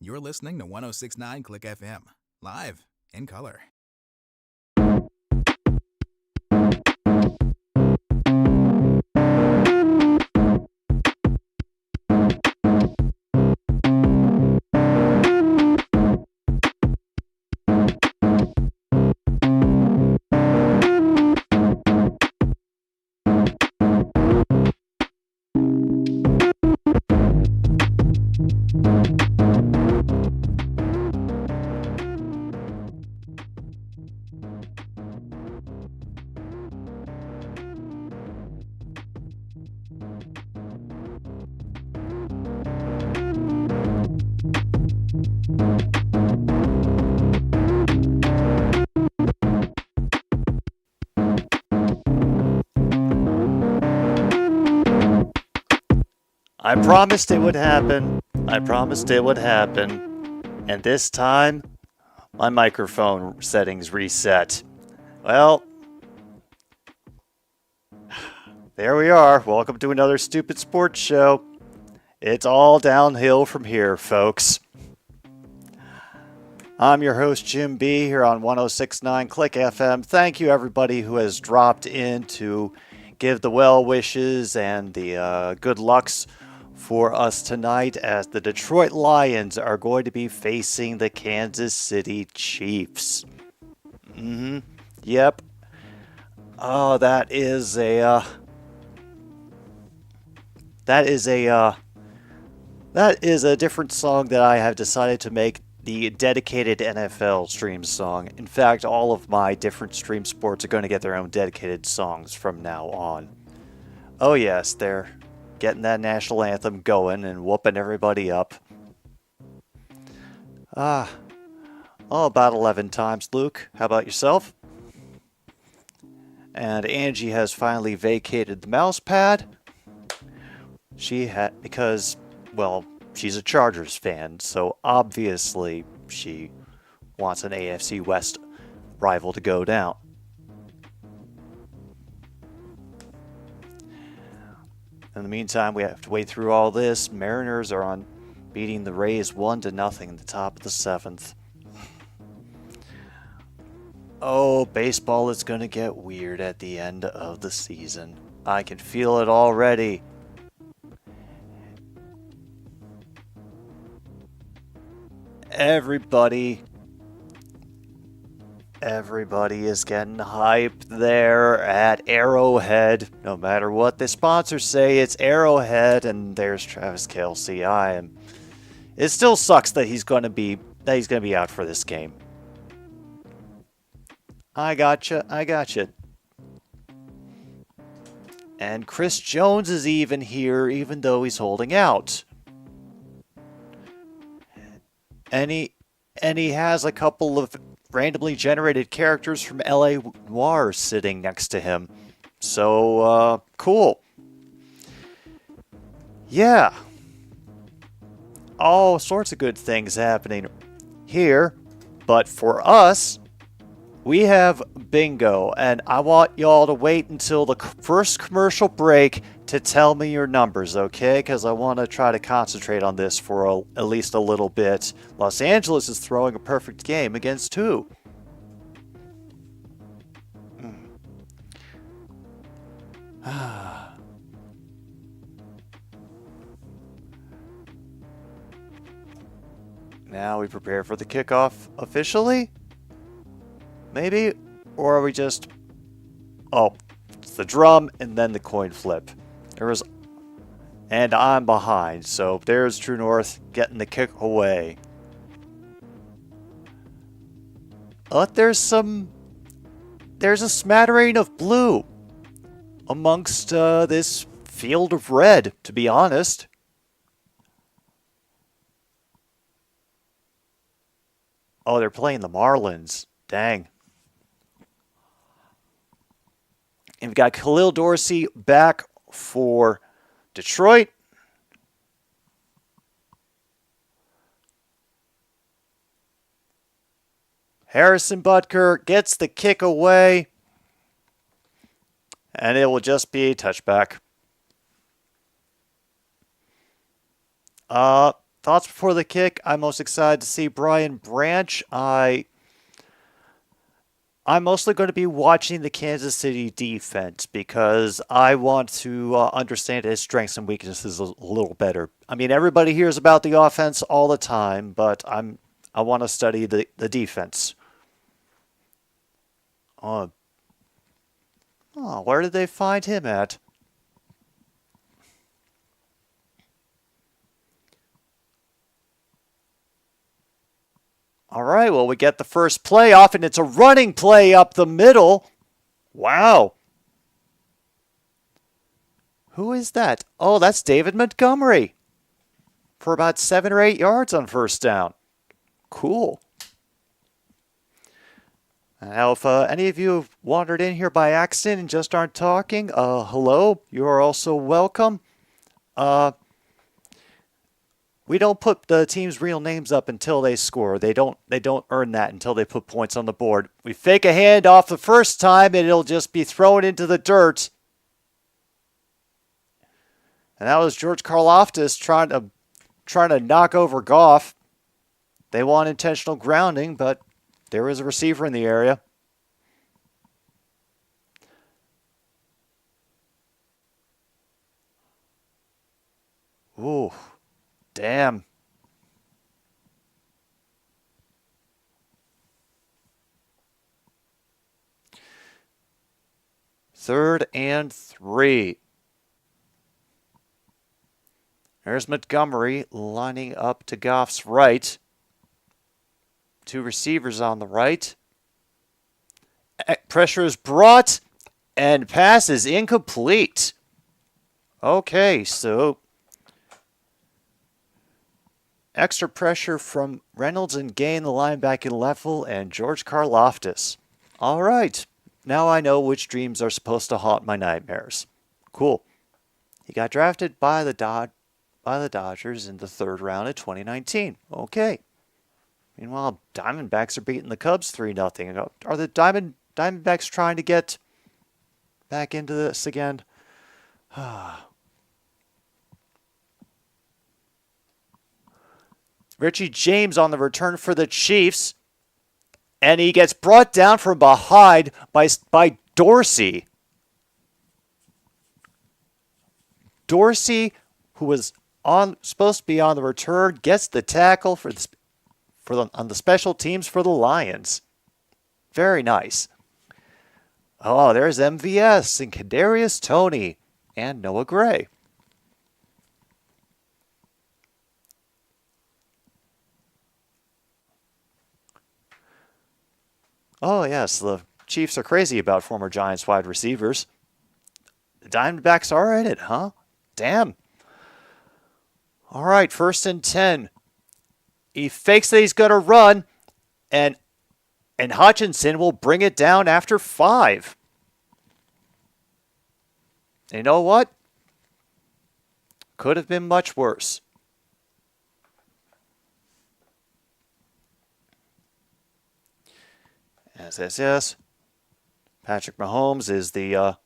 You're listening to 1069 Click FM, live in color. I promised it would happen. I promised it would happen. And this time, my microphone settings reset. Well, there we are. Welcome to another stupid sports show. It's all downhill from here, folks. I'm your host, Jim B, here on 1069 Click FM. Thank you, everybody who has dropped in to give the well wishes and the good lucks for us tonight, as the Detroit Lions are going to be facing the Kansas City Chiefs. Yep. Oh, that is a different song that I have decided to make the dedicated NFL stream song. In fact, all of my different stream sports are going to get their own dedicated songs from now on. Oh yes, they're getting that national anthem going and whooping everybody up. About 11 times, Luke. How about yourself? And Angie has finally vacated the mouse pad. Because, well, she's a Chargers fan, so obviously she wants an AFC West rival to go down. In the meantime, we have to wait through all this. Mariners are on beating the Rays 1-0 in the top of the 7th. Oh, baseball is going to get weird at the end of the season. I can feel it already. Everybody is getting hyped there at Arrowhead. No matter what the sponsors say, it's Arrowhead, and there's Travis Kelce. It still sucks that he's going to be out for this game. I gotcha. And Chris Jones is even here, even though he's holding out. And he has a couple of randomly generated characters from LA Noire sitting next to him. So, cool. Yeah. All sorts of good things happening here. But for us, we have bingo. And I want y'all to wait until the first commercial break to tell me your numbers, okay? Because I want to try to concentrate on this for at least a little bit. Los Angeles is throwing a perfect game against who? Now we prepare for the kickoff officially? Maybe? Or are we just... Oh, it's the drum and then the coin flip. And I'm behind, so there's True North getting the kick away. But there's a smattering of blue amongst this field of red, to be honest. Oh, they're playing the Marlins. Dang. And we've got Khalil Dorsey back for Detroit. Harrison Butker gets the kick away. And it will just be a touchback. thoughts before the kick? I'm most excited to see Brian Branch. I'm mostly going to be watching the Kansas City defense because I want to understand its strengths and weaknesses a little better. I mean, everybody hears about the offense all the time, but I want to study the defense. Where did they find him at? All right, well, we get the first play off, and it's a running play up the middle. Wow. Who is that? Oh, that's David Montgomery for about 7 or 8 yards on first down. Cool. Now, if any of you have wandered in here by accident and just aren't talking, hello, you are also welcome. We don't put the team's real names up until they score. They don't earn that until they put points on the board. We fake a handoff the first time and it'll just be thrown into the dirt. And that was George Karloftis trying to knock over Goff. They want intentional grounding, but there is a receiver in the area. Ooh. Damn. Third and 3. There's Montgomery lining up to Goff's right. 2 receivers on the right. Pressure is brought, and pass is incomplete. Okay, so extra pressure from Reynolds and Gain, the linebacker level, and George Karloftis. All right, now I know which dreams are supposed to haunt my nightmares. Cool. He got drafted by the Dodgers in the 3rd round of 2019. Okay. Meanwhile, Diamondbacks are beating the Cubs 3-0. Are the Diamondbacks trying to get back into this again? Richie James on the return for the Chiefs. And he gets brought down from behind by Dorsey. Dorsey, who was supposed to be on the return, gets the tackle on the special teams for the Lions. Very nice. Oh, there's MVS and Kadarius Toney and Noah Gray. Oh, yes, the Chiefs are crazy about former Giants wide receivers. The Diamondbacks are in it, huh? Damn. All right, 1st and 10. He fakes that he's going to run, and Hutchinson will bring it down after 5. You know what? Could have been much worse. Yes. Patrick Mahomes is the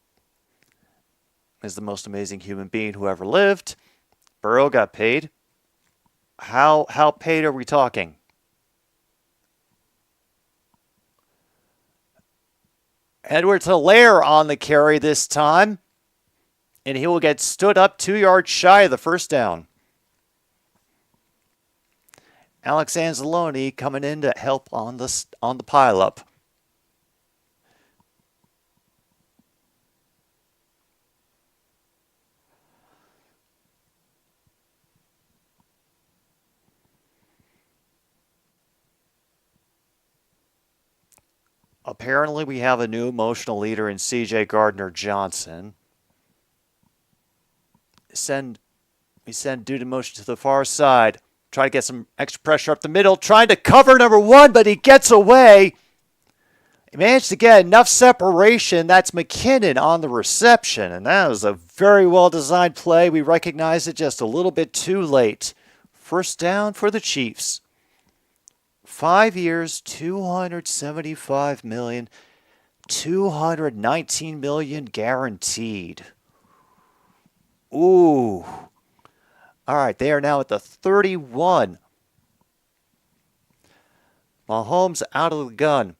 most amazing human being who ever lived. Burrow got paid. How paid are we talking? Edwards-Helaire on the carry this time, and he will get stood up 2 yards shy of the first down. Alex Anzalone coming in to help on the pileup. Apparently, we have a new emotional leader in C.J. Gardner-Johnson. We send dude in motion to the far side. Try to get some extra pressure up the middle. Trying to cover number 1, but he gets away. He managed to get enough separation. That's McKinnon on the reception. And that was a very well-designed play. We recognized it just a little bit too late. First down for the Chiefs. 5 years, $275 million, $219 million guaranteed. Ooh. All right, they are now at the 31. Mahomes out of the gun.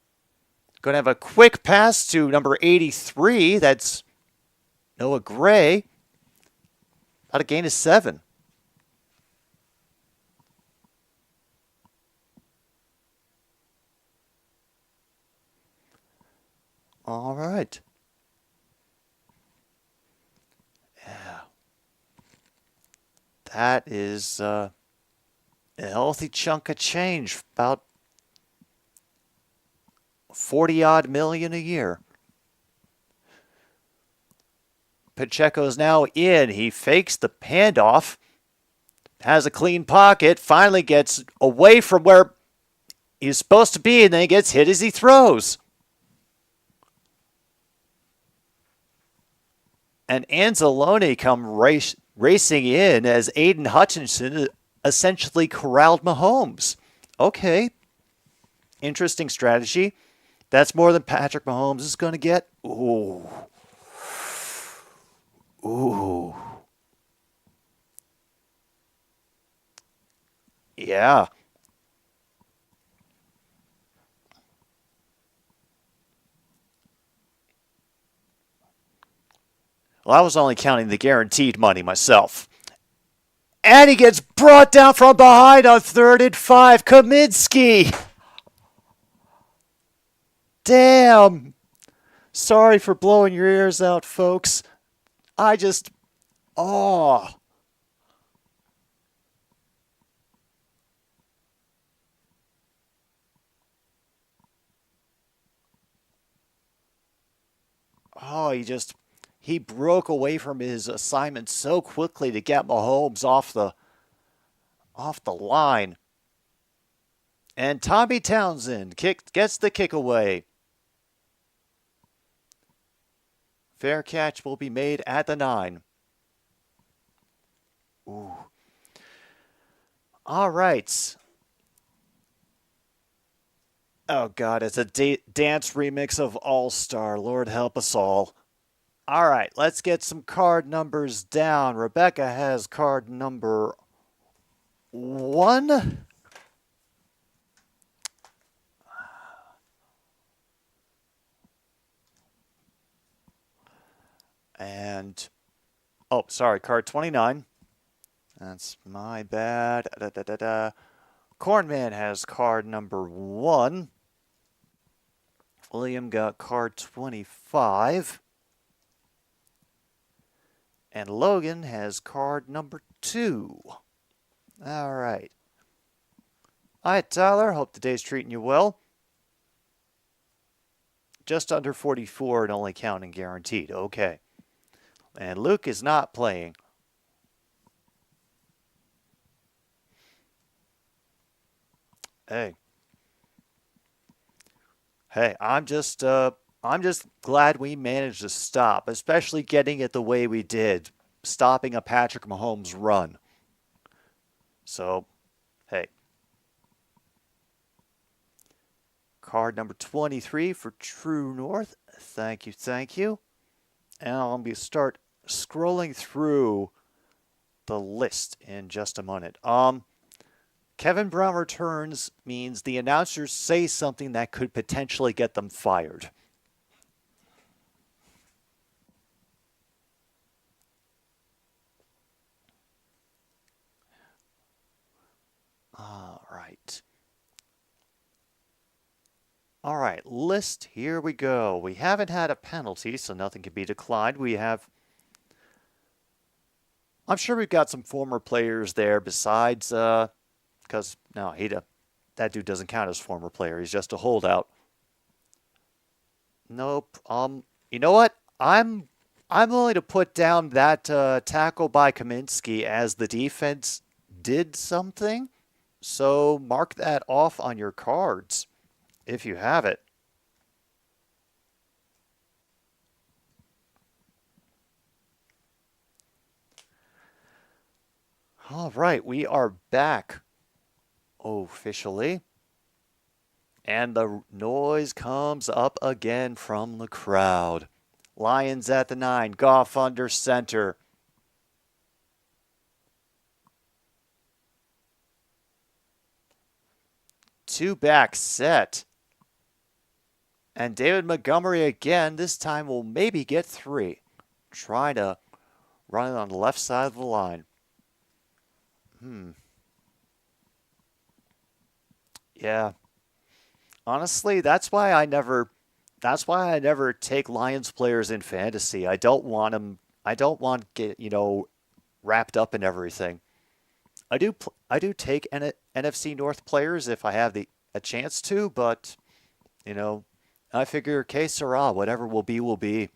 Going to have a quick pass to number 83. That's Noah Gray. About a gain of 7. All right. Yeah. That is a healthy chunk of change. About 40-odd million a year. Pacheco's now in. He fakes the handoff. Has a clean pocket. Finally gets away from where he's supposed to be, and then he gets hit as he throws. And Anzalone come racing in as Aiden Hutchinson essentially corralled Mahomes. Okay. Interesting strategy. That's more than Patrick Mahomes is going to get. Ooh. Ooh. Yeah. Well, I was only counting the guaranteed money myself. And he gets brought down from behind on 3rd and 5. Kaminsky. Damn. Sorry for blowing your ears out, folks. I just... Oh. Oh, he broke away from his assignment so quickly to get Mahomes off the line. And Tommy Townsend gets the kick away. Fair catch will be made at the 9. Ooh. All right. Oh, God, it's a dance remix of All Star. Lord help us all. All right, let's get some card numbers down. Rebecca has card number 1. And, oh, sorry, card 29. That's my bad. Cornman has card number 1. William got card 25. And Logan has card number 2. All right. All right, Tyler. Hope the day's treating you well. Just under 44 and only counting guaranteed. Okay. And Luke is not playing. Hey. Hey, I'm just glad we managed to stop, especially getting it the way we did, stopping a Patrick Mahomes run. So, hey. Card number 23 for True North. Thank you, thank you. And I'll be start scrolling through the list in just a minute. Kevin Brown returns means the announcers say something that could potentially get them fired. All right. All right, list, here we go. We haven't had a penalty, so nothing can be declined. We have... I'm sure we've got some former players there besides... because, no, that dude doesn't count as former player. He's just a holdout. Nope. You know what? I'm willing to put down that tackle by Kaminsky as the defense did something. So mark that off on your cards if you have it. All right, we are back officially. And the noise comes up again from the crowd. Lions at the 9, Goff under center. two-back set. And David Montgomery again, this time will maybe get 3. Trying to run it on the left side of the line. Yeah. Honestly, that's why I never take Lions players in fantasy. I don't want them. I don't want to get, wrapped up in everything. I do take NFC North players if I have a chance to, but I figure que sera, whatever will be will be.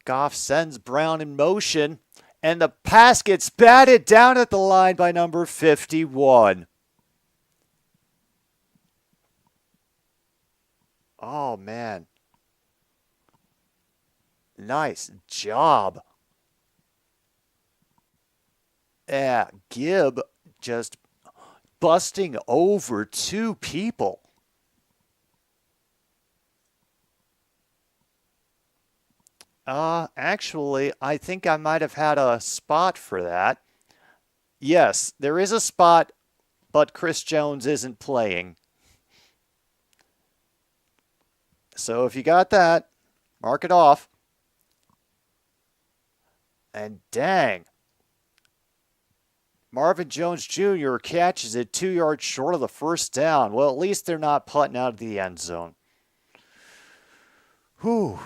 Goff sends Brown in motion, and the pass gets batted down at the line by number 51. Oh, man. Nice job. Yeah, Gibb just busting over 2 people. Actually, I think I might have had a spot for that. Yes, there is a spot, but Chris Jones isn't playing. So if you got that, mark it off. And dang. Marvin Jones Jr. catches it 2 yards short of the first down. Well, at least they're not putting out of the end zone. Whew.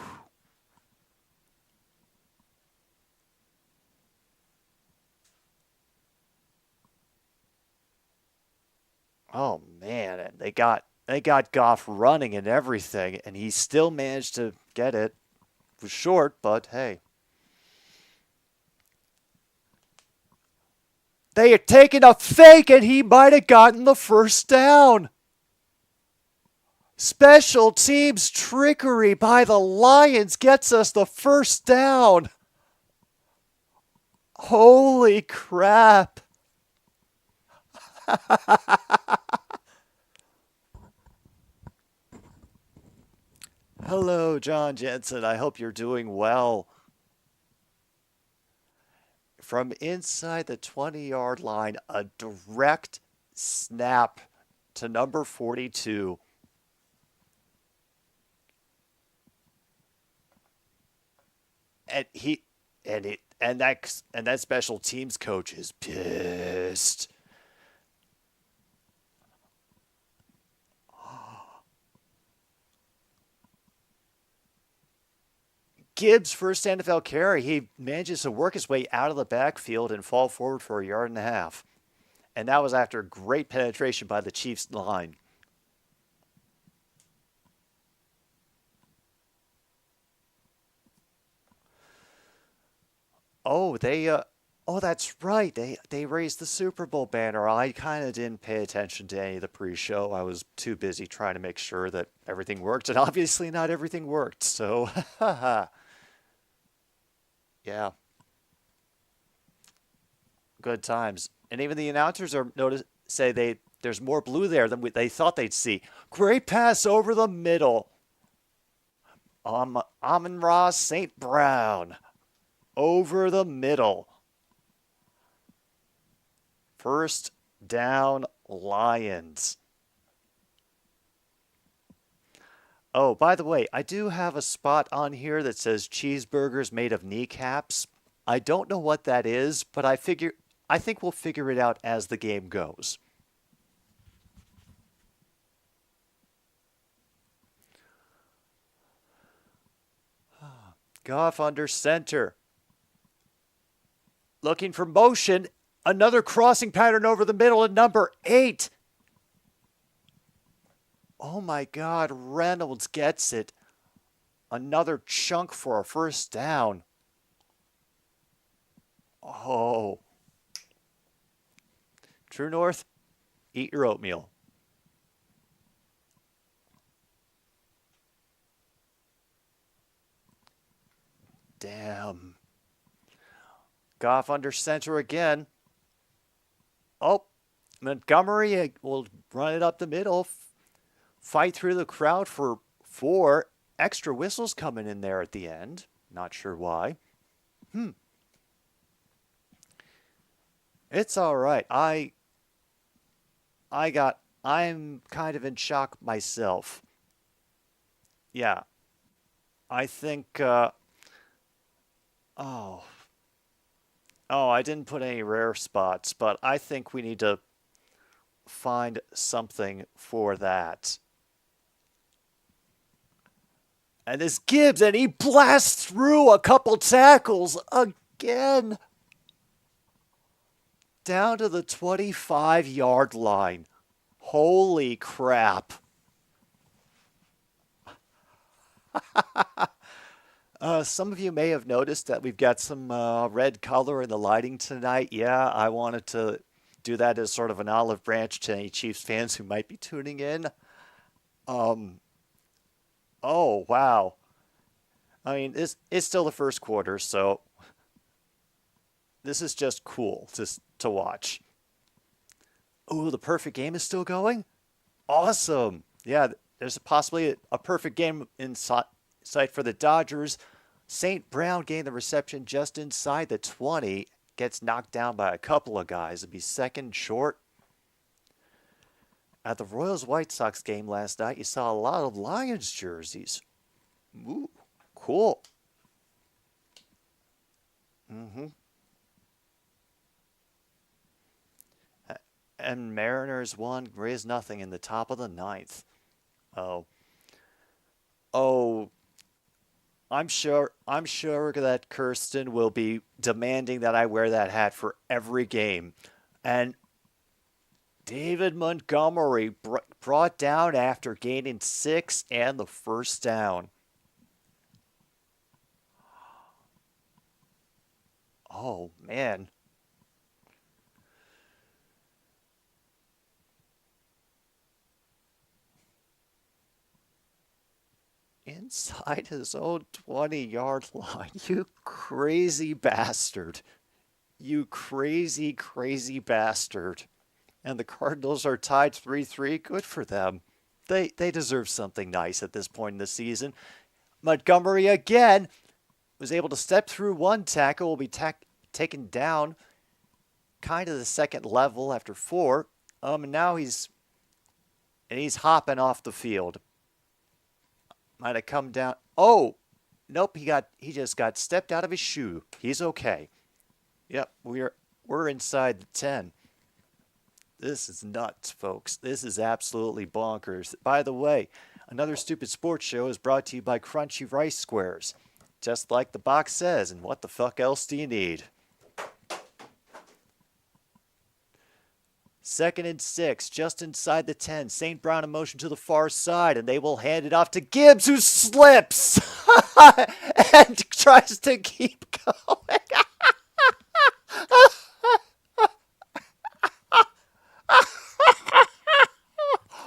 Oh, man. And they got Goff running and everything, and he still managed to get it. It was short, but hey. They had taken a fake, and he might have gotten the first down. Special teams trickery by the Lions gets us the first down. Holy crap. Hello, John Jensen. I hope you're doing well. From inside the 20-yard line, a direct snap to number 42. And that special teams coach is pissed. Gibbs' first NFL carry, he manages to work his way out of the backfield and fall forward for 1.5 yards. And that was after great penetration by the Chiefs line. Oh, that's right. They raised the Super Bowl banner. I kind of didn't pay attention to any of the pre-show. I was too busy trying to make sure that everything worked, and obviously not everything worked. So, yeah, good times. And even the announcers say there's more blue there than they thought they'd see. Great pass over the middle. Amon-Ra St. Brown. Over the middle. First down, Lions. Oh, by the way, I do have a spot on here that says cheeseburgers made of kneecaps. I don't know what that is, but I think we'll figure it out as the game goes. Goff under center. Looking for motion. Another crossing pattern over the middle at number 8. Oh my God, Reynolds gets it. Another chunk for a first down. Oh. True North, eat your oatmeal. Damn. Goff under center again. Oh, Montgomery will run it up the middle. Fight through the crowd for 4 extra whistles coming in there at the end. Not sure why. It's all right. I'm kind of in shock myself. Yeah, I think oh, I didn't put any rare spots, but I think we need to find something for that. And this Gibbs, and he blasts through a couple tackles again down to the 25-yard line. Holy crap. Some of you may have noticed that we've got some red color in the lighting tonight. Yeah, I wanted to do that as sort of an olive branch to any Chiefs fans who might be tuning in. Um, oh, wow. I mean, it's still the first quarter, so this is just cool to watch. Oh, the perfect game is still going? Awesome. Yeah, there's possibly a perfect game in sight for the Dodgers. St. Brown gained the reception just inside the 20. Gets knocked down by a couple of guys. It'd be second short. At the Royals White Sox game last night, you saw a lot of Lions jerseys. Ooh, cool. Mm-hmm. And Mariners won, Rays nothing in the top of the ninth. Oh. Oh, I'm sure that Kirsten will be demanding that I wear that hat for every game. And David Montgomery brought down after gaining 6 and the first down. Oh man. Inside his own 20-yard line. You crazy bastard. You crazy, crazy bastard. And the Cardinals are tied 3-3. Good for them. They deserve something nice at this point in the season. Montgomery again was able to step through one tackle, will be taken down kind of the second level after 4. And now he's hopping off the field. Might have come down. Oh, nope, he just got stepped out of his shoe. He's okay. Yep, we're inside the 10. This is nuts, folks. This is absolutely bonkers. By the way, another Stupid Sports Show is brought to you by Crunchy Rice Squares. Just like the box says, and what the fuck else do you need? 2nd and 6, just inside the 10. St. Brown in motion to the far side, and they will hand it off to Gibbs, who slips and tries to keep going.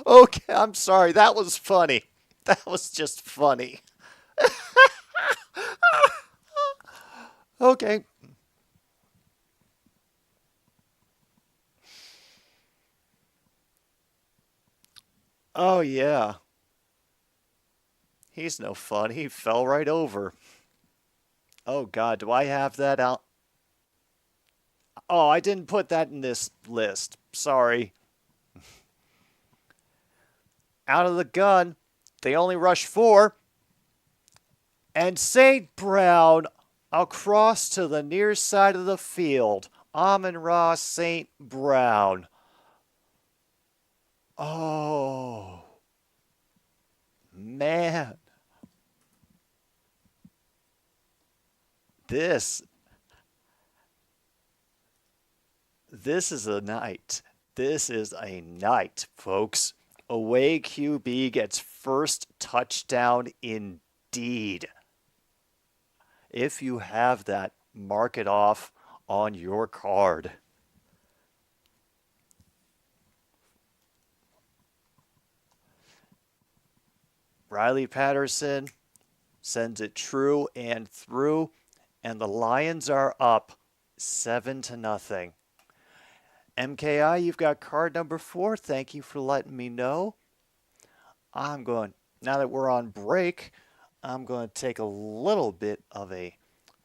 Okay, I'm sorry. That was funny. That was just funny. Okay. Oh, yeah. He's no fun. He fell right over. Oh, God. Do I have that out? Oh, I didn't put that in this list. Sorry. Out of the gun. They only rush 4. And St. Brown across to the near side of the field. Amon-Ra St. Brown. Oh, man. This is a night. This is a night, folks. Away QB gets first touchdown indeed. If you have that, mark it off on your card. Riley Patterson sends it true and through, and the Lions are up 7-0. MKI, you've got card number 4. Thank you for letting me know. Now that we're on break, I'm going to take a little bit of a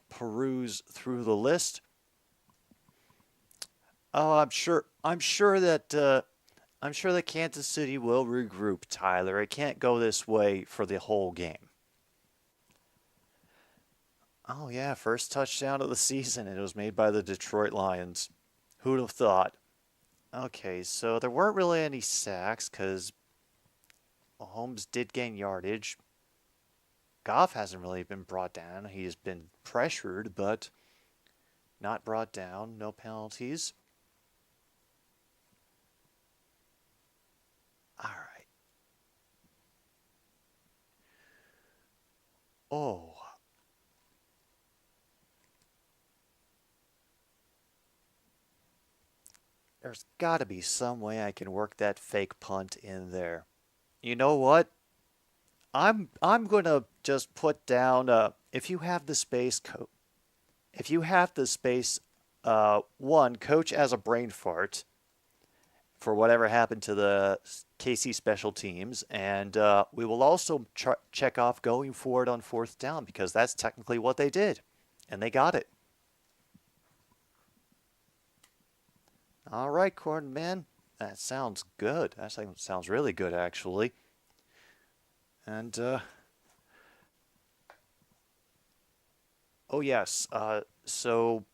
peruse through the list. Oh, I'm sure that Kansas City will regroup, Tyler. It can't go this way for the whole game. Oh yeah, first touchdown of the season, and it was made by the Detroit Lions. Who'd have thought? Okay, so there weren't really any sacks because Mahomes did gain yardage. Goff hasn't really been brought down. He's been pressured, but not brought down. No penalties. All right. Oh, there's got to be some way I can work that fake punt in there. You know what? I'm gonna just put down if you have the space if you have the space one coach as a brain fart for whatever happened to the KC special teams, and we will also check off going forward on fourth down because that's technically what they did, and they got it. All right, Corn Man, that sounds good. That sounds really good actually, and oh yes, so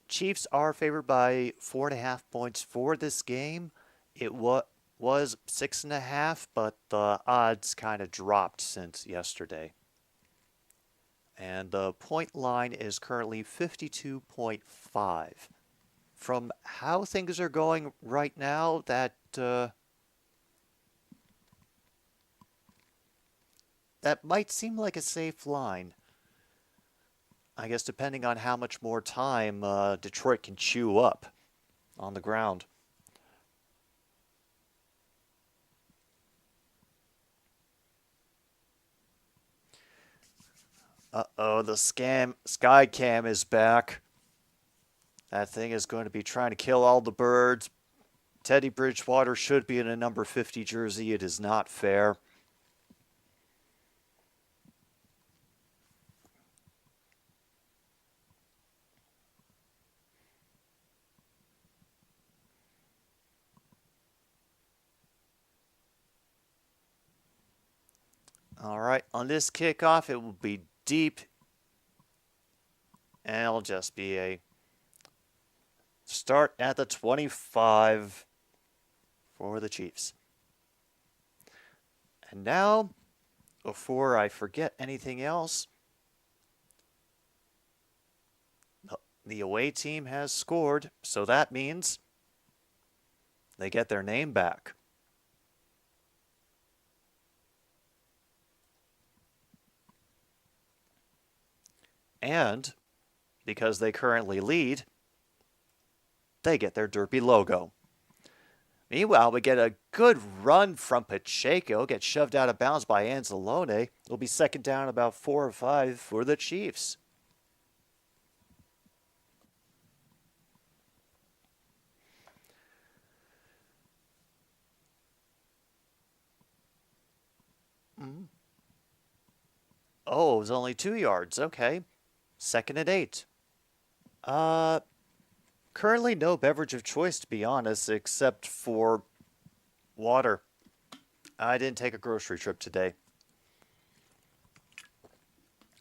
Chiefs are favored by 4.5 points for this game. It was 6.5, but the odds kind of dropped since yesterday. And the point line is currently 52.5. From how things are going right now, that might seem like a safe line. I guess depending on how much more time Detroit can chew up on the ground. Uh-oh, the Sky Cam is back. That thing is going to be trying to kill all the birds. Teddy Bridgewater should be in a number 50 jersey. It is not fair. All right, on this kickoff, it will be deep. And it'll just be a start at the 25 for the Chiefs. And now, before I forget anything else, the away team has scored, so that means they get their name back. And because they currently lead, they get their derpy logo. Meanwhile, we get a good run from Pacheco, gets shoved out of bounds by Anzalone. It'll be second down about 4 or 5 for the Chiefs. Oh, it was only 2 yards. Okay. Second and 8. Currently no beverage of choice, to be honest, except for water. I didn't take a grocery trip today.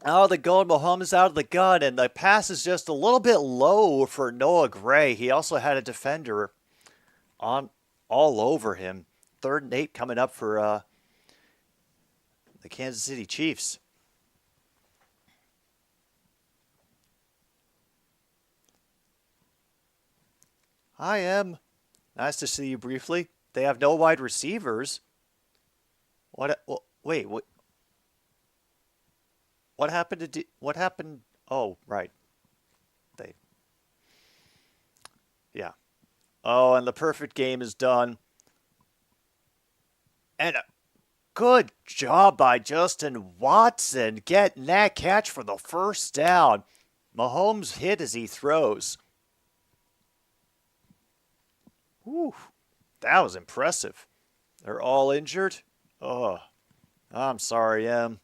Oh, the going Mahomes out of the gun, and the pass is just a little bit low for Noah Gray. He also had a defender on all over him. 3rd and 8 coming up for the Kansas City Chiefs. Hi, Em. Nice to see you briefly. They have no wide receivers. Wait, what happened to what happened? Oh, right. Yeah. Oh, and the perfect game is done. And a good job by Justin Watson getting that catch for the first down. Mahomes hit as he throws. Whew, that was impressive. They're all injured? Oh, I'm sorry, Em.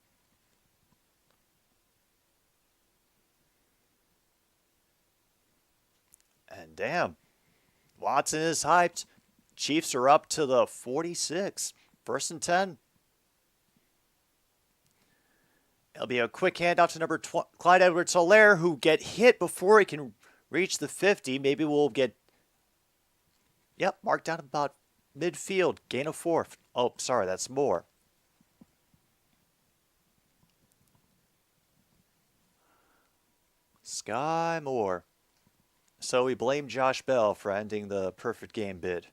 And damn, Watson is hyped. Chiefs are up to the 46. 1st and 10. It'll be a quick handout to number Clyde Edwards-Helaire, who get hit before he can reach the 50. Maybe we'll get, marked down about midfield. Gain of 4. Oh, sorry, that's more. Sky Moore. So we blame Josh Bell for ending the perfect game bid.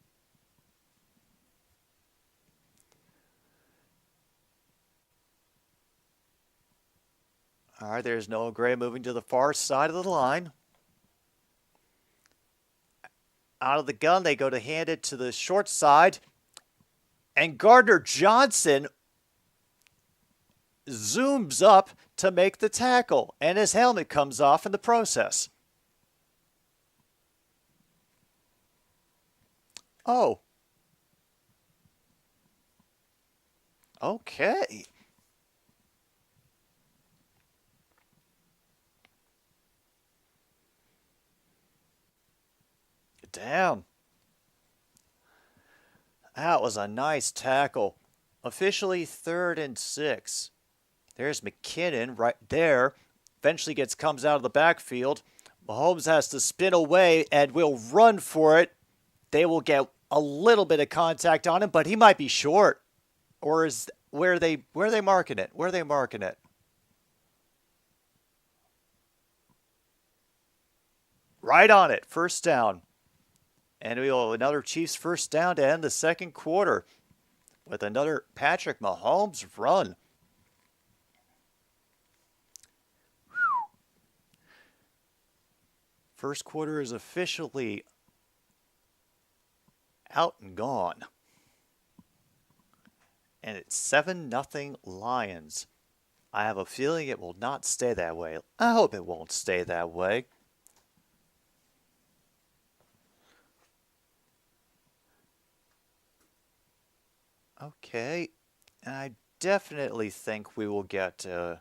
All right, there's Noah Gray moving to the far side of the line. Out of the gun, they go to hand it to the short side. And Gardner Johnson zooms up to make the tackle. And his helmet comes off in the process. Oh. Okay. Damn. That was a nice tackle. Officially 3rd and 6. There's McKinnon right there. Eventually comes out of the backfield. Mahomes has to spin away and will run for it. They will get a little bit of contact on him, but he might be short. Or is where are they marking it? Where are they marking it? Right on it. 1st down. And we will have another Chiefs 1st down to end the 2nd quarter with another Patrick Mahomes run. First quarter is officially out and gone. And it's 7-0 Lions. I have a feeling it will not stay that way. I hope it won't stay that way. Okay, and I definitely think we will get a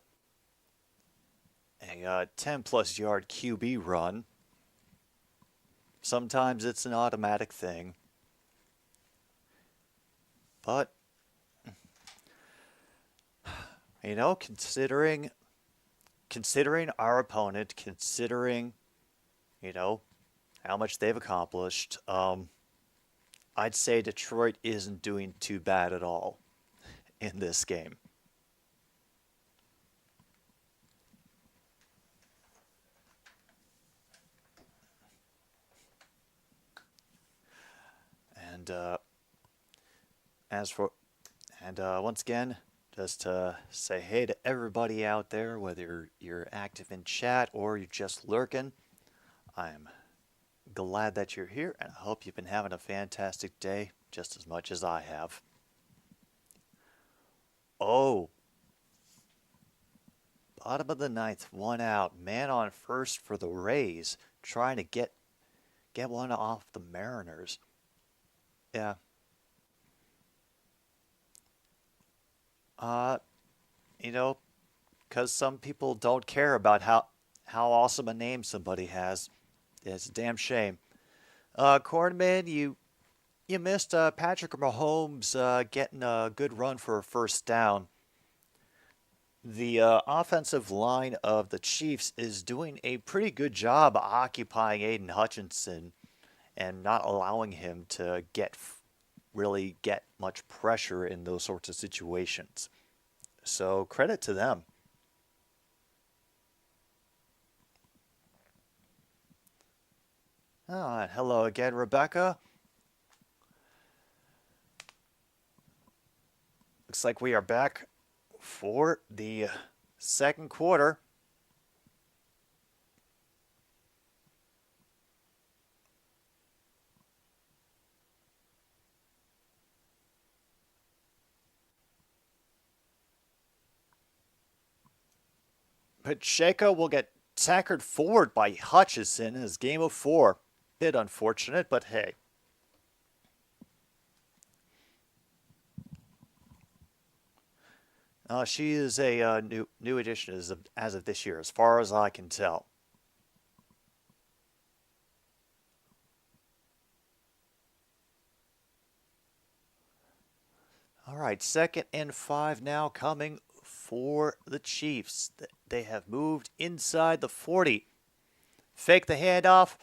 10-plus yard QB run. Sometimes it's an automatic thing. But, considering our opponent, considering, how much they've accomplished, I'd say Detroit isn't doing too bad at all in this game. And once again, just to say hey to everybody out there, whether you're active in chat or you're just lurking, I'm glad that you're here, and I hope you've been having a fantastic day just as much as I have. Oh. Bottom of the 9th, 1 out. Man on first for the Rays, trying to get one off the Mariners. Yeah. Because some people don't care about how awesome a name somebody has. It's a damn shame. Cornman, you missed Patrick Mahomes getting a good run for a 1st down. The offensive line of the Chiefs is doing a pretty good job occupying Aiden Hutchinson and not allowing him to really get much pressure in those sorts of situations. So credit to them. Oh, hello again, Rebecca. Looks like we are back for the 2nd quarter. Pacheco will get tackled forward by Hutchison in his game of 4. Bit unfortunate, but hey. She is a new addition as of this year, as far as I can tell. All right, 2nd and 5 now coming for the Chiefs. They have moved inside the 40. Fake the handoff,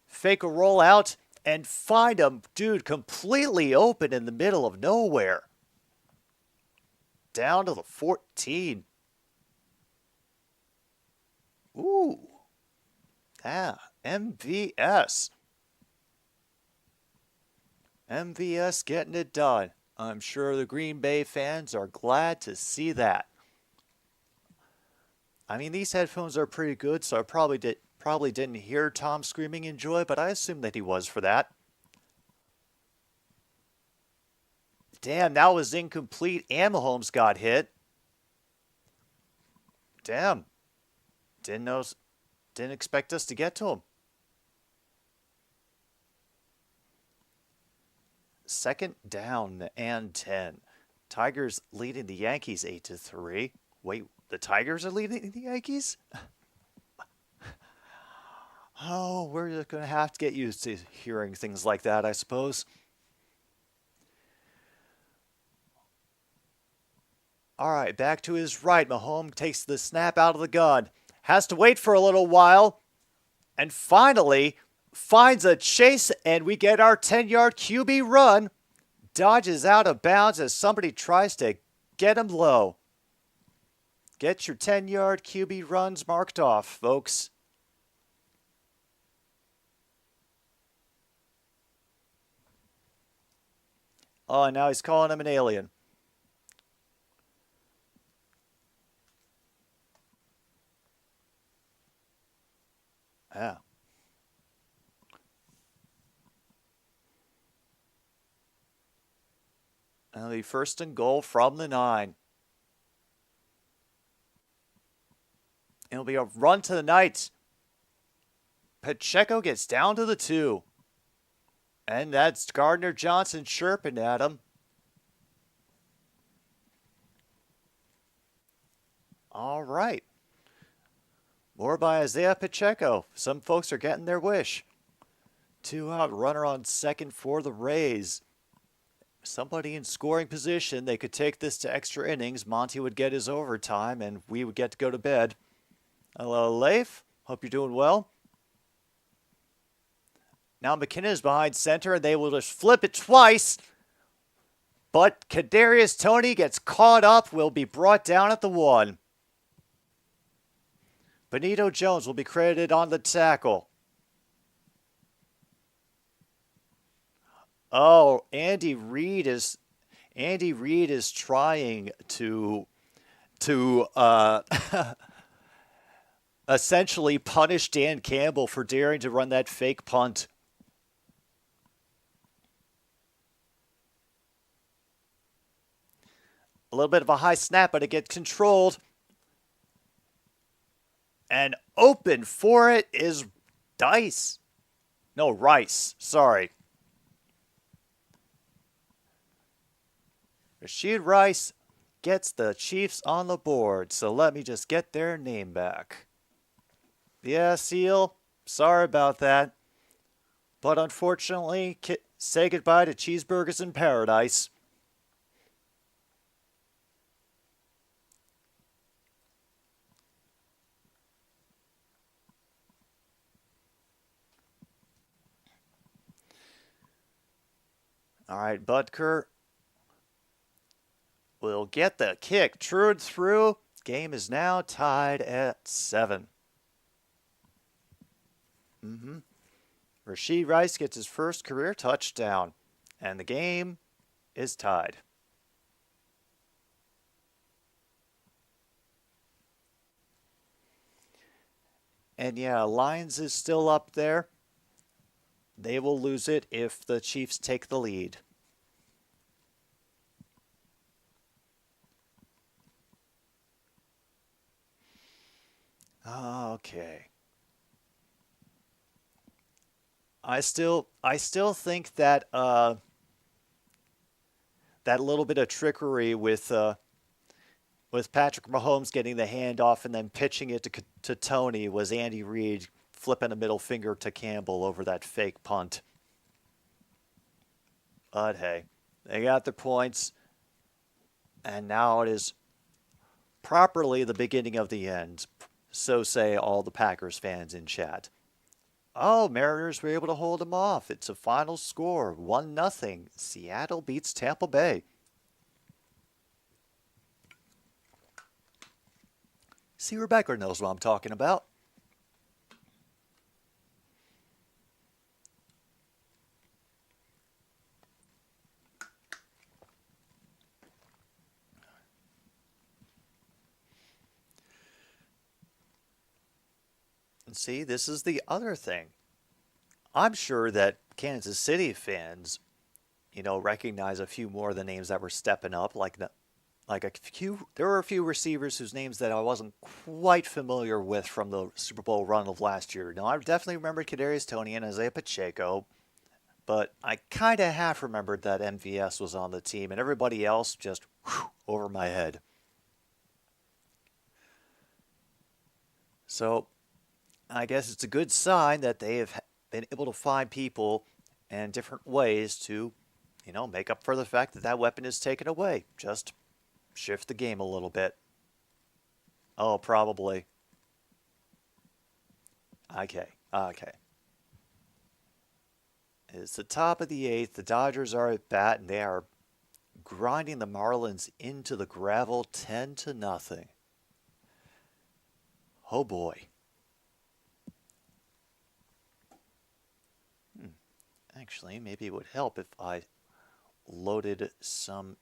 fake a rollout, and find a dude completely open in the middle of nowhere. Down to the 14. Ooh. Ah, MVS. MVS getting it done. I'm sure the Green Bay fans are glad to see that. I mean, these headphones are pretty good, so I probably didn't hear Tom screaming in joy, but I assume that he was for that. Damn, that was incomplete, and Mahomes got hit. Damn. Didn't expect us to get to him. 2nd down and 10. Tigers leading the Yankees 8-3. Wait, the Tigers are leading the Yankees? Oh, we're just going to have to get used to hearing things like that, I suppose. All right, back to his right. Mahomes takes the snap out of the gun. Has to wait for a little while. And finally finds a chase, and we get our 10-yard QB run. Dodges out of bounds as somebody tries to get him low. Get your 10-yard QB runs marked off, folks. Oh, and now he's calling him an alien. Yeah. That'll be 1st and goal from the 9. It'll be a run to the night. Pacheco gets down to the 2. And that's Gardner Johnson chirping at him. All right. More by Isaiah Pacheco. Some folks are getting their wish. 2 out, runner on 2nd for the Rays. Somebody in scoring position. They could take this to extra innings. Monty would get his overtime, and we would get to go to bed. Hello, Leif. Hope you're doing well. Now McKinnon is behind center, and they will just flip it twice. But Kadarius Toney gets caught up, will be brought down at the 1. Benito Jones will be credited on the tackle. Oh, Andy Reid is trying to essentially punish Dan Campbell for daring to run that fake punt. A little bit of a high snap, but it gets controlled. And open for it is Rice. Sorry. Rashid Rice gets the Chiefs on the board, so let me just get their name back. Yeah, Seal, sorry about that. But unfortunately, say goodbye to cheeseburgers in paradise. All right, Butker will get the kick. True through. Game is now tied at 7. Rashid Rice gets his first career touchdown, and the game is tied. And yeah, Lions is still up there. They will lose it if the Chiefs take the lead. Okay. I still think that that little bit of trickery with Patrick Mahomes getting the handoff and then pitching it to Toney was Andy Reid flipping a middle finger to Campbell over that fake punt. But hey, they got their points. And now it is properly the beginning of the end. So say all the Packers fans in chat. Oh, Mariners were able to hold them off. It's a final score, 1-0. Seattle beats Tampa Bay. See, Rebecca knows what I'm talking about. And see, this is the other thing. I'm sure that Kansas City fans, recognize a few more of the names that were stepping up. There were a few receivers whose names that I wasn't quite familiar with from the Super Bowl run of last year. Now, I definitely remembered Kadarius Toney and Isaiah Pacheco, but I kind of half remembered that MVS was on the team, and everybody else just over my head. So, I guess it's a good sign that they have been able to find people and different ways to, make up for the fact that that weapon is taken away. Just shift the game a little bit. Oh, probably. Okay. It's the top of the 8th. The Dodgers are at bat, and they are grinding the Marlins into the gravel 10-0. Oh, boy. Actually, maybe it would help if I loaded some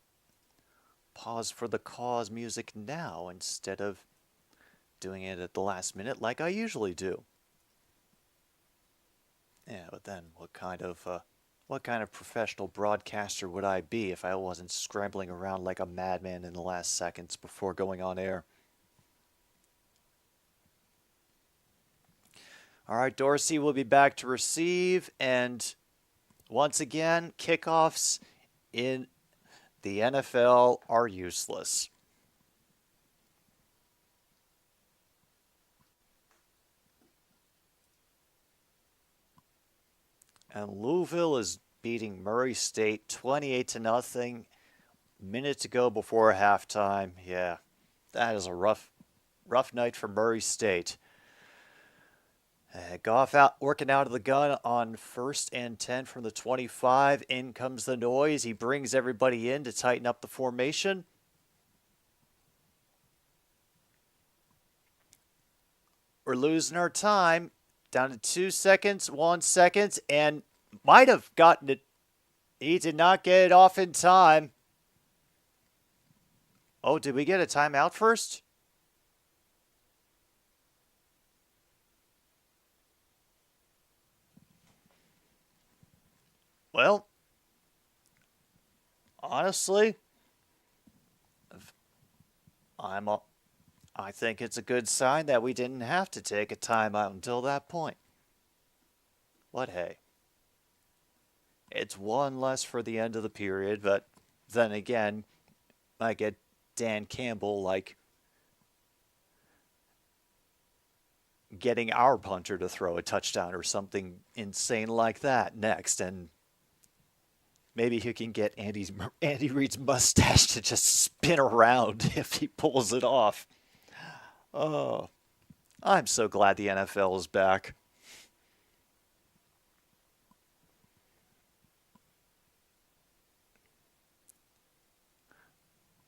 pause for the cause music now instead of doing it at the last minute like I usually do. Yeah, but then what kind of professional broadcaster would I be if I wasn't scrambling around like a madman in the last seconds before going on air? All right, Dorsey will be back to receive, and once again, kickoffs in the NFL are useless. And Louisville is beating Murray State 28-0. Minute to go before halftime. Yeah, that is a rough night for Murray State. Goff working out of the gun on 1st and 10 from the 25. In comes the noise. He brings everybody in to tighten up the formation. We're losing our time. Down to 2 seconds, 1 second, and might have gotten it. He did not get it off in time. Oh, did we get a timeout first? Well, honestly, I think it's a good sign that we didn't have to take a timeout until that point. But hey, it's one less for the end of the period, but then again, I get Dan Campbell getting our punter to throw a touchdown or something insane like that next, and maybe he can get Andy Reid's mustache to just spin around if he pulls it off. Oh, I'm so glad the NFL is back.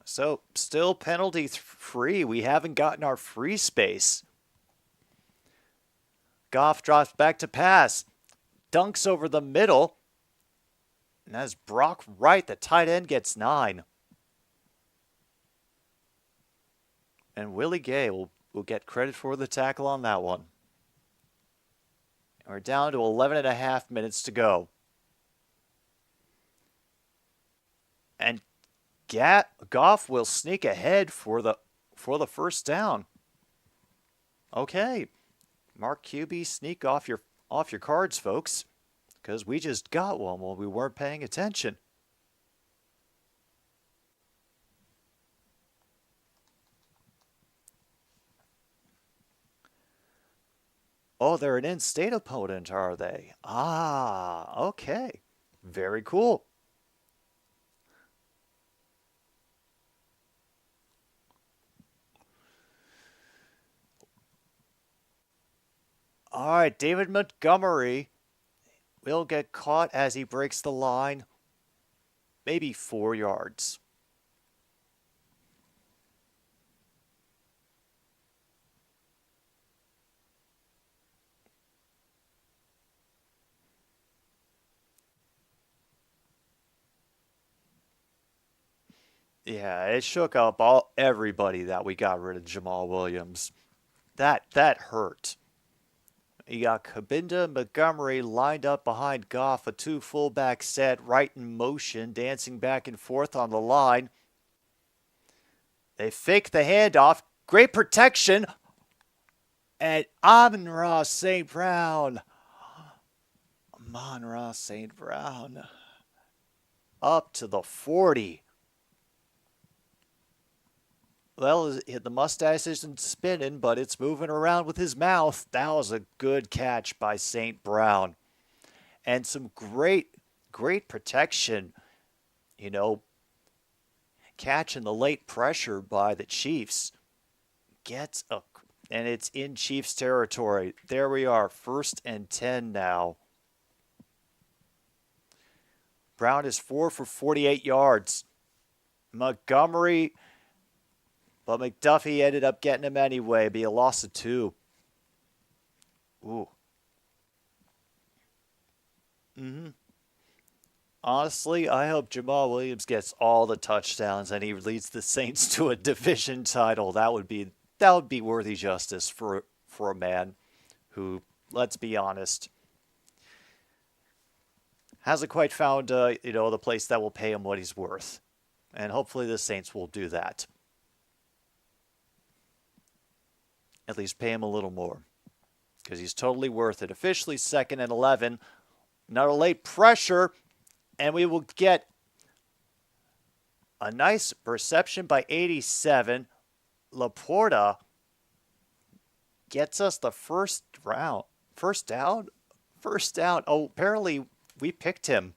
So, still penalty free. We haven't gotten our free space. Goff drops back to pass. Dunks over the middle. And as Brock Wright, the tight end, gets 9. And Willie Gay will get credit for the tackle on that one. We're down to 11.5 minutes to go. And Goff will sneak ahead for the first down. Okay. Mark QB, sneak off your cards, folks, because we just got one while we weren't paying attention. Oh, they're an in-state opponent, are they? Ah, okay. Very cool. All right, David Montgomery will get caught as he breaks the line. Maybe 4 yards. Yeah, it shook up everybody that we got rid of Jamal Williams. That hurt. You got Kabinda and Montgomery lined up behind Goff, a 2 fullback set, right in motion, dancing back and forth on the line. They fake the handoff. Great protection. And Amon-Ra St. Brown. Amon-Ra St. Brown. Up to the 40. Well, the mustache isn't spinning, but it's moving around with his mouth. That was a good catch by St. Brown. And some great protection, catching the late pressure by the Chiefs. And it's in Chiefs territory. There we are, 1st and 10 now. Brown is 4 for 48 yards. Montgomery... But McDuffie ended up getting him anyway. It'd be a loss of 2. Ooh. Honestly, I hope Jamal Williams gets all the touchdowns and he leads the Saints to a division title. That would be worthy justice for a man who, let's be honest, hasn't quite found the place that will pay him what he's worth. And hopefully the Saints will do that. At least pay him a little more, because he's totally worth it. Officially 2nd and 11. Another late pressure, and we will get a nice reception by 87. Laporta gets us the first down. First down. Oh, apparently we picked him.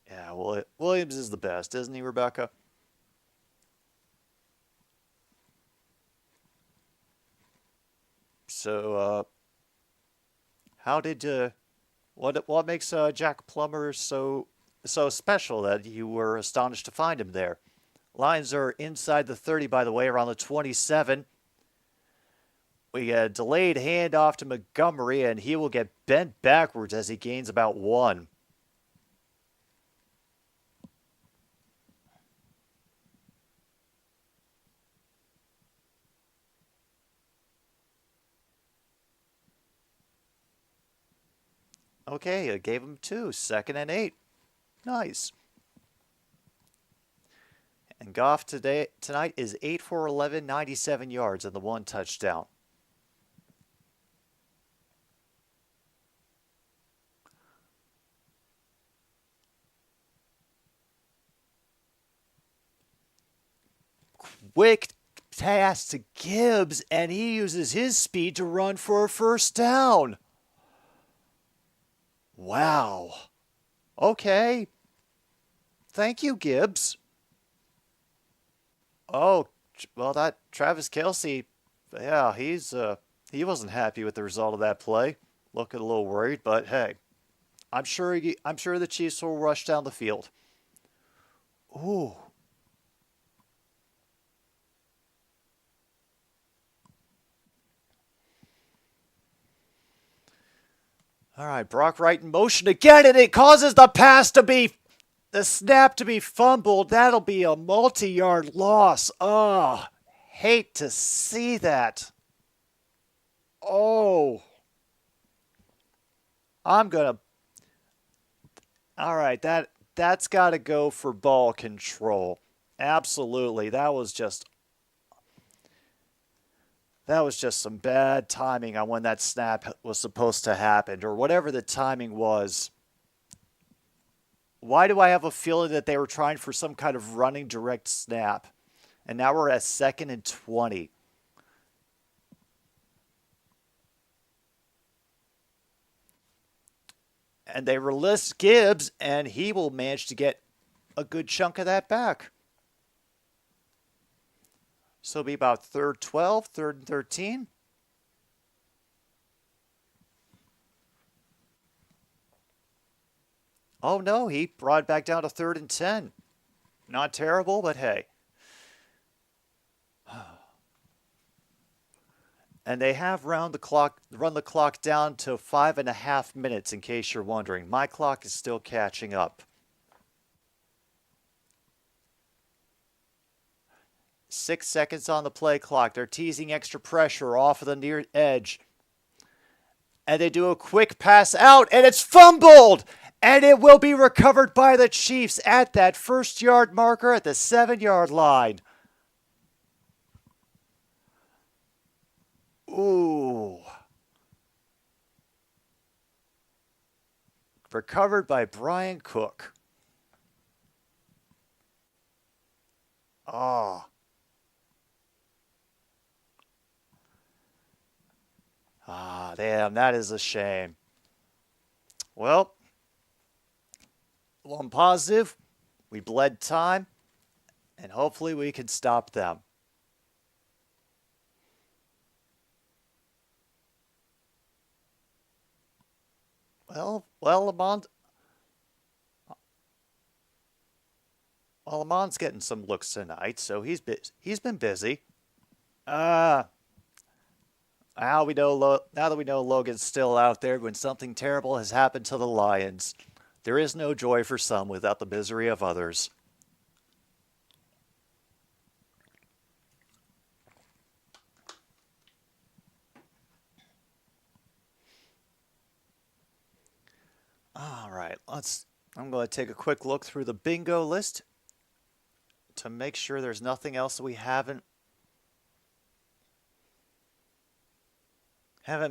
Yeah, well, Williams is the best, isn't he, Rebecca? So, what makes Jack Plummer so special that you were astonished to find him there? Lines are inside the 30, by the way, around the 27. We get a delayed handoff to Montgomery, and he will get bent backwards as he gains about 1. Okay, I gave him 2. 2nd and 8. Nice. And Goff tonight is 8 for 11, 97 yards and the 1 touchdown. Quick pass to Gibbs, and he uses his speed to run for a first down. Wow. Okay. Thank you, Gibbs. Oh, well, that Travis Kelce, yeah, he wasn't happy with the result of that play. Looking a little worried, but hey, I'm sure the Chiefs will rush down the field. Ooh. All right, Brock Wright in motion again, and it causes the snap to be fumbled. That'll be a multi-yard loss. Oh, hate to see that. Oh. All right, that's got to go for ball control. Absolutely. That was just some bad timing on when that snap was supposed to happen, or whatever the timing was. Why do I have a feeling that they were trying for some kind of running direct snap? And now we're at 2nd and 20. And they release Gibbs, and he will manage to get a good chunk of that back. So it'll be about 3rd 12, 3rd and 13. Oh no, he brought it back down to 3rd and 10. Not terrible, but hey. And they have run the clock down to 5.5 minutes, in case you're wondering. My clock is still catching up. 6 seconds on the play clock. They're teasing extra pressure off of the near edge. And they do a quick pass out, and it's fumbled! And it will be recovered by the Chiefs at that first-yard marker at the 7-yard line. Ooh. Recovered by Brian Cook. Oh. Ah, damn, that is a shame. Well, I'm positive we bled time, and hopefully we can stop them. Lamont's getting some looks tonight, so he's been busy. Now that we know Logan's still out there, when something terrible has happened to the Lions, there is no joy for some without the misery of others. All right, I'm going to take a quick look through the bingo list to make sure there's nothing else that we haven't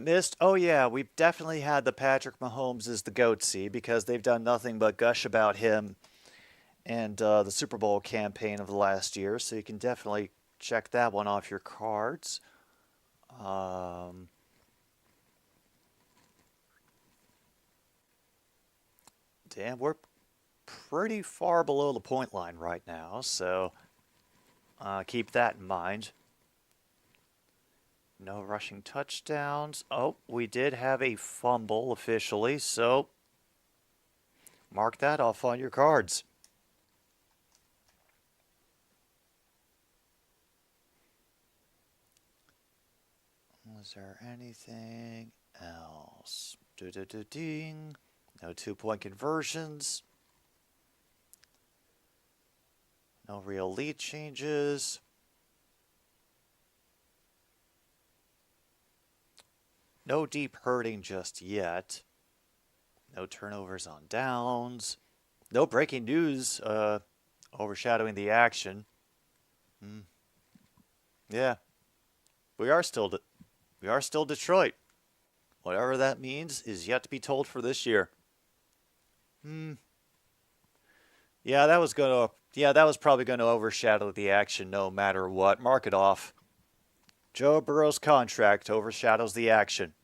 missed. Oh yeah, we've definitely had the Patrick Mahomes is the goatsy, because they've done nothing but gush about him and the Super Bowl campaign of the last year, so you can definitely check that one off your cards. Damn, we're pretty far below the point line right now, so keep that in mind. No rushing touchdowns. Oh, we did have a fumble officially, so mark that off on your cards. Was there anything else? Ding. No 2-point conversions. No real lead changes. No deep hurting just yet. No turnovers on downs. No breaking news overshadowing the action. Yeah. We are still Detroit. Whatever that means is yet to be told for this year. Yeah, that was probably going to overshadow the action no matter what. Mark it off. Joe Burrow's contract overshadows the action.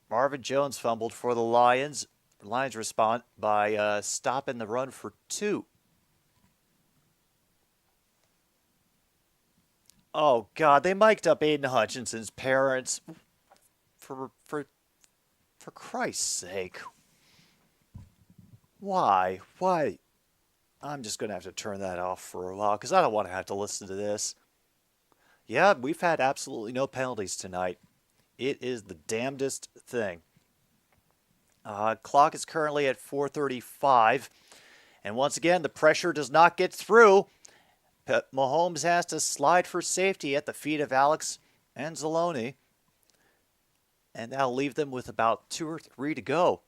Marvin Jones fumbled for the Lions. The Lions respond by stopping the run for 2. Oh God, they mic'd up Aiden Hutchinson's parents. For Christ's sake. Why? I'm just going to have to turn that off for a while, because I don't want to have to listen to this. Yeah, we've had absolutely no penalties tonight. It is the damnedest thing. Clock is currently at 4:35. And once again, the pressure does not get through. Mahomes has to slide for safety at the feet of Alex Anzalone. And that'll leave them with about 2 or 3 to go.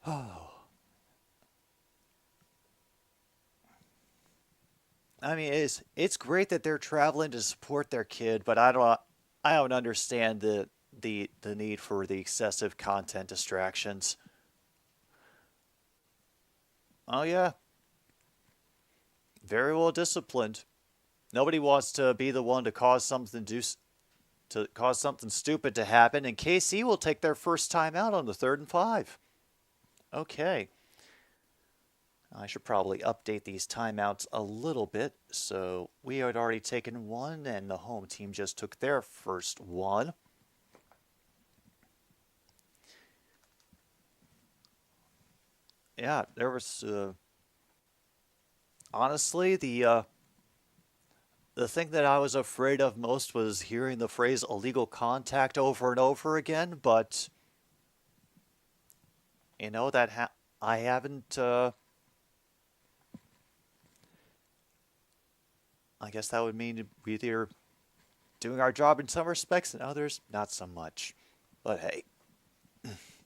Oh. I mean, it's great that they're traveling to support their kid, but I don't understand the need for the excessive content distractions. Oh yeah. Very well disciplined. Nobody wants to be the one to cause something to to cause something stupid to happen, and KC will take their first time out on the 3rd and 5. Okay. I should probably update these timeouts a little bit. So we had already taken one, and the home team just took their first one. Yeah, there was honestly the thing that I was afraid of most was hearing the phrase illegal contact over and over again, but you know that I haven't I guess that would mean we're either doing our job in some respects and others not so much. But hey,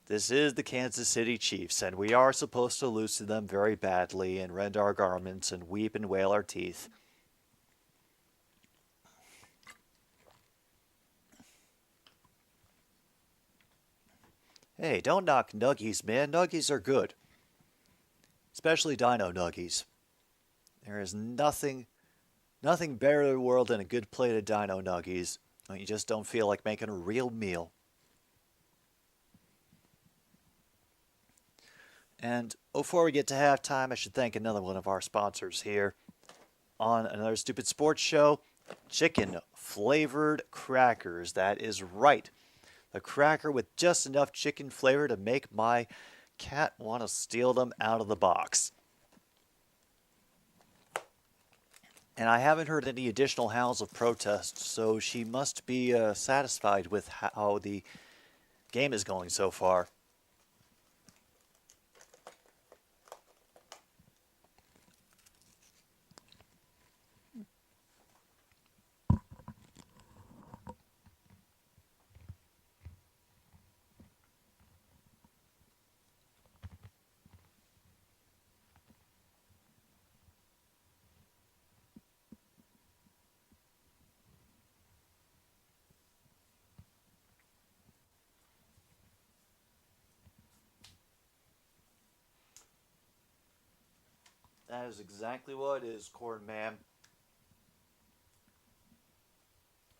this is the Kansas City Chiefs, and we are supposed to lose to them very badly and rend our garments and weep and wail our teeth. Hey, don't knock nuggies, man. Nuggies are good. Especially dino nuggies. There is nothing better in the world than a good plate of dino nuggies when you just don't feel like making a real meal. And before we get to halftime, I should thank another one of our sponsors here on another Stupid Sports Show, chicken flavored crackers. That is right. The cracker with just enough chicken flavor to make my cat want to steal them out of the box. And I haven't heard any additional howls of protest, so she must be satisfied with how the game is going so far. That is exactly what it is, Corn Man.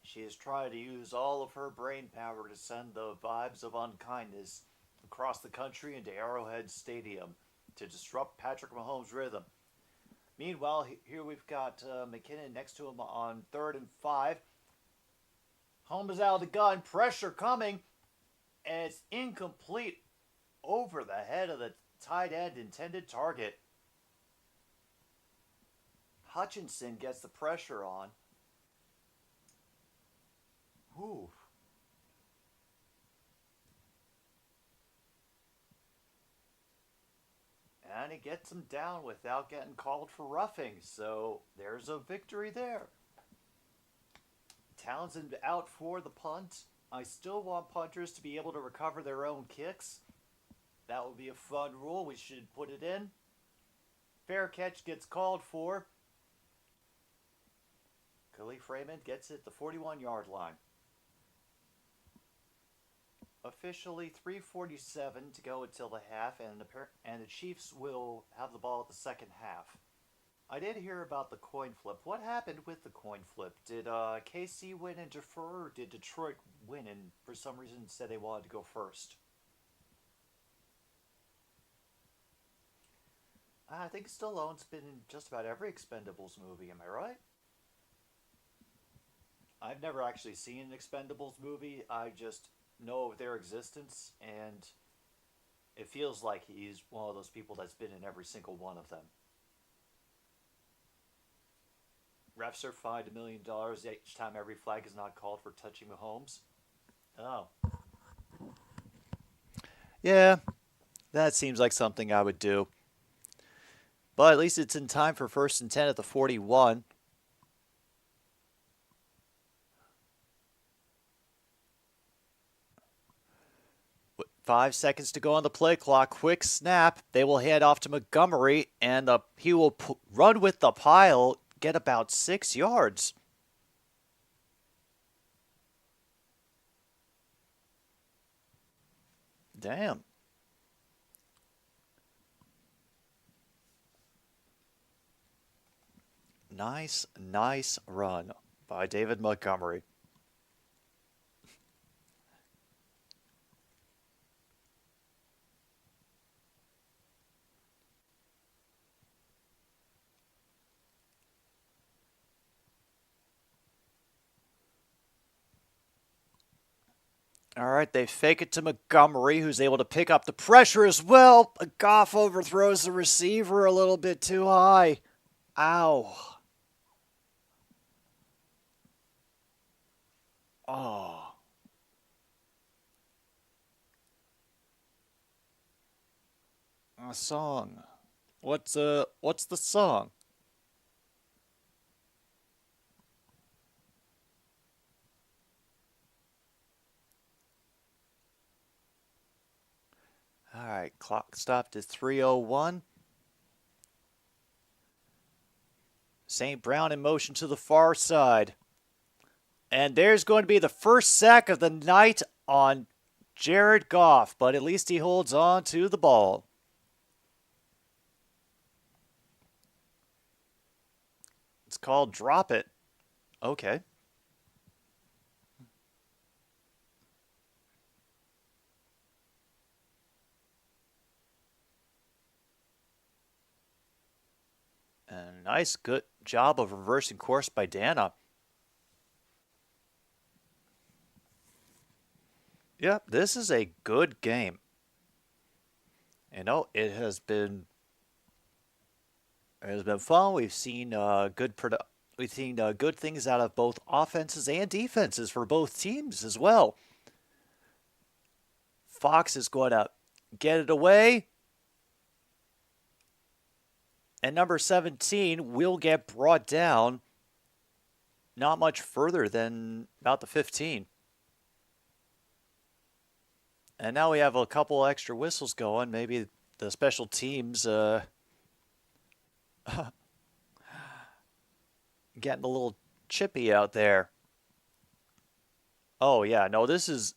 She is trying to use all of her brain power to send the vibes of unkindness across the country into Arrowhead Stadium to disrupt Patrick Mahomes' rhythm. Meanwhile, here we've got McKinnon next to him on 3rd and 5. Holmes is out of the gun, pressure coming, and it's incomplete over the head of the tight end intended target. Hutchinson gets the pressure on. Ooh. And he gets him down without getting called for roughing, so there's a victory there. Townsend out for the punt. I still want punters to be able to recover their own kicks. That would be a fun rule. We should put it in. Fair catch gets called for. Khalif Raymond gets it at the 41-yard line. Officially 3:47 to go until the half, and the Chiefs will have the ball at the second half. I did hear about the coin flip. What happened with the coin flip? Did KC win and defer, or did Detroit win and for some reason said they wanted to go first? I think Stallone's been in just about every Expendables movie, am I right? I've never actually seen an Expendables movie. I just know of their existence, and it feels like he's one of those people that's been in every single one of them. Refs are fined $1 million each time every flag is not called for touching Mahomes. Oh. Yeah, that seems like something I would do. But at least it's in time for 1st and 10 at the 41. With 5 seconds to go on the play clock. Quick snap. They will hand off to Montgomery, and he will run with the pile, get about 6 yards. Damn. Nice run by David Montgomery. All right, they fake it to Montgomery, who's able to pick up the pressure as well. Goff overthrows the receiver a little bit too high. Ow. Oh. A song. What's the song? All right, clock stopped at 3:01. St. Brown in motion to the far side. And there's going to be the first sack of the night on Jared Goff, but at least he holds on to the ball. It's called Drop It. Okay. And nice, good job of reversing course by Dana. Yep, this is a good game. You know, it has been fun. We've seen good things out of both offenses and defenses for both teams as well. Fox is going to get it away. And number 17 will get brought down not much further than about the 15. And now we have a couple extra whistles going. Maybe the special teams getting a little chippy out there. Oh, yeah. No, this is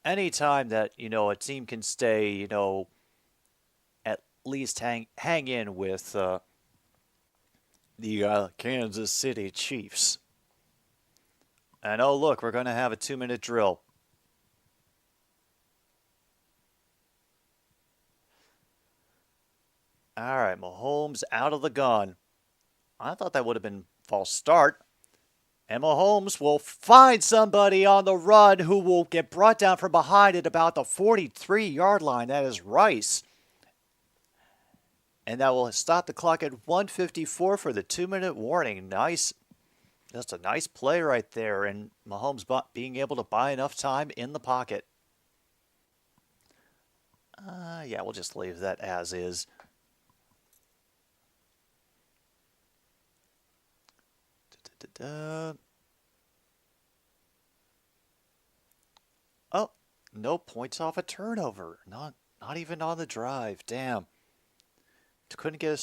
any time that, a team can stay, at least hang in with the Kansas City Chiefs. And oh, look, we're going to have a 2-minute drill. All right, Mahomes out of the gun. I thought that would have been a false start. And Mahomes will find somebody on the run who will get brought down from behind at about the 43-yard line. That is Rice. And that will stop the clock at 1:54 for the 2-minute warning. Nice. That's a nice play right there. And Mahomes being able to buy enough time in the pocket. Yeah, we'll just leave that as is. Oh, no points off a turnover. Not even on the drive. Damn. Couldn't get a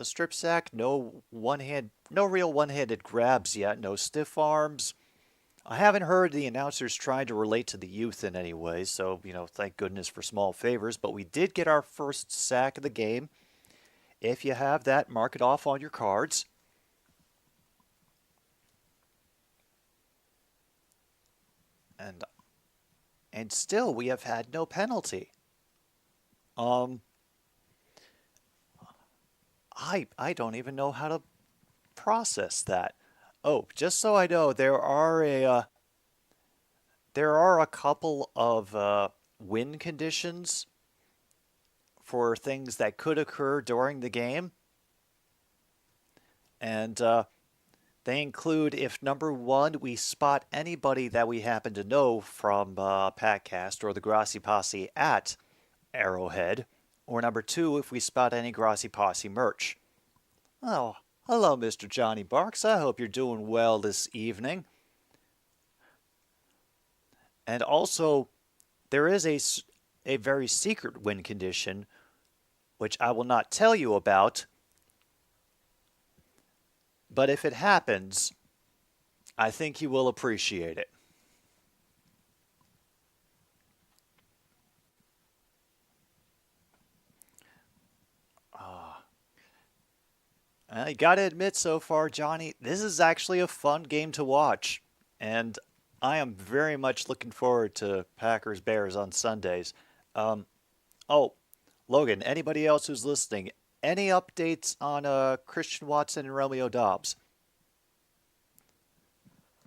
strip sack. No real one-handed grabs yet. No stiff arms. I haven't heard the announcers trying to relate to the youth in any way, so, thank goodness for small favors. But we did get our first sack of the game. If you have that, mark it off on your cards. And still, we have had no penalty. I don't even know how to process that. Oh, just so I know, there are a couple of win conditions for things that could occur during the game, and they include if number 1 we spot anybody that we happen to know from Patcast or the Grassy Posse at Arrowhead. Or number 2, if we spot any Grassy Posse merch. Oh, hello, Mr. Johnny Barks. I hope you're doing well this evening. And also, there is a very secret win condition, which I will not tell you about. But if it happens, I think you will appreciate it. I gotta admit so far, Johnny, this is actually a fun game to watch. And I am very much looking forward to Packers-Bears on Sundays. Oh, Logan, anybody else who's listening, any updates on Christian Watson and Romeo Doubs?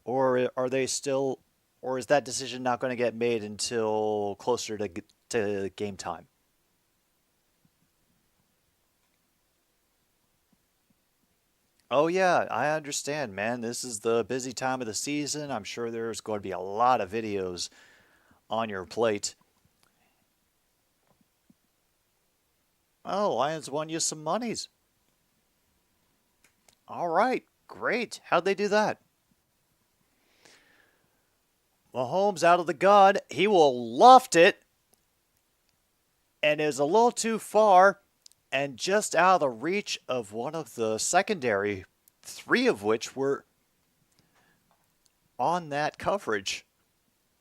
Or are they still Or is that decision not going to get made until closer to game time? Oh, yeah, I understand, man. This is the busy time of the season. I'm sure there's going to be a lot of videos on your plate. Oh, Lions won you some monies. All right, great. How'd they do that? Mahomes out of the gun. He will loft it and is a little too far and just out of the reach of one of the secondary, three of which were on that coverage.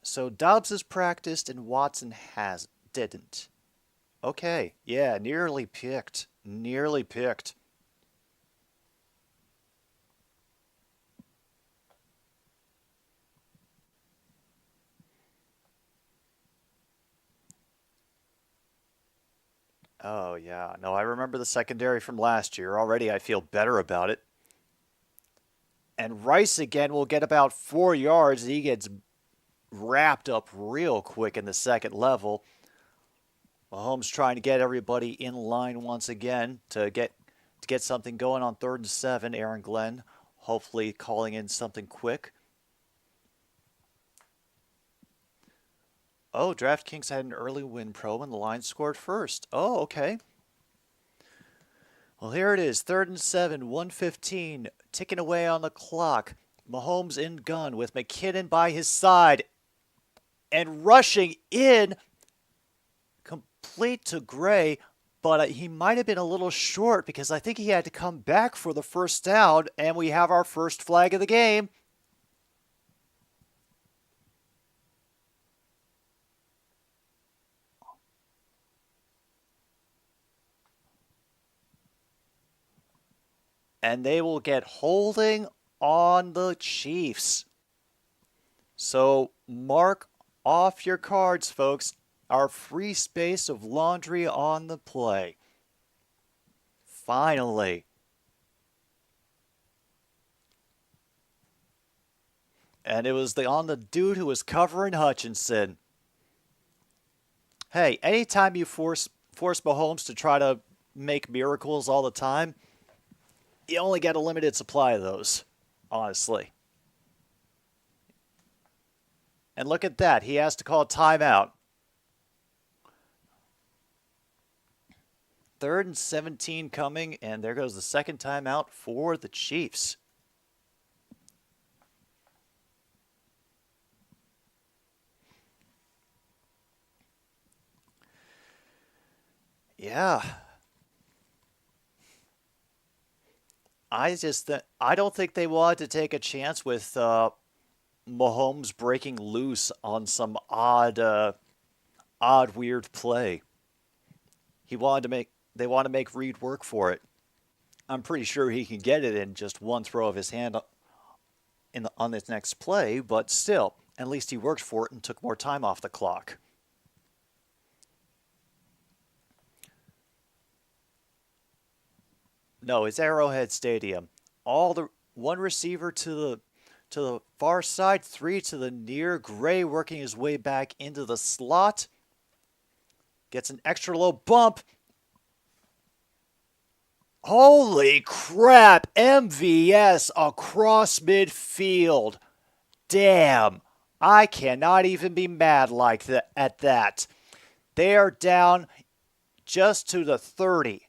So Dobbs has practiced and Watson didn't. Okay, yeah, nearly picked. Nearly picked. Oh, yeah. No, I remember the secondary from last year. Already I feel better about it. And Rice again will get about 4 yards. He gets wrapped up real quick in the second level. Mahomes trying to get everybody in line once again to get something going on 3rd and 7. Aaron Glenn hopefully calling in something quick. Oh, DraftKings had an early win pro and the line scored first. Oh, okay. Well, here it is, 3rd and 7, 1:15, ticking away on the clock. Mahomes in gun with McKinnon by his side and rushing in, complete to Gray, but he might have been a little short because I think he had to come back for the first down, and we have our first flag of the game. And they will get holding on the Chiefs. So mark off your cards, folks. Our free space of laundry on the play. Finally. And it was on the dude who was covering Hutchinson. Hey, anytime you force Mahomes to try to make miracles all the time, you only get a limited supply of those, honestly. And look at that. He has to call a timeout. 3rd and 17 coming, and there goes the second timeout for the Chiefs. Yeah. I don't think they wanted to take a chance with Mahomes breaking loose on some odd, weird play. They want to make Reed work for it. I'm pretty sure he can get it in just one throw of his hand on this next play, but still, at least he worked for it and took more time off the clock. No, it's Arrowhead Stadium. One receiver to the far side, 3 to the near. Gray working his way back into the slot. Gets an extra low bump. Holy crap! MVS across midfield. Damn. I cannot even be mad like that at that. They are down just to the 30.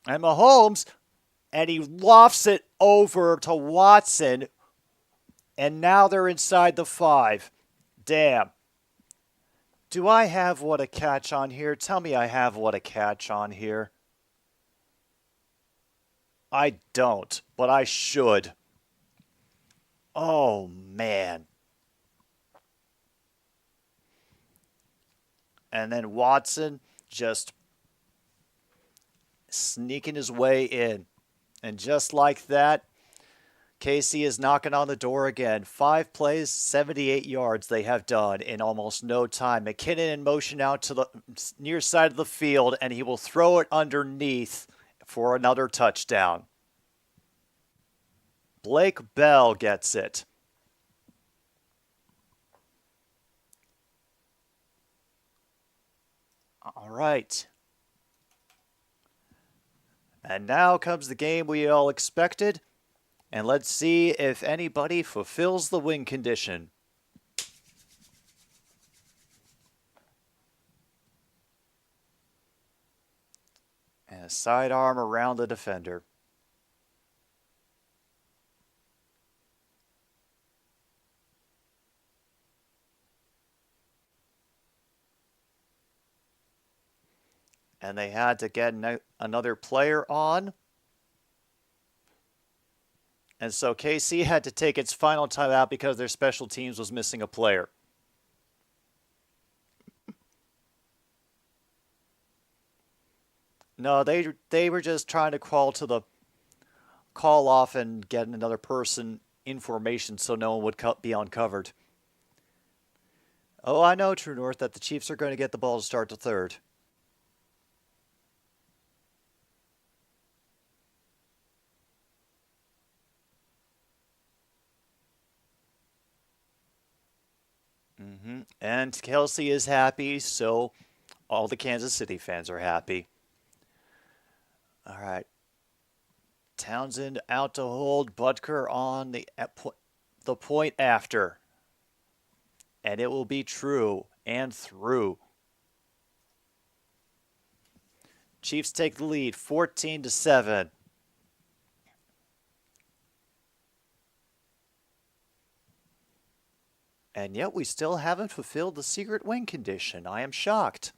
And Mahomes, and he lofts it over to Watson, and now they're inside the 5. Damn. Do I have what a catch on here? Tell me I have what a catch on here. I don't, but I should. Oh, man. And then Watson just sneaking his way in. And just like that, Casey is knocking on the door again. 5 plays, 78 yards they have done in almost no time. McKinnon in motion out to the near side of the field, and he will throw it underneath for another touchdown. Blake Bell gets it. All right. And now comes the game we all expected. And let's see if anybody fulfills the win condition. And a sidearm around the defender. And they had to get another player on. And so KC had to take its final timeout because their special teams was missing a player. No, they were just trying to call off and get another person information so no one would be uncovered. Oh, I know, True North, that the Chiefs are going to get the ball to start the third. And Kelsey is happy, so all the Kansas City fans are happy. All right. Townsend out to hold. Butker on the point after. And it will be true and through. Chiefs take the lead 14-7. And yet we still haven't fulfilled the secret win condition. I am shocked.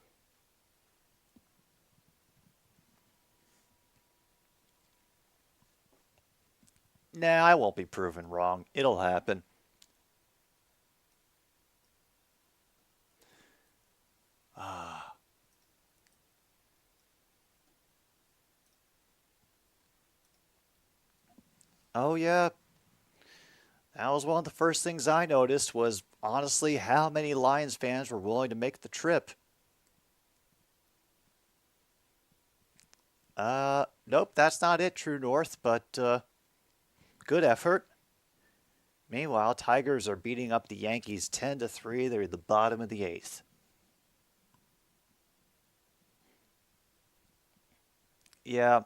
Nah, I won't be proven wrong. It'll happen. Oh, yeah. That was one of the first things I noticed was, honestly, how many Lions fans were willing to make the trip. Nope, that's not it, True North, but good effort. Meanwhile, Tigers are beating up the Yankees 10-3. They're at the bottom of the eighth. Yeah.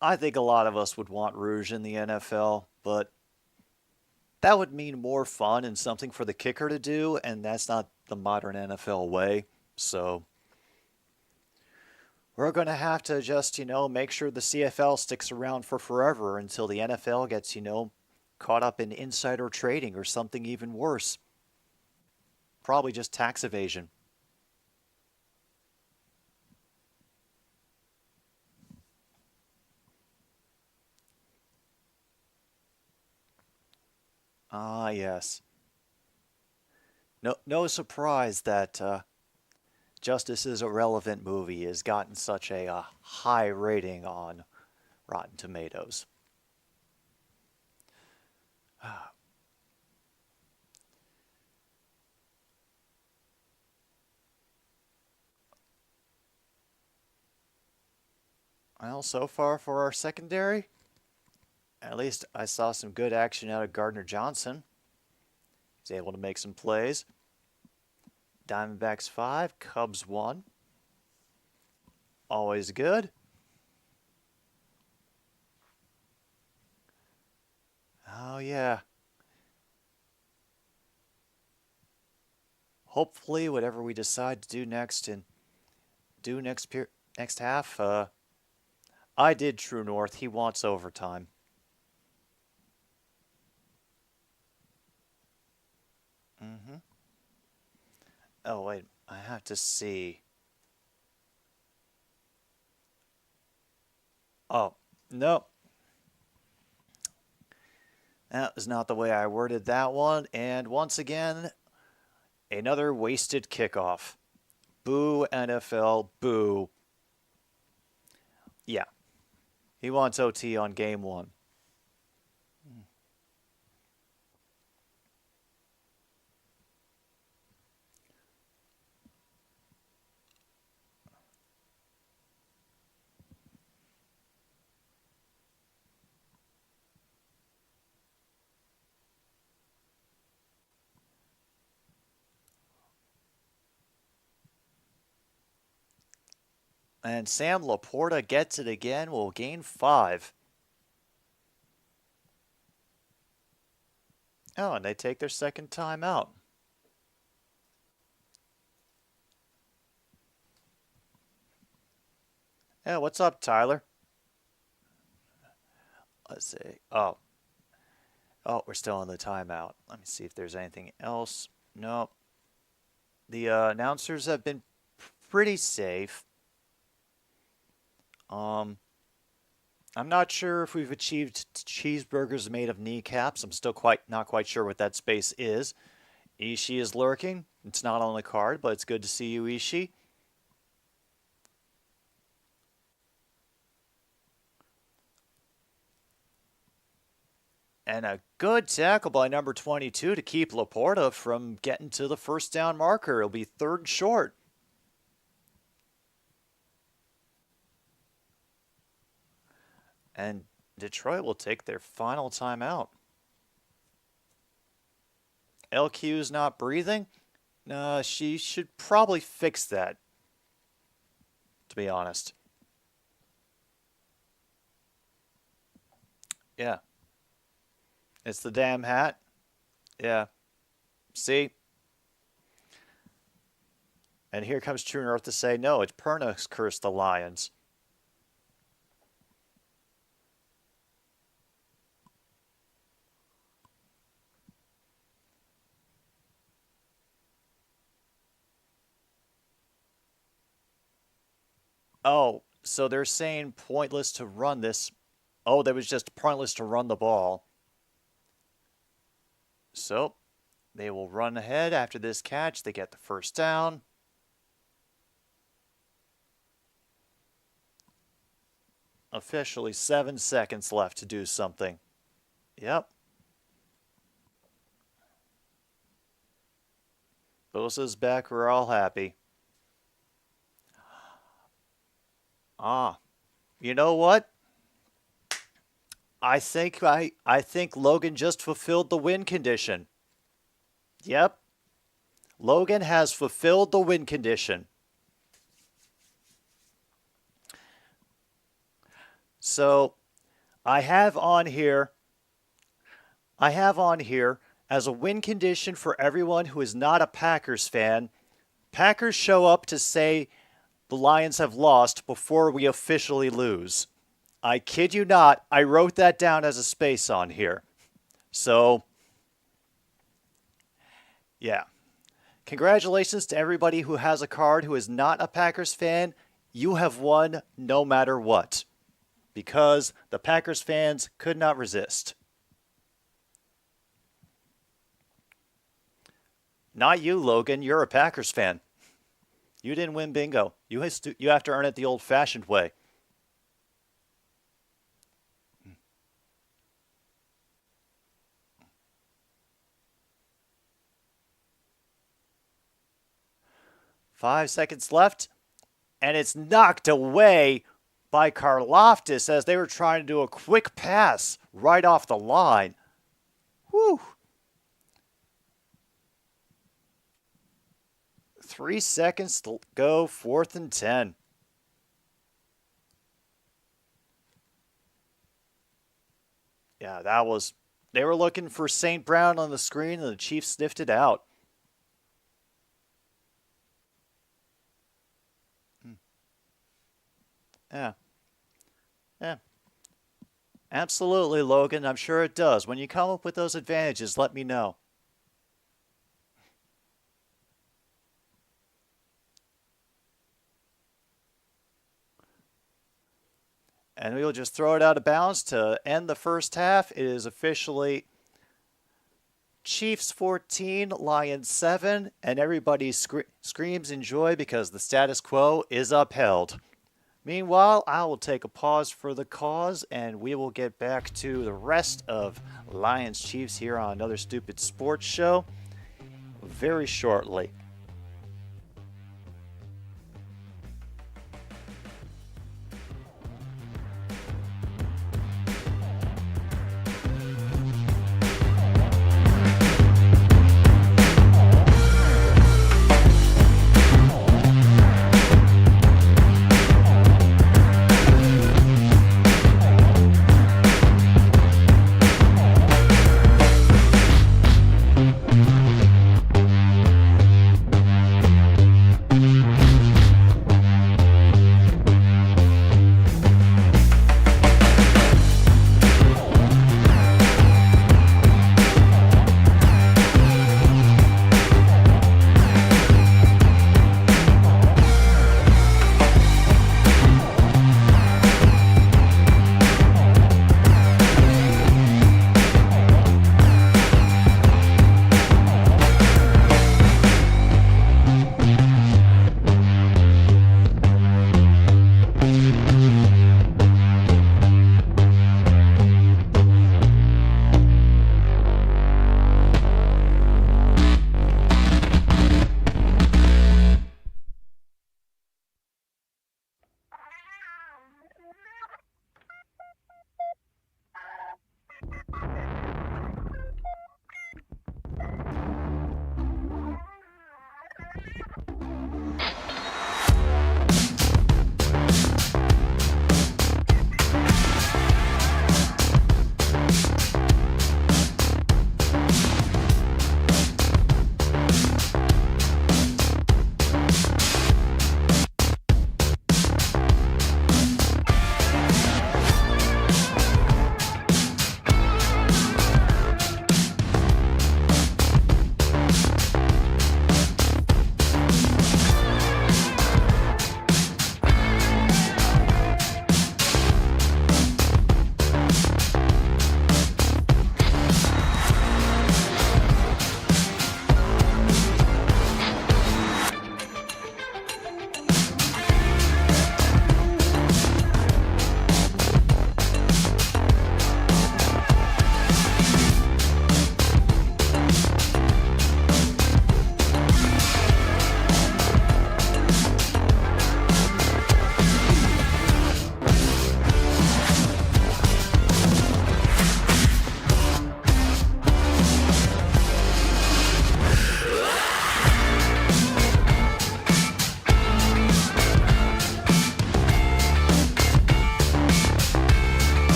I think a lot of us would want Rouge in the NFL, but that would mean more fun and something for the kicker to do, and that's not the modern NFL way. So we're going to have to just, make sure the CFL sticks around for forever until the NFL gets, caught up in insider trading or something even worse. Probably just tax evasion. Ah, yes. No surprise that Justice is a Relevant movie has gotten such a high rating on Rotten Tomatoes. Well, so far for our secondary, at least I saw some good action out of Gardner Johnson. He's able to make some plays. Diamondbacks 5, Cubs 1. Always good. Oh, yeah. Hopefully, whatever we decide to do next and do next half, I did True North. He wants overtime. Oh, wait. I have to see. Oh, no. That is not the way I worded that one. And once again, another wasted kickoff. Boo, NFL, boo. Yeah. He wants OT on game 1. And Sam Laporta gets it again, will gain 5. Oh, and they take their second timeout. Yeah, what's up, Tyler? Let's see. Oh, we're still on the timeout. Let me see if there's anything else. No. The announcers have been pretty safe. I'm not sure if we've achieved cheeseburgers made of kneecaps. I'm still not quite sure what that space is. Ishii is lurking. It's not on the card, but it's good to see you, Ishii. And a good tackle by number 22 to keep Laporta from getting to the first down marker. It'll be 3rd and short. And Detroit will take their final timeout. LQ's not breathing. She should probably fix that, to be honest. Yeah. It's the damn hat. Yeah. See? And here comes True North to say, no, it's Perna's cursed the Lions. Oh, so they're saying pointless to run this. Oh, that was just pointless to run the ball. So, they will run ahead after this catch. They get the first down. Officially 7 seconds left to do something. Yep. Bosa's back. We're all happy. You know what? I think Logan just fulfilled the win condition. Yep. Logan has fulfilled the win condition. So, I have on here as a win condition for everyone who is not a Packers fan, Packers show up to say the Lions have lost before we officially lose. I kid you not, I wrote that down as a space on here. So, yeah. Congratulations to everybody who has a card who is not a Packers fan. You have won no matter what. Because the Packers fans could not resist. Not you, Logan. You're a Packers fan. You didn't win bingo. You have to earn it the old-fashioned way. Five seconds left, and it's knocked away by Karloftis as they were trying to do a quick pass right off the line. Whew. 3 seconds to go, 4th and 10. Yeah, they were looking for St. Brown on the screen and the Chiefs sniffed it out. Yeah. Yeah. Absolutely, Logan. I'm sure it does. When you come up with those advantages, let me know. And we'll just throw it out of bounds to end the first half. It is officially Chiefs 14, Lions 7, and everybody screams in joy because the status quo is upheld. Meanwhile, I will take a pause for the cause, and we will get back to the rest of Lions Chiefs here on Another Stupid Sports Show very shortly.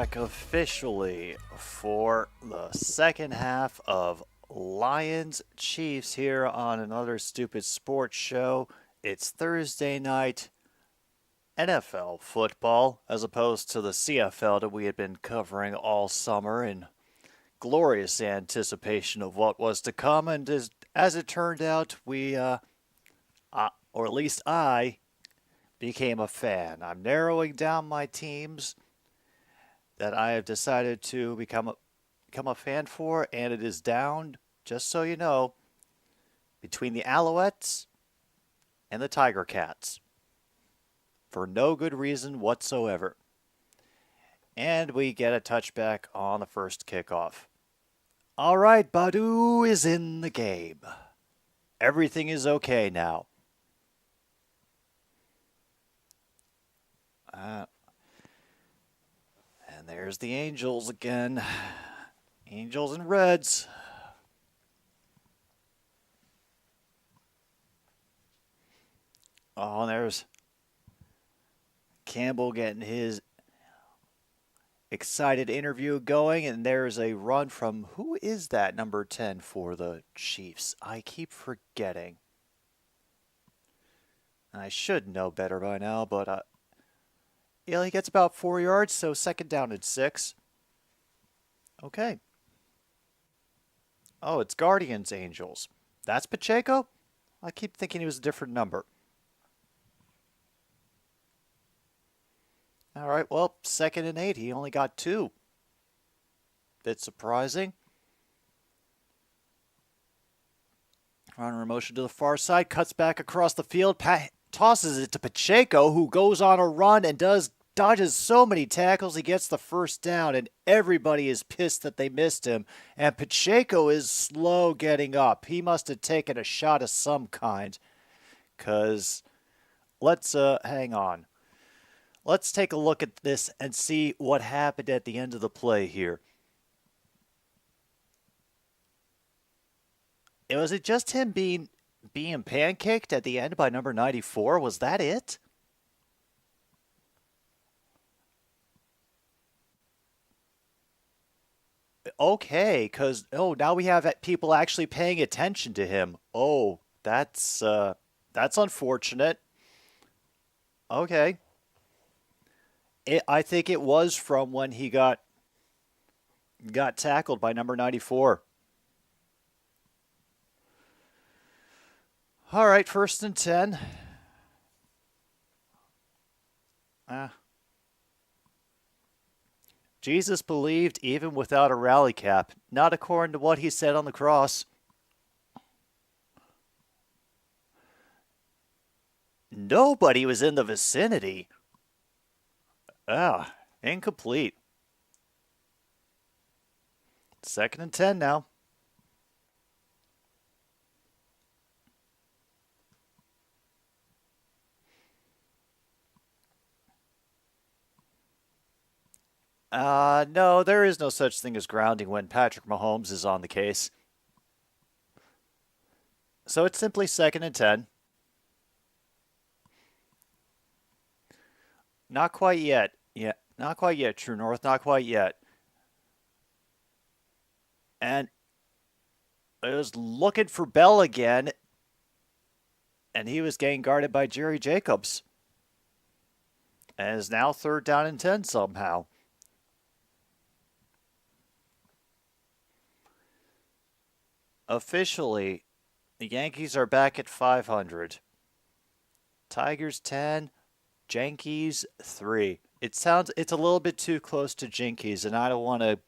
back officially for the second half of Lions Chiefs here on another stupid sports show. It's Thursday night NFL football as opposed to the CFL that we had been covering all summer in glorious anticipation of what was to come. And as it turned out, or at least I, became a fan. I'm narrowing down my teams that I have decided to become a fan for, and it is down, just so you know, between the Alouettes and the Tiger Cats, for no good reason whatsoever. And we get a touchback on the first kickoff. All right, Badu is in the game. Everything is okay now. And there's the Angels again. Angels and Reds. Oh, and there's Campbell getting his excited interview going, and there's a run from, who is that number 10 for the Chiefs? I keep forgetting. I should know better by now, but he gets about 4 yards, so second down and 6. Okay. Oh, it's Guardians Angels. That's Pacheco? I keep thinking he was a different number. All right, well, second and 8. He only got 2. Bit surprising. Runner motion to the far side, cuts back across the field, tosses it to Pacheco, who goes on a run and dodges so many tackles. He gets the first down, and everybody is pissed that they missed him. And Pacheco is slow getting up. He must have taken a shot of some kind. Because let's hang on. Let's take a look at this and see what happened at the end of the play here. Was it just him being pancaked at the end by number 94? Was that it? Okay, because, now we have people actually paying attention to him. Oh, that's unfortunate. Okay. I think it was from when he got tackled by number 94. All right, 1st and 10. Jesus believed even without a rally cap, not according to what he said on the cross. Nobody was in the vicinity. Incomplete. 2nd and 10 now. No, there is no such thing as grounding when Patrick Mahomes is on the case. So it's simply 2nd and 10. Not quite yet. Yeah, not quite yet, True North. Not quite yet. And it was looking for Bell again, and he was getting guarded by Jerry Jacobs. And is now 3rd down and 10 somehow. Officially, the Yankees are back at 500. Tigers 10, Yankees 3. It's a little bit too close to Jinkies, and I don't want to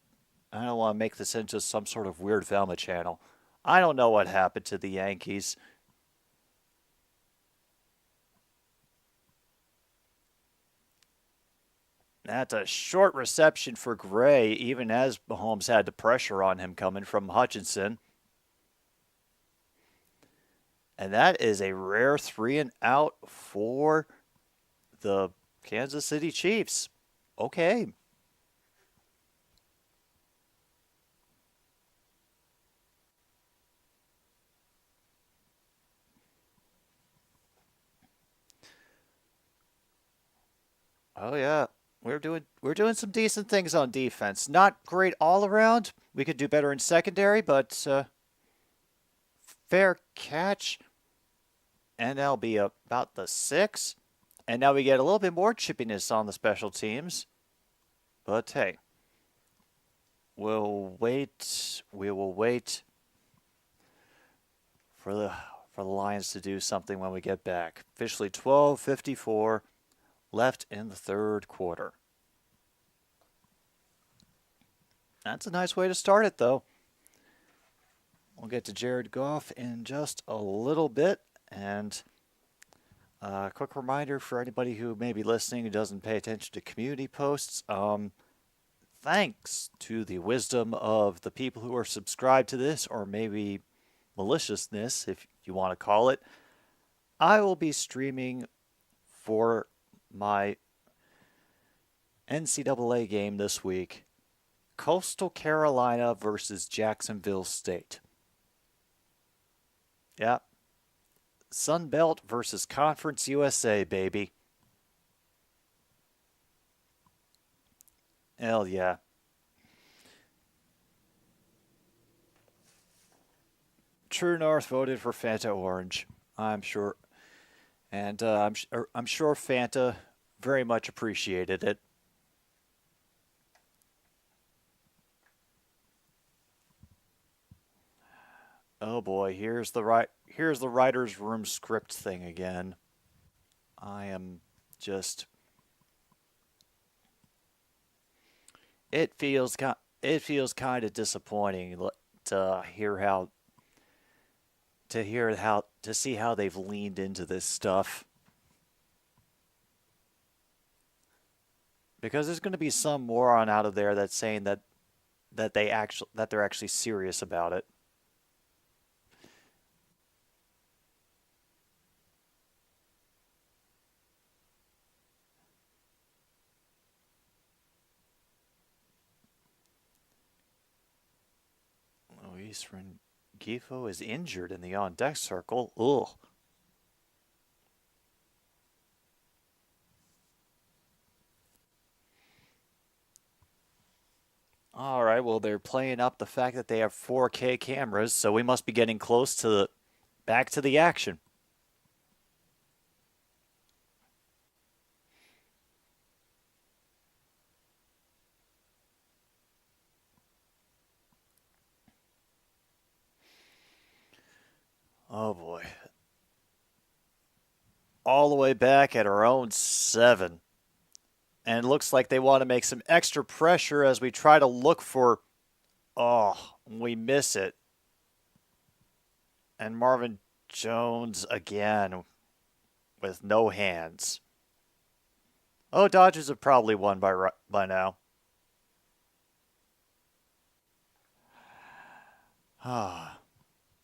make this into some sort of weird Velma channel. I don't know what happened to the Yankees. That's a short reception for Gray, even as Mahomes had the pressure on him coming from Hutchinson. And that is a rare 3 and out for the Kansas City Chiefs. Okay. Oh, yeah. we're doing some decent things on defense. Not great all around. We could do better in secondary, but fair catch. And that'll be about the 6. And now we get a little bit more chippiness on the special teams. But hey, we'll wait. We will wait for the Lions to do something when we get back. Officially 12:54 left in the third quarter. That's a nice way to start it, though. We'll get to Jared Goff in just a little bit. And a quick reminder for anybody who may be listening who doesn't pay attention to community posts. Thanks to the wisdom of the people who are subscribed to this, or maybe maliciousness, if you want to call it, I will be streaming for my NCAA game this week, Coastal Carolina versus Jacksonville State. Yeah. Sun Belt versus Conference USA, baby. Hell yeah. True North voted for Fanta Orange, I'm sure. And I'm sure Fanta very much appreciated it. Oh boy, here's the writer's room script thing again. I am just... It feels kind of disappointing to see how they've leaned into this stuff. Because there's going to be some moron out of there that's saying that they're actually serious about it. Luis Rengifo is injured in the on-deck circle. Ugh. All right, well, they're playing up the fact that they have 4K cameras, so we must be getting close to back to the action. Oh boy. All the way back at our own 7. And it looks like they want to make some extra pressure as we try to look for... Oh, we miss it. And Marvin Jones again with no hands. Oh, Dodgers have probably won by now.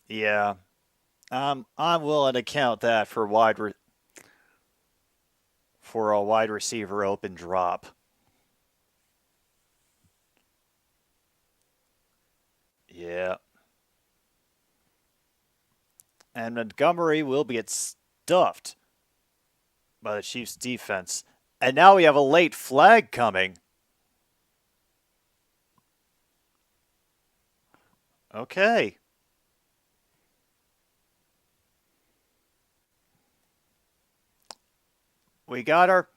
Yeah. I'm willing to count that for a wide receiver open drop. Yeah. And Montgomery will get stuffed by the Chiefs' defense. And now we have a late flag coming. Okay. We got our...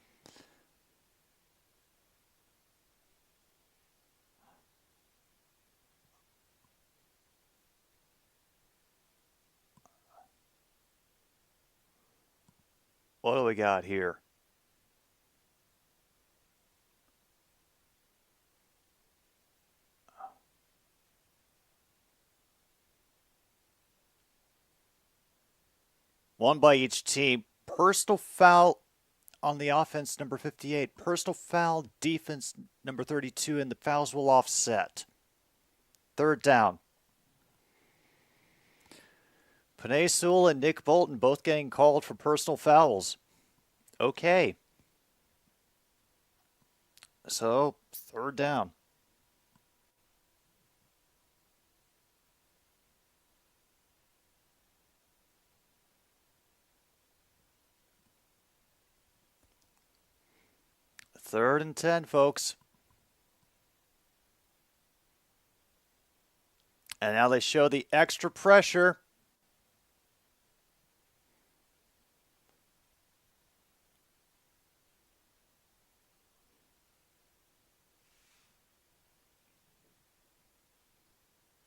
What do we got here? One by each team. Personal foul on the offense, number 58. Personal foul, defense, number 32, and the fouls will offset. Third down. Panay Sewell and Nick Bolton both getting called for personal fouls. Okay. So, third down. 3rd and 10, folks. And now they show the extra pressure.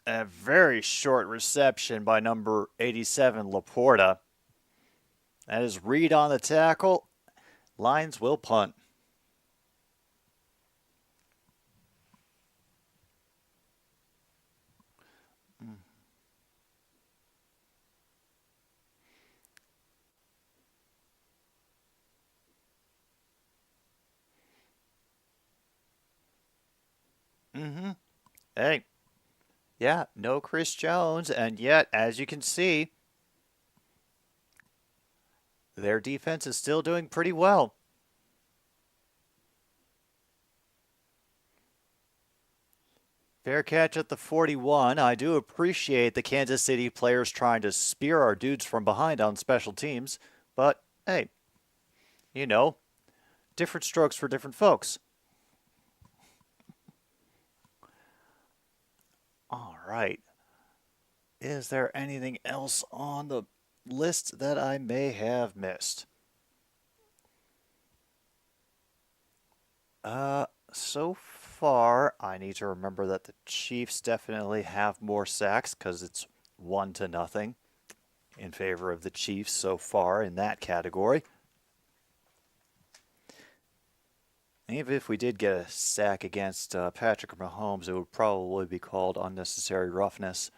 A very short reception by number 87, Laporta. That is Reed on the tackle. Lions will punt. Hey, yeah, no Chris Jones, and yet, as you can see, their defense is still doing pretty well. Fair catch at the 41. I do appreciate the Kansas City players trying to spear our dudes from behind on special teams, but hey, you know, different strokes for different folks. All right. Is there anything else on the list that I may have missed? So far, I need to remember that the Chiefs definitely have more sacks because it's 1-0 in favor of the Chiefs so far in that category. Even if we did get a sack against Patrick Mahomes, it would probably be called unnecessary roughness.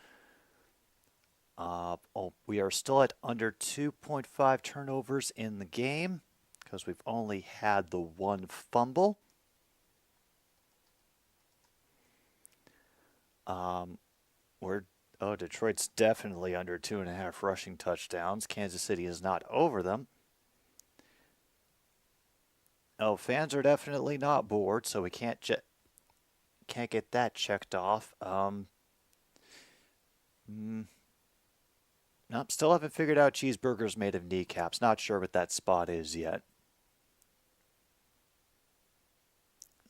We are still at under 2.5 turnovers in the game because we've only had the one fumble. Detroit's definitely under 2.5 rushing touchdowns. Kansas City is not over them. Oh, fans are definitely not bored, so we can't get that checked off. Nope, still haven't figured out cheeseburgers made of kneecaps. Not sure what that spot is yet.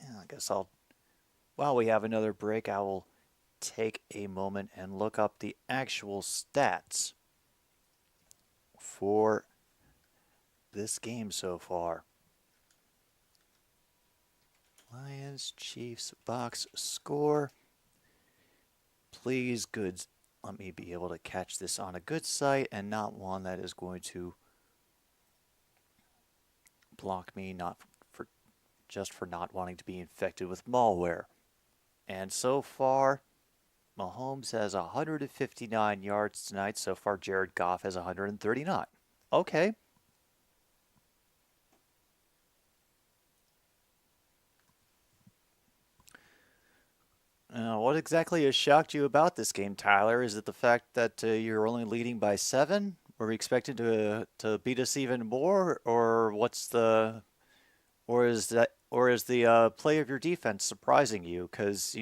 I guess while we have another break, I will take a moment and look up the actual stats for this game so far. Lions, Chiefs, box score. Please, good. Let me be able to catch this on a good site and not one that is going to block me, just for not wanting to be infected with malware. And so far, Mahomes has 159 yards tonight. So far, Jared Goff has 139. Okay. What exactly has shocked you about this game, Tyler? Is it the fact that you're only leading by 7? Were we expected to beat us even more, or is the play of your defense surprising you? Because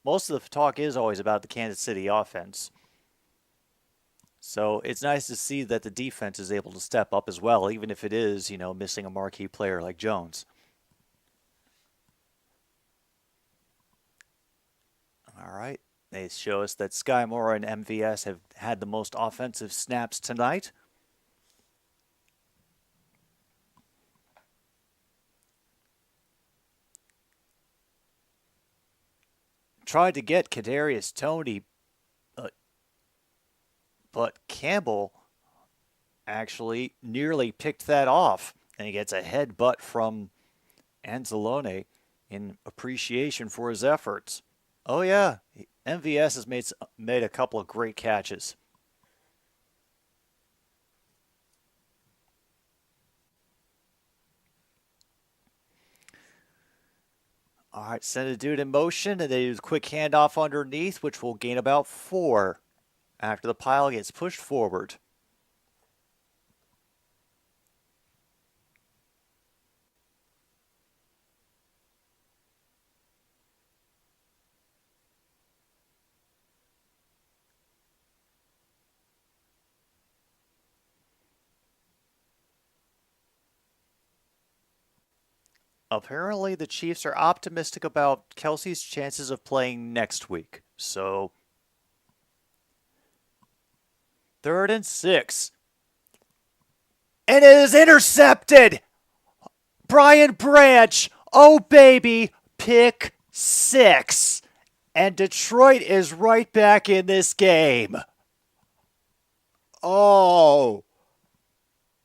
most of the talk is always about the Kansas City offense. So it's nice to see that the defense is able to step up as well, even if it is missing a marquee player like Jones. All right. They show us that Sky Moore and MVS have had the most offensive snaps tonight. Tried to get Kadarius Toney, but Campbell actually nearly picked that off. And he gets a headbutt from Anzalone in appreciation for his efforts. Oh, yeah. MVS has made a couple of great catches. All right, send a dude in motion, and they do a quick handoff underneath, which will gain about 4 after the pile gets pushed forward. apparently the Chiefs are optimistic about Kelsey's chances of playing next week. So, 3rd and 6. And it is intercepted! Brian Branch, oh baby, pick 6. And Detroit is right back in this game. Oh,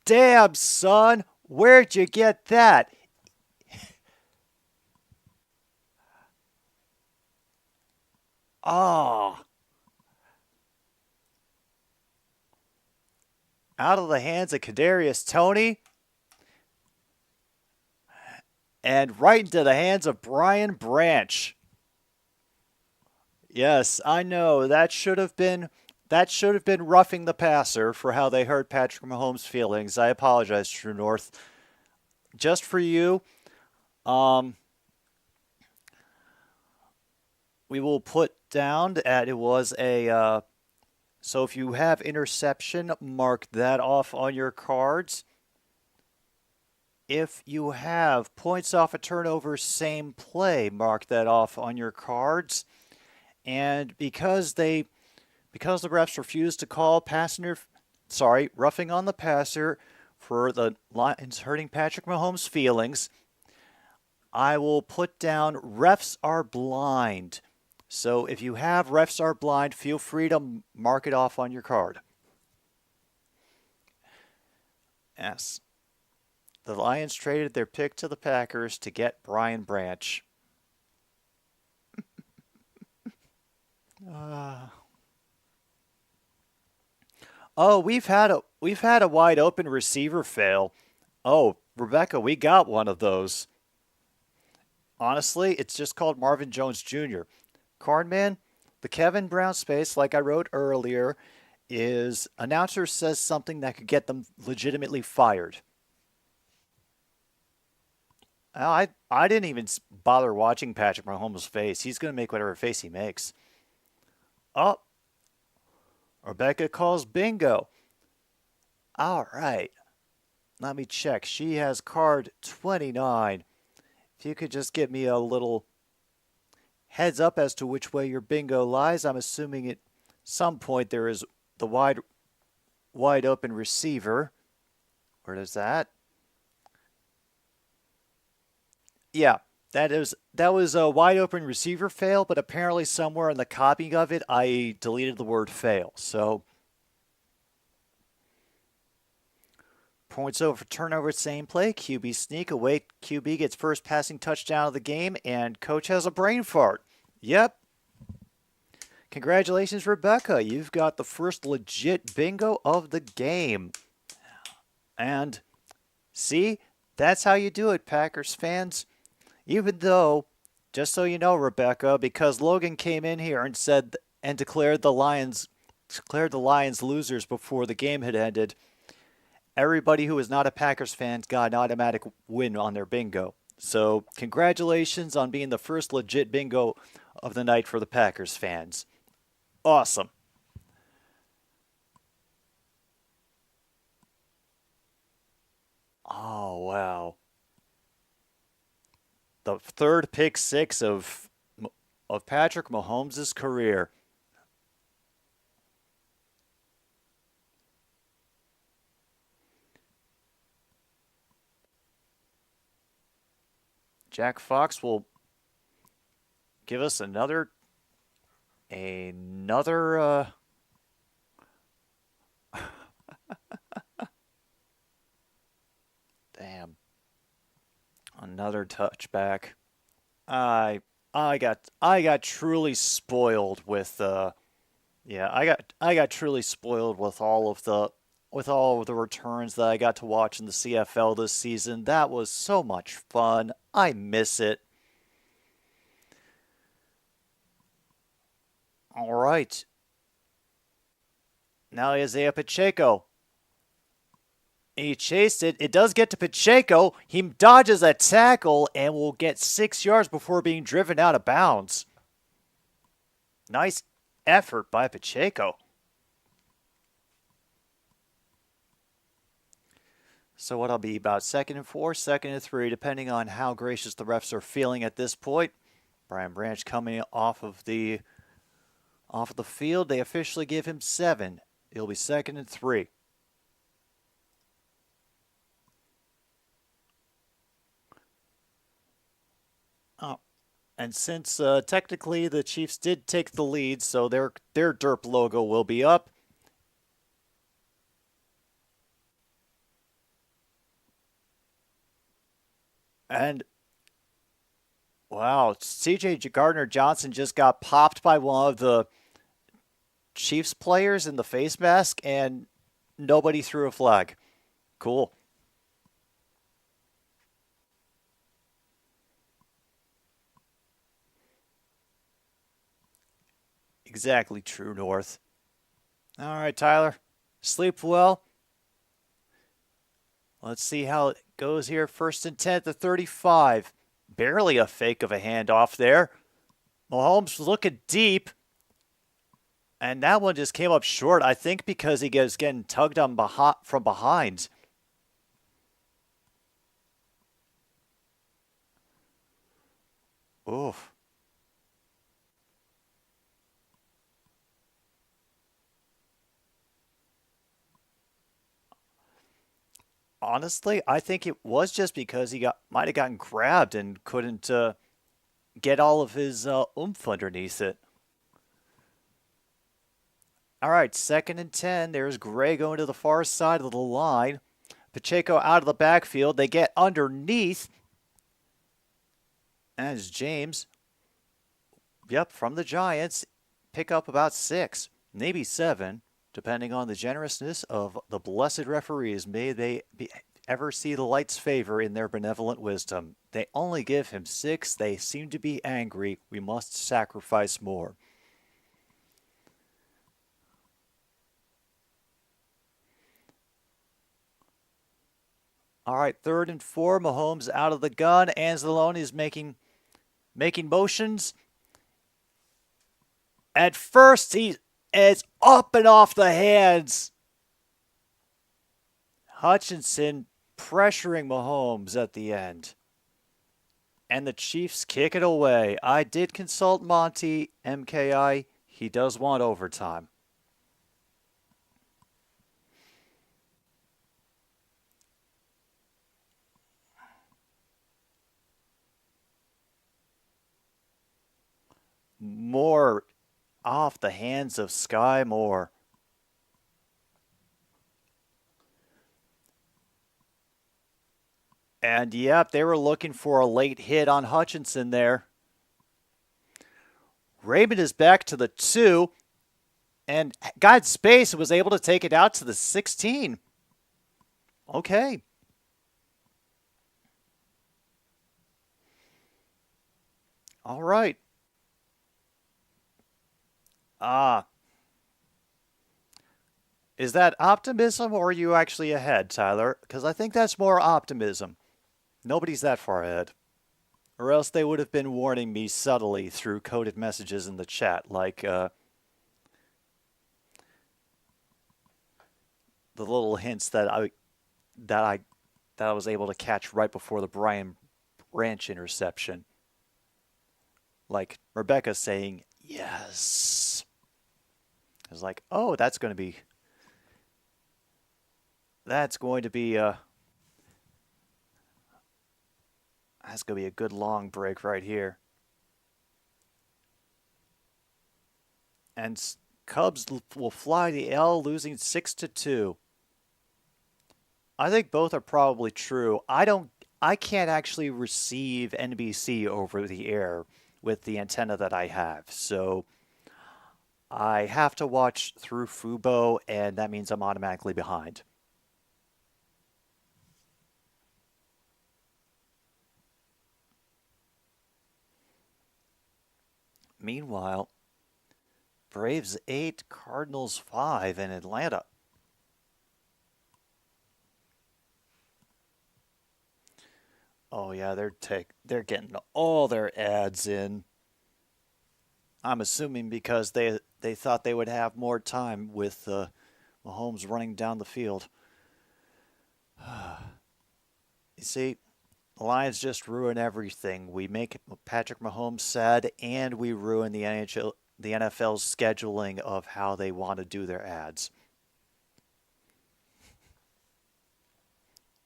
damn, son. Where'd you get that? Oh. Out of the hands of Kadarius Toney. And right into the hands of Brian Branch. Yes, I know. That should have been roughing the passer for how they hurt Patrick Mahomes' feelings. I apologize, True North. Just for you, we will put down that it was a. So if you have interception, mark that off on your cards. If you have points off a turnover, same play, mark that off on your cards. And because the refs refused to call roughing on the passer for the Lions hurting Patrick Mahomes' feelings, I will put down refs are blind. So if you have refs are blind, feel free to mark it off on your card. Yes. The Lions traded their pick to the Packers to get Brian Branch. Oh, we've had a wide open receiver fail. Oh, Rebecca, we got one of those. Honestly, it's just called Marvin Jones Jr. Cardman, the Kevin Brown space, like I wrote earlier, is announcer says something that could get them legitimately fired. I didn't even bother watching Patrick Mahomes' face. He's going to make whatever face he makes. Oh, Rebecca calls bingo. All right. Let me check. She has card 29. If you could just give me a little heads up as to which way your bingo lies. I'm assuming at some point there is the wide open receiver. Where is that? Yeah, that was a wide open receiver fail, but apparently somewhere in the copying of it, I deleted the word fail. So points over turnover, same play. QB sneak away. QB gets first passing touchdown of the game, and coach has a brain fart. Yep. Congratulations, Rebecca. You've got the first legit bingo of the game. And see, that's how you do it, Packers fans. Even though, just so you know, Rebecca, because Logan came in here and said and declared the Lions losers before the game had ended, everybody who is not a Packers fan got an automatic win on their bingo. So congratulations on being the first legit bingo of the night for the Packers fans. Awesome. Oh, wow. The third pick 6 of Patrick Mahomes' career. Jack Fox will give us another damn. Another touchback. I got truly spoiled with I got truly spoiled with all of the returns that I got to watch in the CFL this season. That was so much fun. I miss it. All right. Now Isaiah Pacheco. He chased it. It does get to Pacheco. He dodges a tackle and will get 6 yards before being driven out of bounds. Nice effort by Pacheco. So what'll be about 2nd and 4, 2nd and 3, depending on how gracious the refs are feeling at this point. Brian Branch coming off of the field. They officially give him 7. It'll be 2nd and 3. Oh, and since technically the Chiefs did take the lead, so their derp logo will be up. And wow, C.J. Gardner-Johnson just got popped by one of the Chiefs players in the face mask, and nobody threw a flag. Cool. Exactly true, North. All right, Tyler. Sleep well. Let's see how it goes here. 1st and 10 to 35. Barely a fake of a handoff there. Mahomes looking deep. And that one just came up short, I think because he was getting tugged on from behind. Oof. Honestly, I think it was just because he might have gotten grabbed and couldn't get all of his oomph underneath it. All right, 2nd and 10. There's Gray going to the far side of the line. Pacheco out of the backfield. They get underneath. As James, yep, from the Giants, pick up about 6, maybe 7, depending on the generousness of the blessed referees. May they ever see the light's favor in their benevolent wisdom. They only give him 6. They seem to be angry. We must sacrifice more. All right, 3rd and 4. Mahomes out of the gun. Anzalone is making motions. At first, it's up and off the hands. Hutchinson pressuring Mahomes at the end. And the Chiefs kick it away. I did consult Monty, MKI. He does want overtime. More off the hands of Sky Moore. And yep, they were looking for a late hit on Hutchinson there. Raymond is back to the 2 and got space and was able to take it out to the 16. Okay. All right. Is that optimism or are you actually ahead, Tyler? Because I think that's more optimism. Nobody's that far ahead. Or else they would have been warning me subtly through coded messages in the chat, like the little hints that I was able to catch right before the Brian Branch interception. Like Rebecca saying, yes. I was like, oh, that's going to be a good long break right here. And Cubs will fly the L, losing 6-2. I think both are probably true. I can't actually receive NBC over the air with the antenna that I have. So I have to watch through Fubo, and that means I'm automatically behind. Meanwhile, Braves 8, Cardinals 5 in Atlanta. Oh yeah, they're getting all their ads in. I'm assuming because they thought they would have more time with Mahomes running down the field. You see, the Lions just ruin everything. We make Patrick Mahomes sad, and we ruin the NFL's scheduling of how they want to do their ads.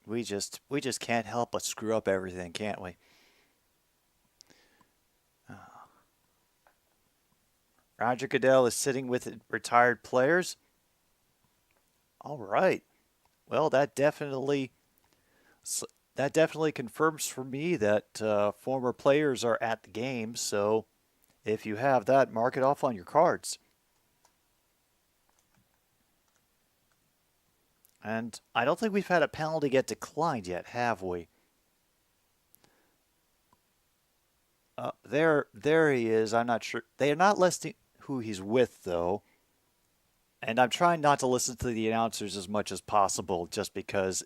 We just can't help but screw up everything, can't we? Roger Goodell is sitting with retired players. All right. Well, that definitely confirms for me that former players are at the game. So if you have that, mark it off on your cards. And I don't think we've had a penalty get declined yet, have we? There he is. I'm not sure. They are not listing who he's with, though. And I'm trying not to listen to the announcers as much as possible just because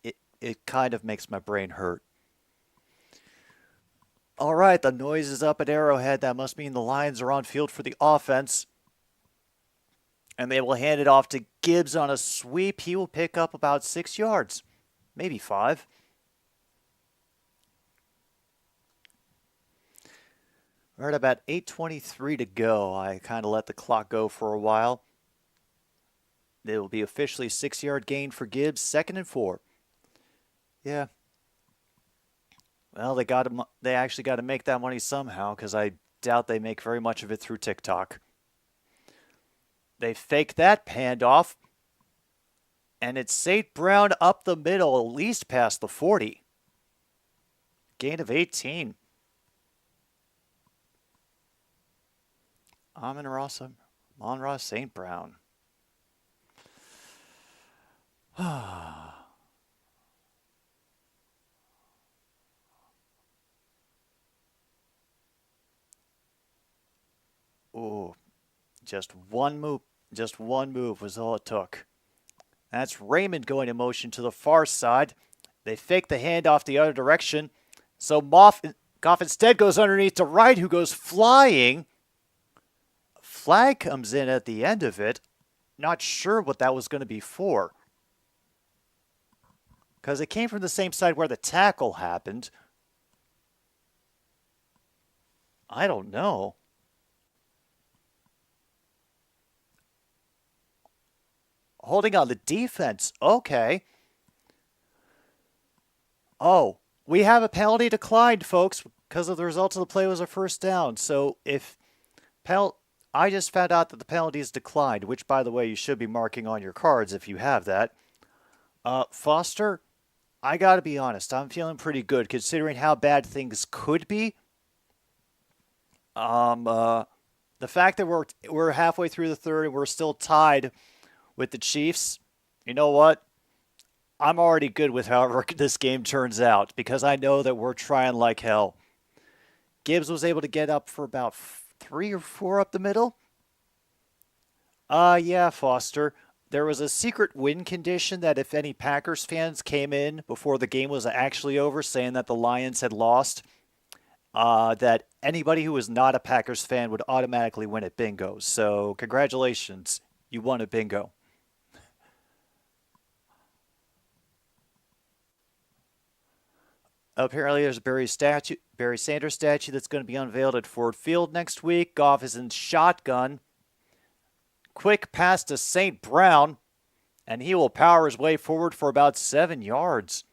it kind of makes my brain hurt. All right, the noise is up at Arrowhead. That must mean the Lions are on field for the offense. And they will hand it off to Gibbs on a sweep. He will pick up about 6 yards, maybe 5. We're at about 8:23 to go. I kind of let the clock go for a while. It will be officially a 6-yard gain for Gibbs, 2nd and 4. Yeah. Well, they actually got to make that money somehow because I doubt they make very much of it through TikTok. They fake that handoff, and it's St. Brown up the middle, at least past the 40. Gain of 18. Amon-Ra St. Brown. Ooh, just one move was all it took. That's Raymond going in motion to the far side. They fake the handoff the other direction. So Goff instead goes underneath to Wright, who goes flying. Flag comes in at the end of it. Not sure what that was going to be for. Because it came from the same side where the tackle happened. I don't know. Holding on the defense. Okay. Oh, we have a penalty declined, folks, because of the result of the play was a first down. So I just found out that the penalty is declined, which, by the way, you should be marking on your cards if you have that. Foster, I got to be honest. I'm feeling pretty good considering how bad things could be. The fact that we're halfway through the third and we're still tied with the Chiefs, you know what? I'm already good with however this game turns out because I know that we're trying like hell. Gibbs was able to get up for about 3 or 4 up the middle. Yeah, Foster. There was a secret win condition that if any Packers fans came in before the game was actually over saying that the Lions had lost, that anybody who was not a Packers fan would automatically win at bingo. So congratulations, you won at bingo. Apparently there's a Barry Sanders statue that's going to be unveiled at Ford Field next week. Goff is in shotgun. Quick pass to St. Brown, and he will power his way forward for about 7 yards.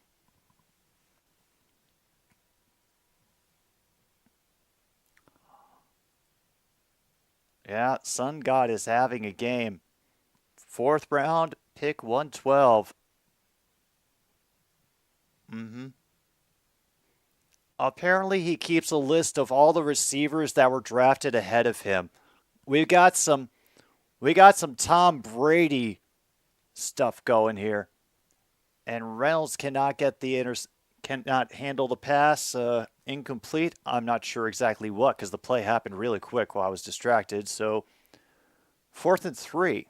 Yeah, Sun God is having a game. 4th round, pick 112. Apparently he keeps a list of all the receivers that were drafted ahead of him. We got some Tom Brady stuff going here. And Reynolds cannot handle the pass. Incomplete. I'm not sure exactly what because the play happened really quick while I was distracted. So 4th and 3.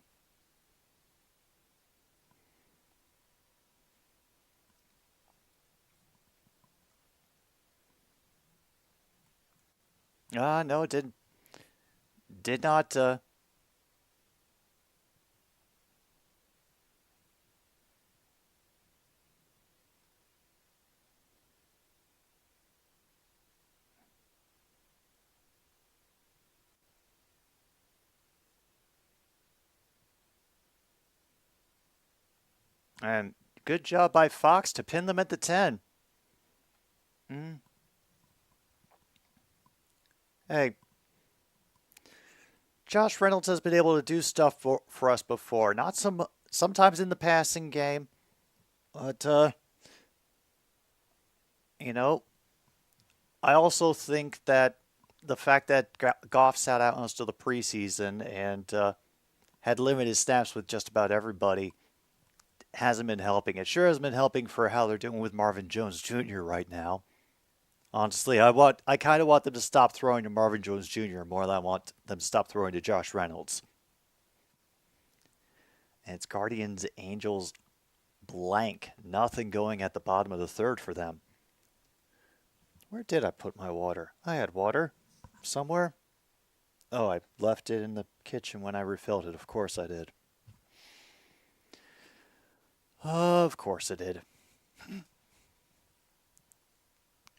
No, it did not. And good job by Fox to pin them at the 10. Hey, Josh Reynolds has been able to do stuff for us before. Not sometimes in the passing game, but you know, I also think that the fact that Goff sat out most of the preseason and had limited snaps with just about everybody hasn't been helping. It sure has been helping for how they're doing with Marvin Jones Jr. right now. Honestly, I kind of want them to stop throwing to Marvin Jones Jr. more than I want them to stop throwing to Josh Reynolds. And it's Guardians, Angels, blank. Nothing going at the bottom of the third for them. Where did I put my water? I had water somewhere. Oh, I left it in the kitchen when I refilled it. Of course I did. Of course I did.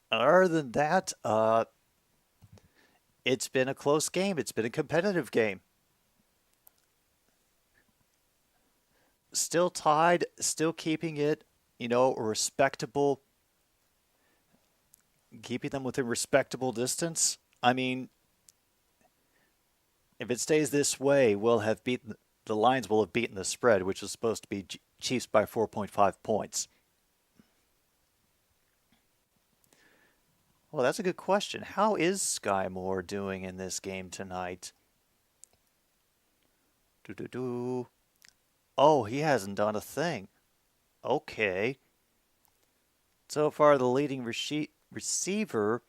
Other than that, it's been a close game. It's been a competitive game. Still tied, still keeping it, respectable. Keeping them within respectable distance. I mean, if it stays this way, the Lions will have beaten the spread, which is supposed to be Chiefs by 4.5 points. Well, that's a good question. How is Sky Moore doing in this game tonight? Oh, he hasn't done a thing. Okay. So far, the leading receiver,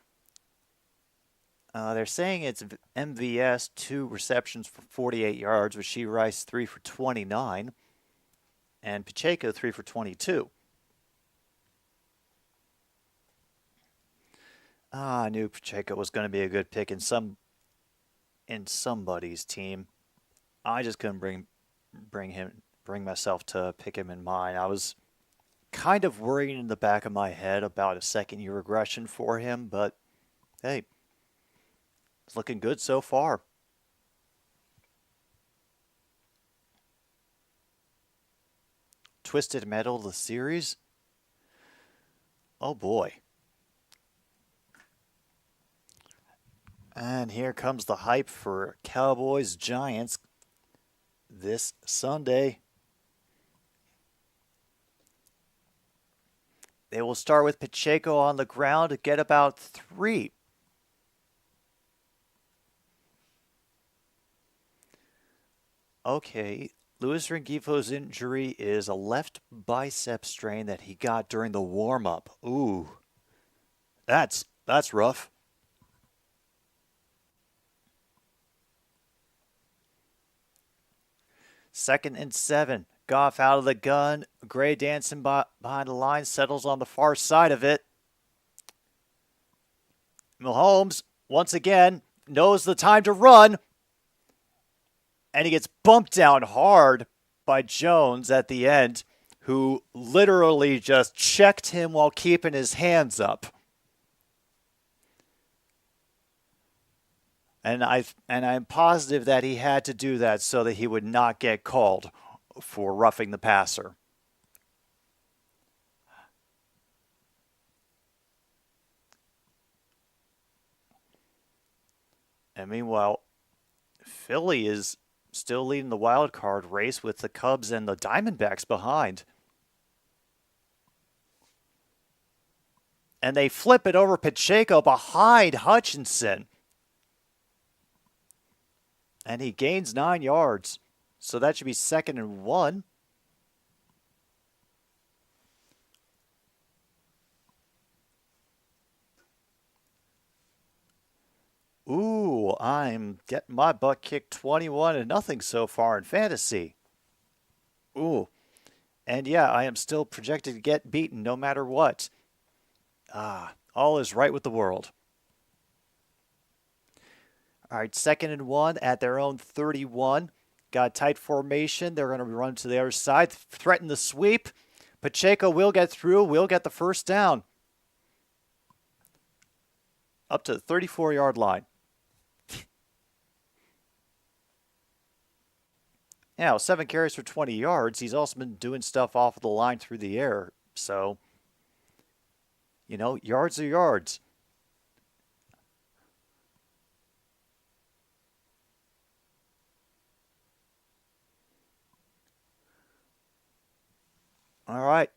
they're saying it's MVS, 2 receptions for 48 yards, Rashee Rice, 3 for 29, and Pacheco, 3 for 22. I knew Pacheco was going to be a good pick in somebody's team. I just couldn't bring myself to pick him in mine. I was kind of worrying in the back of my head about a second-year regression for him, but hey, it's looking good so far. Twisted Metal, the series? Oh boy. And here comes the hype for Cowboys-Giants this Sunday. They will start with Pacheco on the ground to get about 3. Okay, Louis Rengifo's injury is a left bicep strain that he got during the warm-up. Ooh, that's rough. Second and 7. Goff out of the gun. Gray dancing behind the line. Settles on the far side of it. Mahomes, once again, knows the time to run. And he gets bumped down hard by Jones at the end, who literally just checked him while keeping his hands up. And I'm positive that he had to do that so that he would not get called for roughing the passer. And meanwhile, Philly is still leading the wild card race with the Cubs and the Diamondbacks behind. And they flip it over Pacheco behind Hutchinson. And he gains 9 yards. So that should be 2nd and 1. Ooh, I'm getting my butt kicked 21-0 so far in fantasy. Ooh. And yeah, I am still projected to get beaten no matter what. All is right with the world. All right, 2nd and 1 at their own 31. Got a tight formation. They're going to run to the other side, threaten the sweep. Pacheco will get through, will get the first down. Up to the 34-yard line. Now, 7 carries for 20 yards. He's also been doing stuff off of the line through the air. So, yards are yards. All right.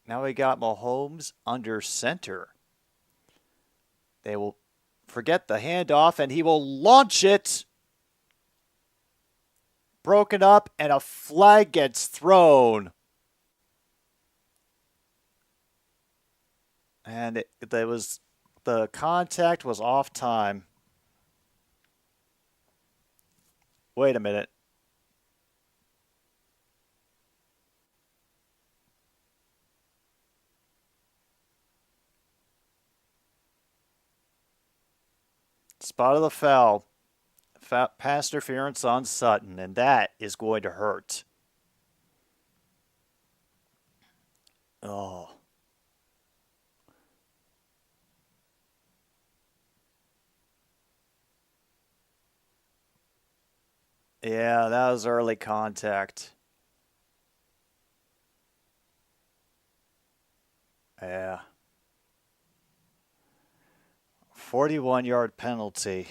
Now we got Mahomes under center. They will forget the handoff, and he will launch it. Broken up, and a flag gets thrown. And the contact was off time. Wait a minute. Spot of the foul. Pass interference on Sutton, and that is going to hurt. Oh. Yeah, that was early contact. Yeah. 41-yard penalty.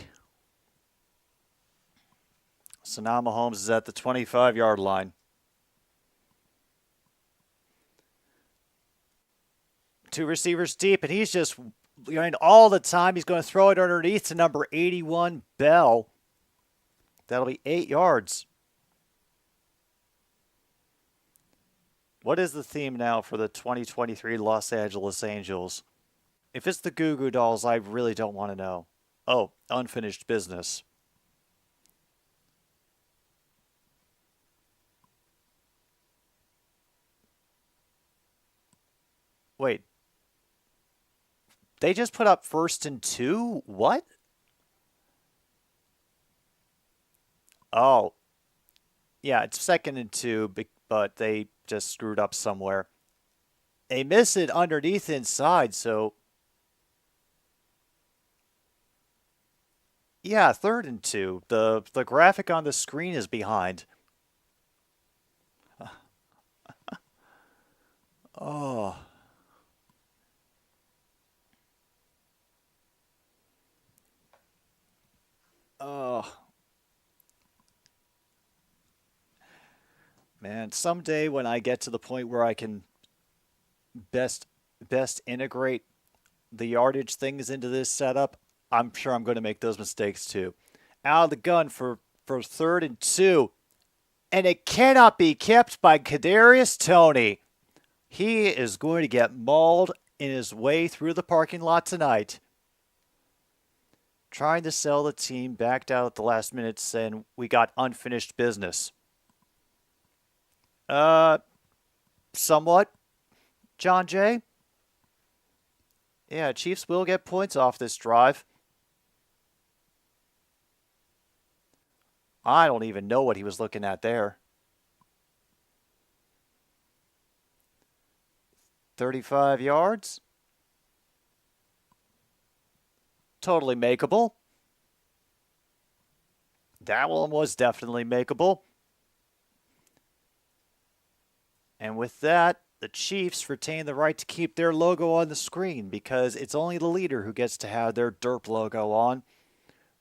So now Mahomes is at the 25-yard line. Two receivers deep, and he's just, all the time he's going to throw it underneath to number 81, Bell. That'll be 8 yards. What is the theme now for the 2023 Los Angeles Angels? If it's the Goo Goo Dolls, I really don't want to know. Oh, unfinished business. Wait. They just put up 1st and 2? What? Oh. Yeah, it's 2nd and 2, but they just screwed up somewhere. They miss it underneath inside, so... Yeah, 3rd and 2. The graphic on the screen is behind. Oh. Oh. Man, someday when I get to the point where I can best integrate the yardage things into this setup, I'm sure I'm going to make those mistakes too. Out of the gun for 3rd and 2. And it cannot be kept by Kadarius Toney. He is going to get mauled in his way through the parking lot tonight. Trying to sell the team, backed out at the last minute, saying we got unfinished business. Somewhat, John Jay. Yeah, Chiefs will get points off this drive. I don't even know what he was looking at there. 35 yards. Totally makeable. That one was definitely makeable. And with that, the Chiefs retain the right to keep their logo on the screen because it's only the leader who gets to have their derp logo on.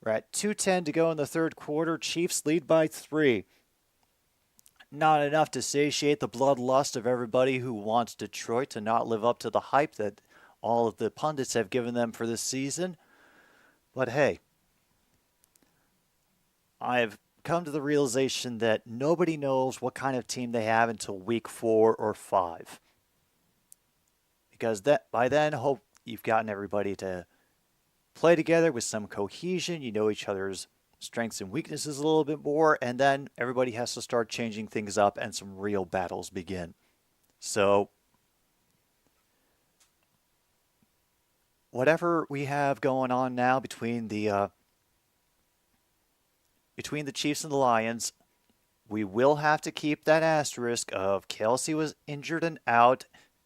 We're at 2:10 to go in the 3rd quarter. Chiefs lead by 3. Not enough to satiate the bloodlust of everybody who wants Detroit to not live up to the hype that all of the pundits have given them for this season. But hey, I've come to the realization that nobody knows what kind of team they have until week 4 or 5. Because by then, hope you've gotten everybody to play together with some cohesion. You know each other's strengths and weaknesses a little bit more. And then everybody has to start changing things up and some real battles begin. So whatever we have going on now between the Chiefs and the Lions, we will have to keep that asterisk of Kelsey was injured and out.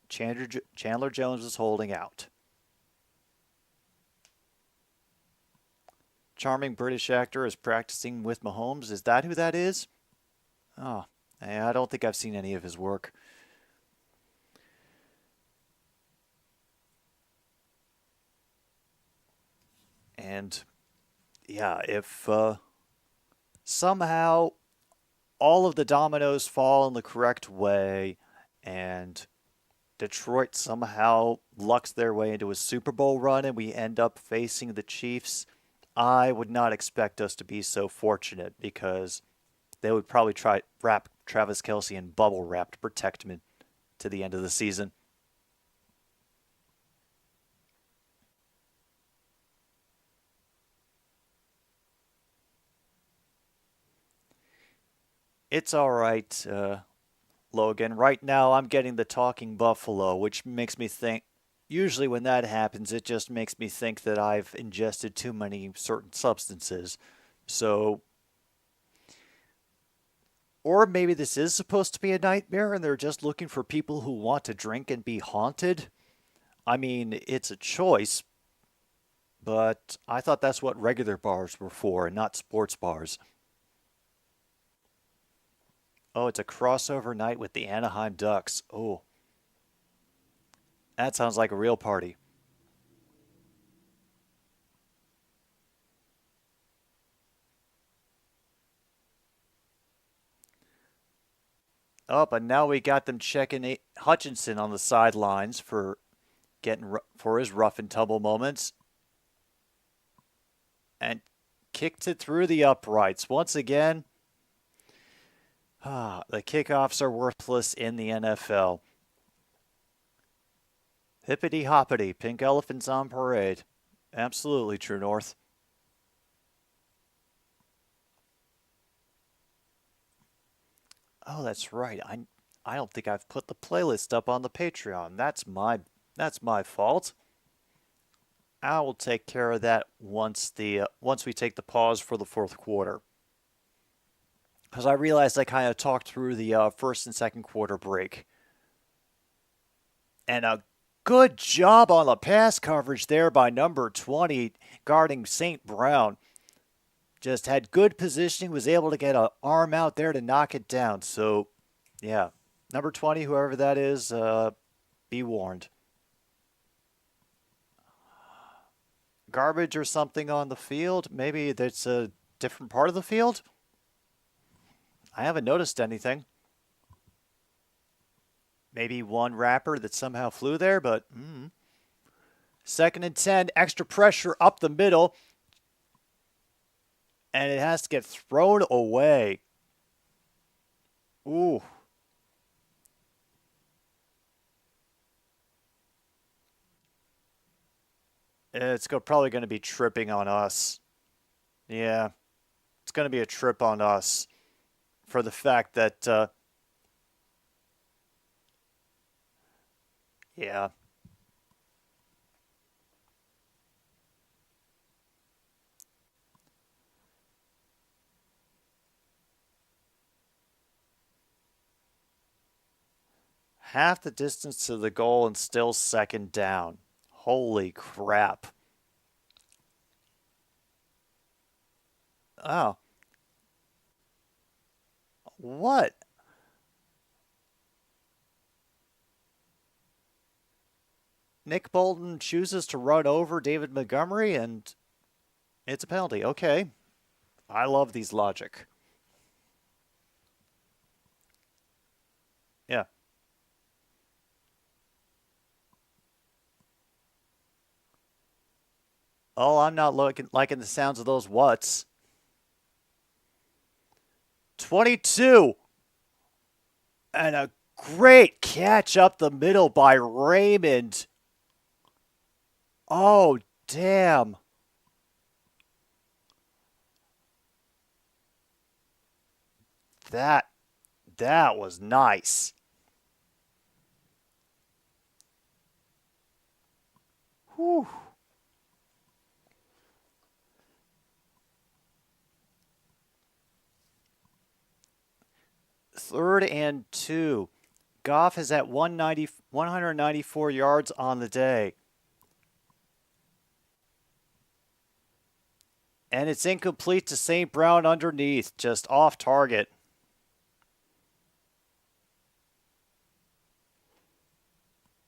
Chandler Jones was holding out. Charming British actor is practicing with Mahomes. Is that who that is? Oh, I don't think I've seen any of his work. And yeah, if somehow all of the dominoes fall in the correct way and Detroit somehow lucks their way into a Super Bowl run and we end up facing the Chiefs, I would not expect us to be so fortunate because they would probably try wrap Travis Kelce in bubble wrap to protect him to the end of the season. It's all right, Logan. Right now, I'm getting the talking buffalo, which makes me think. Usually, when that happens, it just makes me think that I've ingested too many certain substances. So, or maybe this is supposed to be a nightmare and they're just looking for people who want to drink and be haunted. I mean, it's a choice, but I thought that's what regular bars were for and not sports bars. Oh, it's a crossover night with the Anaheim Ducks. Oh, that sounds like a real party. Oh, but now we got them checking Hutchinson on the sidelines for for his rough and tumble moments and kicked it through the uprights. Once again, the kickoffs are worthless in the NFL. Hippity hoppity, pink elephants on parade. Absolutely, True North. Oh, that's right. I don't think I've put the playlist up on the Patreon. That's my fault. I will take care of that once we take the pause for the fourth quarter. Because I realized I kind of talked through the first and second quarter break. And a good job on the pass coverage there by number 20 guarding St. Brown. Just had good positioning, was able to get an arm out there to knock it down. So, yeah, number 20, whoever that is, be warned. Garbage or something on the field? Maybe that's a different part of the field? I haven't noticed anything. Maybe one wrapper that somehow flew there, but second and 10, extra pressure up the middle, and it has to get thrown away. Ooh. It's probably going to be tripping on us. Yeah, it's going to be a trip on us for the fact that, yeah. Half the distance to the goal and still second down. Holy crap. Oh, what? Nick Bolton chooses to run over David Montgomery and it's a penalty. Okay. I love these logic. Yeah. Oh, I'm not liking the sounds of those whats. 22. And a great catch up the middle by Raymond. Oh, damn. That that was nice. Whew. Third and 2. Goff is at 194 yards on the day. And it's incomplete to St. Brown underneath, just off target.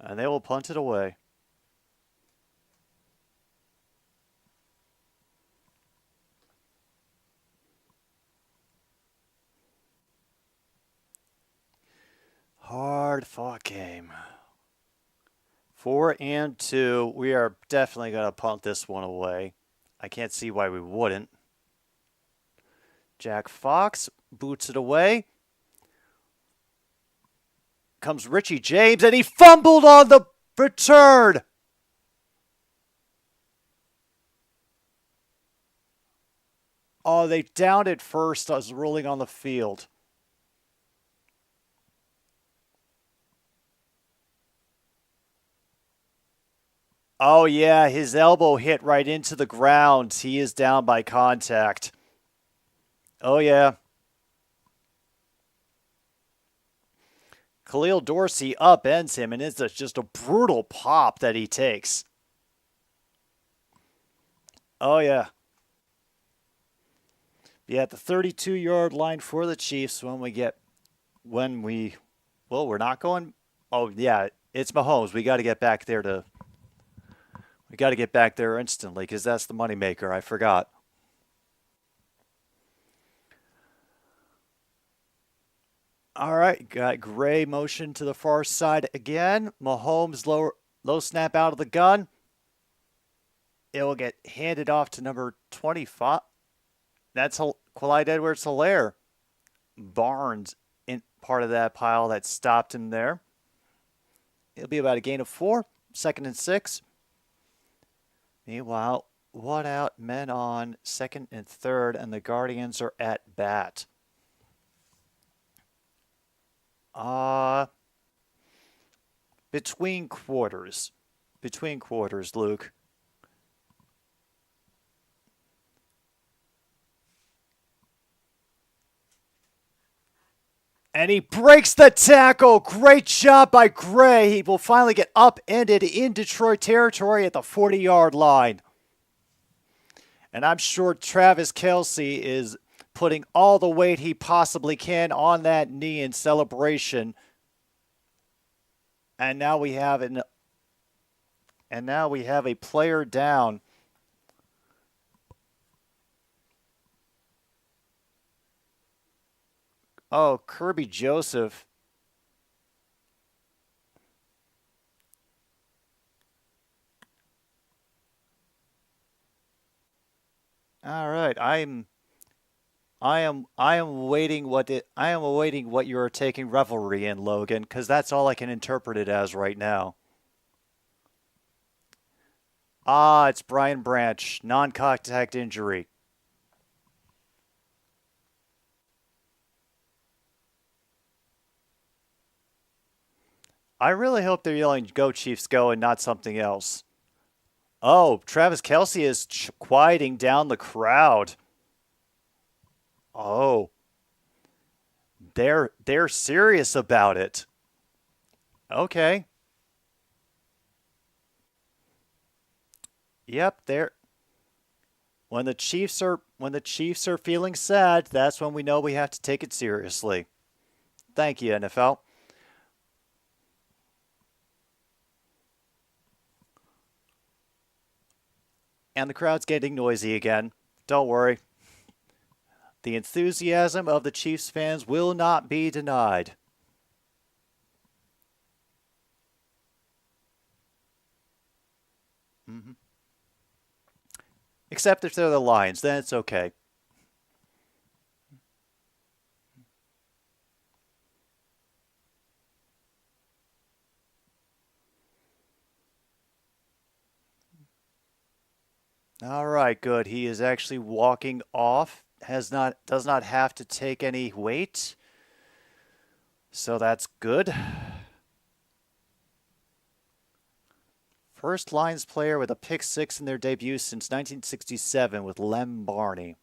And they will punt it away. Hard fought game. 4-2. We are definitely going to punt this one away. I can't see why we wouldn't. Jack Fox boots it away. Comes Richie James, and he fumbled on the return. Oh, they downed it first as rolling on the field. Oh, yeah, his elbow hit right into the ground. He is down by contact. Oh, yeah. Khalil Dorsey upends him, and it's just a brutal pop that he takes. Oh, yeah. Be at the 32-yard line for the Chiefs well, we're not going. Oh, yeah, it's Mahomes. We got to get back there instantly because that's the moneymaker. I forgot. All right, got Gray motion to the far side again. Mahomes low snap out of the gun. It will get handed off to number 25. That's Clyde Edwards-Helaire. Barnes in part of that pile that stopped him there. It'll be about a gain of 4. 2nd and 6. Meanwhile, 1 out, men on 2nd and 3rd, and the Guardians are at bat. Between quarters, Luke. And he breaks the tackle. Great job by Gray. He will finally get upended in Detroit territory at the 40-yard line. And I'm sure Travis Kelce is putting all the weight he possibly can on that knee in celebration. And now we have a player down. Oh, Kirby Joseph. All right, I am awaiting what you are taking revelry in, Logan, because that's all I can interpret it as right now. It's Brian Branch, non-contact injury. I really hope they're yelling "Go Chiefs, go" and not something else. Oh, Travis Kelce is quieting down the crowd. Oh, they're serious about it. Okay. Yep, when the Chiefs are feeling sad, that's when we know we have to take it seriously. Thank you, NFL. And the crowd's getting noisy again. Don't worry. The enthusiasm of the Chiefs fans will not be denied. Except if they're the Lions, then it's okay. All right, good. He is actually walking off. Does not have to take any weight. So that's good. First Lions player with a pick 6 in their debut since 1967 with Lem Barney.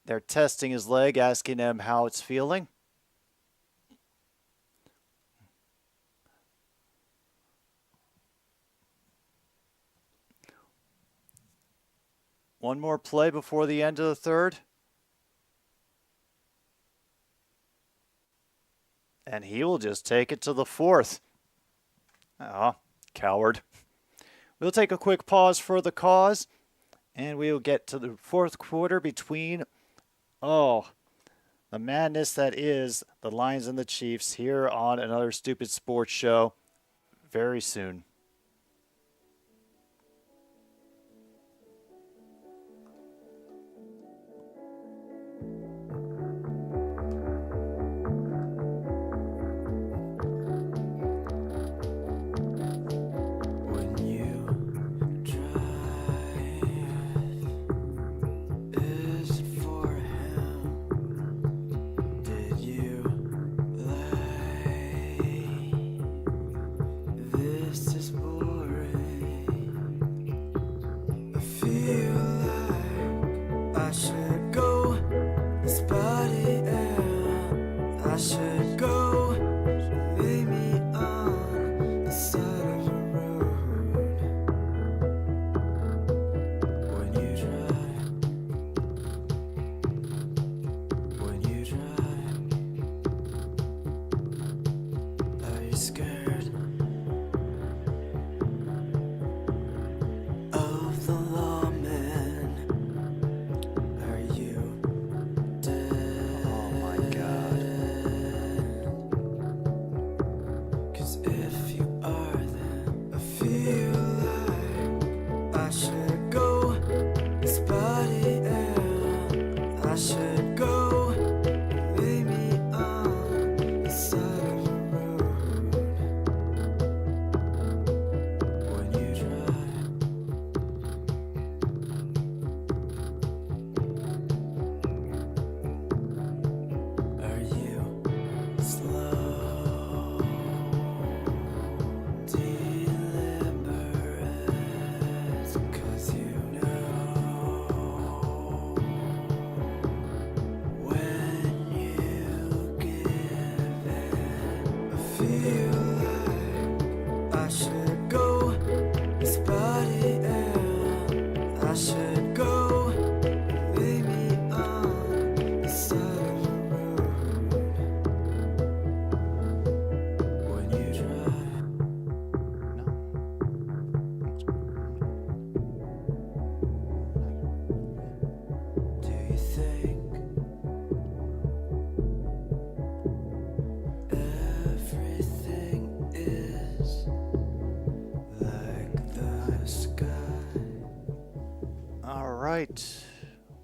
They're testing his leg, asking him how it's feeling. One more play before the end of the third. And he will just take it to the fourth. Ah, coward. We'll take a quick pause for the cause, and we'll get to the fourth quarter between, the madness that is the Lions and the Chiefs here on another stupid sports show very soon.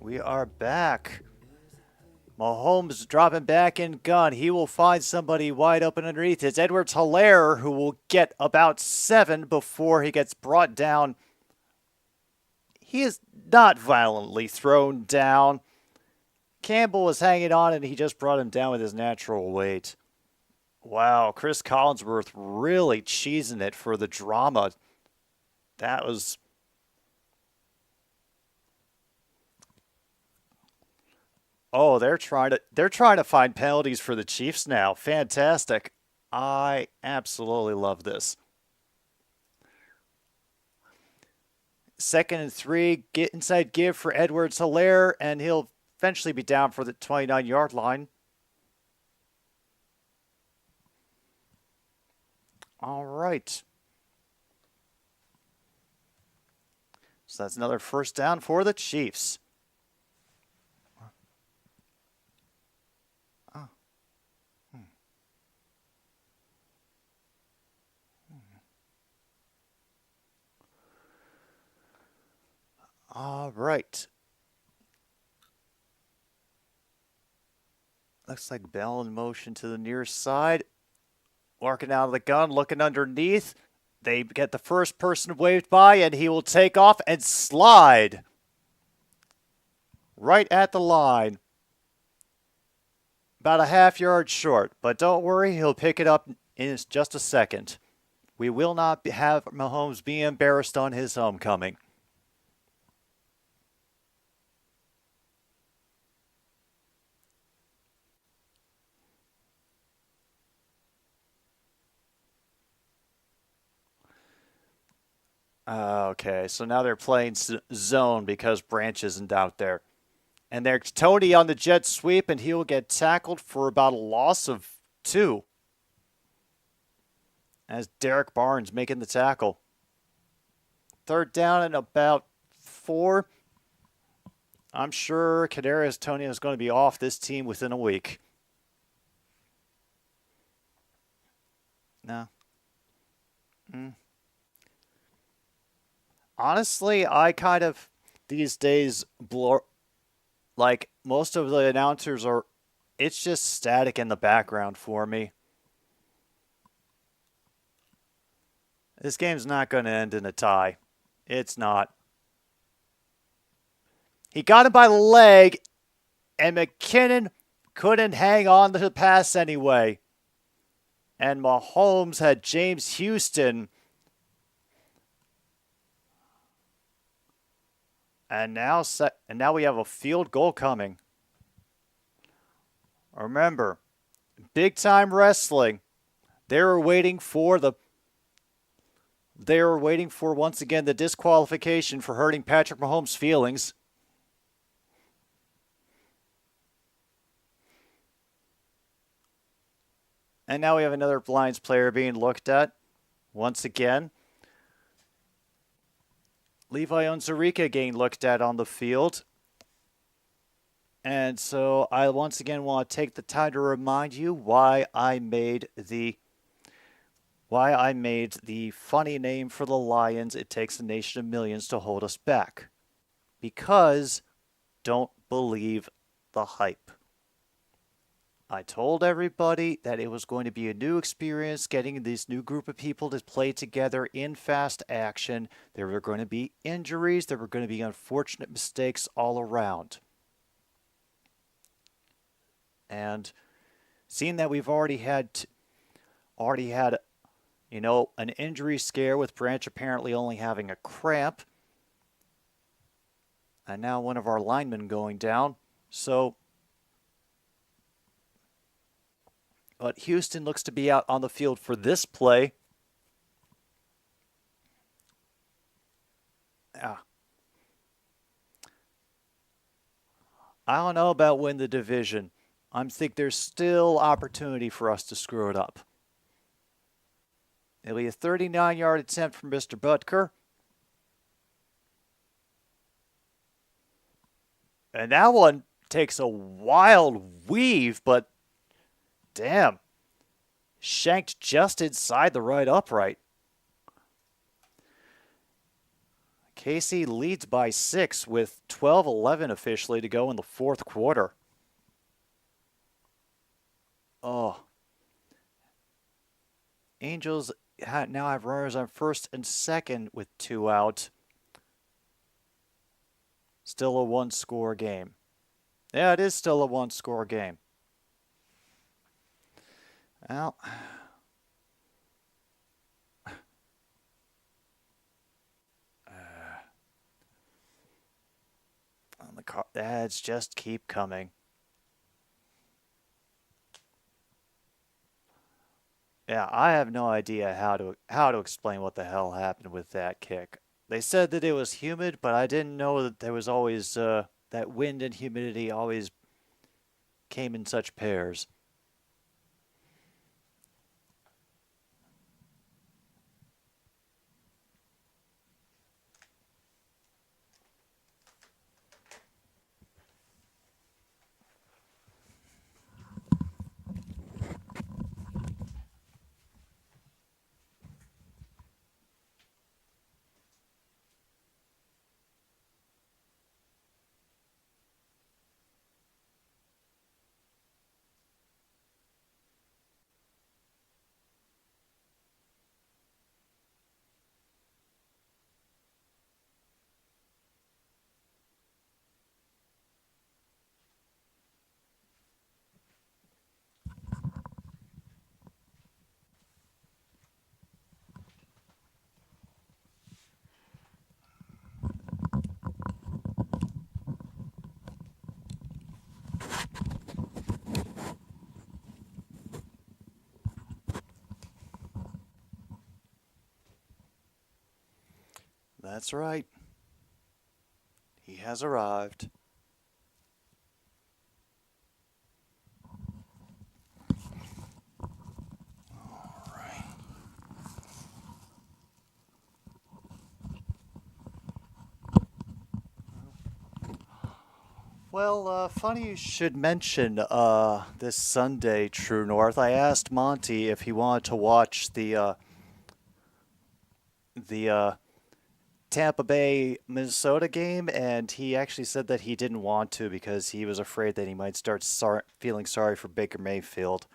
We are back. Mahomes dropping back in gun. He will find somebody wide open underneath. It's Edwards-Helaire who will get about 7 before he gets brought down. He is not violently thrown down. Campbell was hanging on and he just brought him down with his natural weight. Wow, Chris Collinsworth really cheesing it for the drama. That was... Oh, they're trying to find penalties for the Chiefs now. Fantastic. I absolutely love this. 2nd and 3, get inside give for Edwards-Helaire, and he'll eventually be down for the 29-yard line. All right. So that's another first down for the Chiefs. All right. Looks like Bell in motion to the near side. Working out of the gun, looking underneath. They get the first person waved by, and he will take off and slide right at the line. About a half-yard short, but don't worry, he'll pick it up in just a second. We will not have Mahomes be embarrassed on his homecoming. Okay, so now they're playing zone because Branch isn't out there. And there's Tony on the jet sweep, and he will get tackled for about a loss of 2. as Derek Barnes making the tackle. 3rd down and about 4. I'm sure Kadarius Toney is going to be off this team within a week. No. Honestly, I kind of these days like most of the announcers are. It's just static in the background for me. This game's not going to end in a tie. It's not. He got him by the leg, and McKinnon couldn't hang on to the pass anyway. And Mahomes had James Houston. And now we have a field goal coming. Remember, big time wrestling. They were waiting for once again the disqualification for hurting Patrick Mahomes' feelings. And now we have another Lions player being looked at once again. Levi Onwuzurike getting looked at on the field. And so I once again want to take the time to remind you why I made the funny name for the Lions, "It takes a nation of millions to hold us back." Because don't believe the hype. I told everybody that it was going to be a new experience getting this new group of people to play together in fast action. There were going to be injuries. There were going to be unfortunate mistakes all around. And seeing that we've already had, an injury scare with Branch apparently only having a cramp, and now one of our linemen going down. But Houston looks to be out on the field for this play. I don't know about win the division. I think there's still opportunity for us to screw it up. It'll be a 39-yard attempt from Mr. Butker. And that one takes a wild weave, but damn, shanked just inside the right upright. KC leads by 6 with 12-11 officially to go in the 4th quarter. Oh. Angels now have runners on 1st and 2nd with 2 out. Still a 1-score game. Yeah, it is still a 1-score game. Well, the ads just keep coming. Yeah, I have no idea how to explain what the hell happened with that kick. They said that it was humid, but I didn't know that there was always that wind and humidity always came in such pairs. That's right. He has arrived. All right. Well, funny you should mention this Sunday, True North. I asked Monty if he wanted to watch the Tampa Bay Minnesota game, and he actually said that he didn't want to because he was afraid that he might start feeling sorry for Baker Mayfield.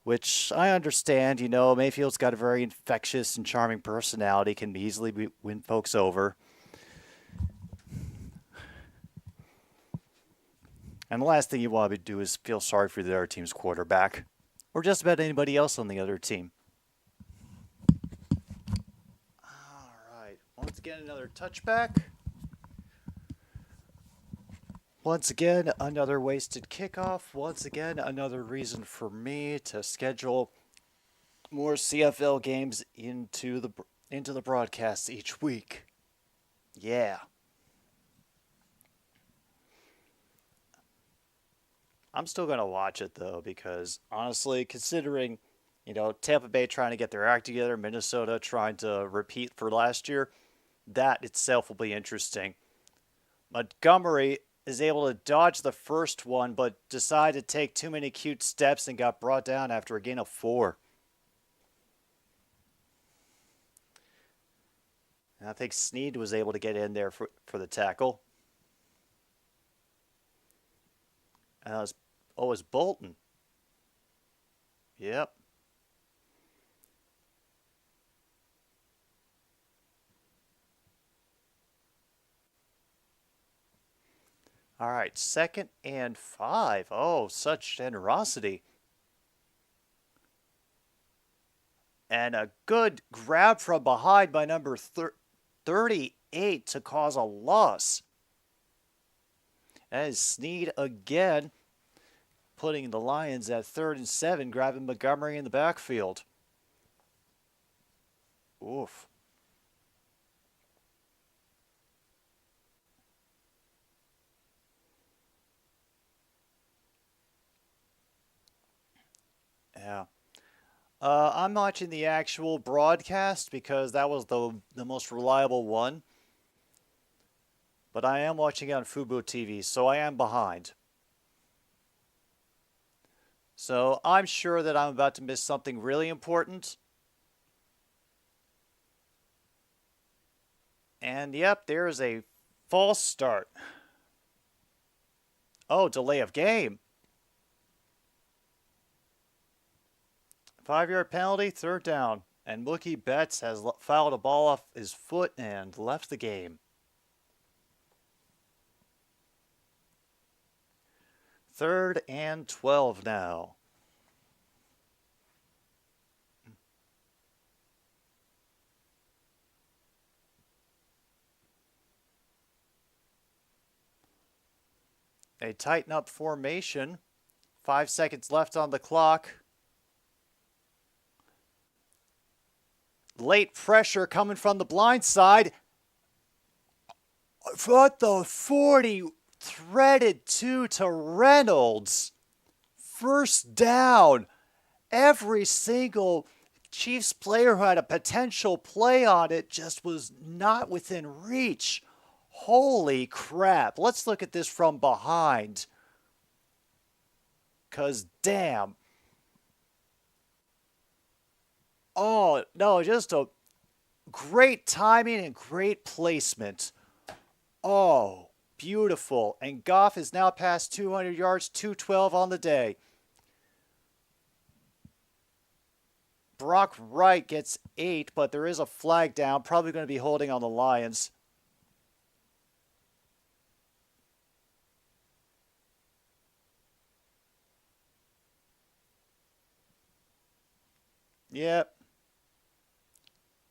Which I understand, you know, Mayfield's got a very infectious and charming personality, can easily win folks over. And the last thing you want to do is feel sorry for the other team's quarterback, or just about anybody else on the other team. All right, once again, another touchback. Once again, another wasted kickoff. Once again, another reason for me to schedule more CFL games into the broadcasts each week. Yeah. I'm still going to watch it, though, because honestly, considering, you know, Tampa Bay trying to get their act together, Minnesota trying to repeat for last year, that itself will be interesting. Montgomery is able to dodge the first one, but decided to take too many cute steps and got brought down after a gain of 4. And I think Snead was able to get in there for the tackle. And it was Bolton. Yep. All right, 2nd and 5. Oh, such generosity. And a good grab from behind by number 38 to cause a loss. That is Snead again, putting the Lions at 3rd and 7, grabbing Montgomery in the backfield. Oof. Yeah. I'm watching the actual broadcast because that was the most reliable one. But I am watching it on Fubo TV, so I am behind. So I'm sure that I'm about to miss something really important. And yep, there is a false start. Oh, delay of game. 5-yard penalty, 3rd down. And Mookie Betts has fouled a ball off his foot and left the game. 3rd and 12 now. They tighten up formation. 5 seconds left on the clock. Late pressure coming from the blind side. But the 40 threaded to Reynolds. 1st down. Every single Chiefs player who had a potential play on it just was not within reach. Holy crap. Let's look at this from behind. 'Cause damn. Oh, no, just a great timing and great placement. Oh, beautiful. And Goff is now past 200 yards, 212 on the day. Brock Wright gets 8, but there is a flag down. Probably going to be holding on the Lions. Yep.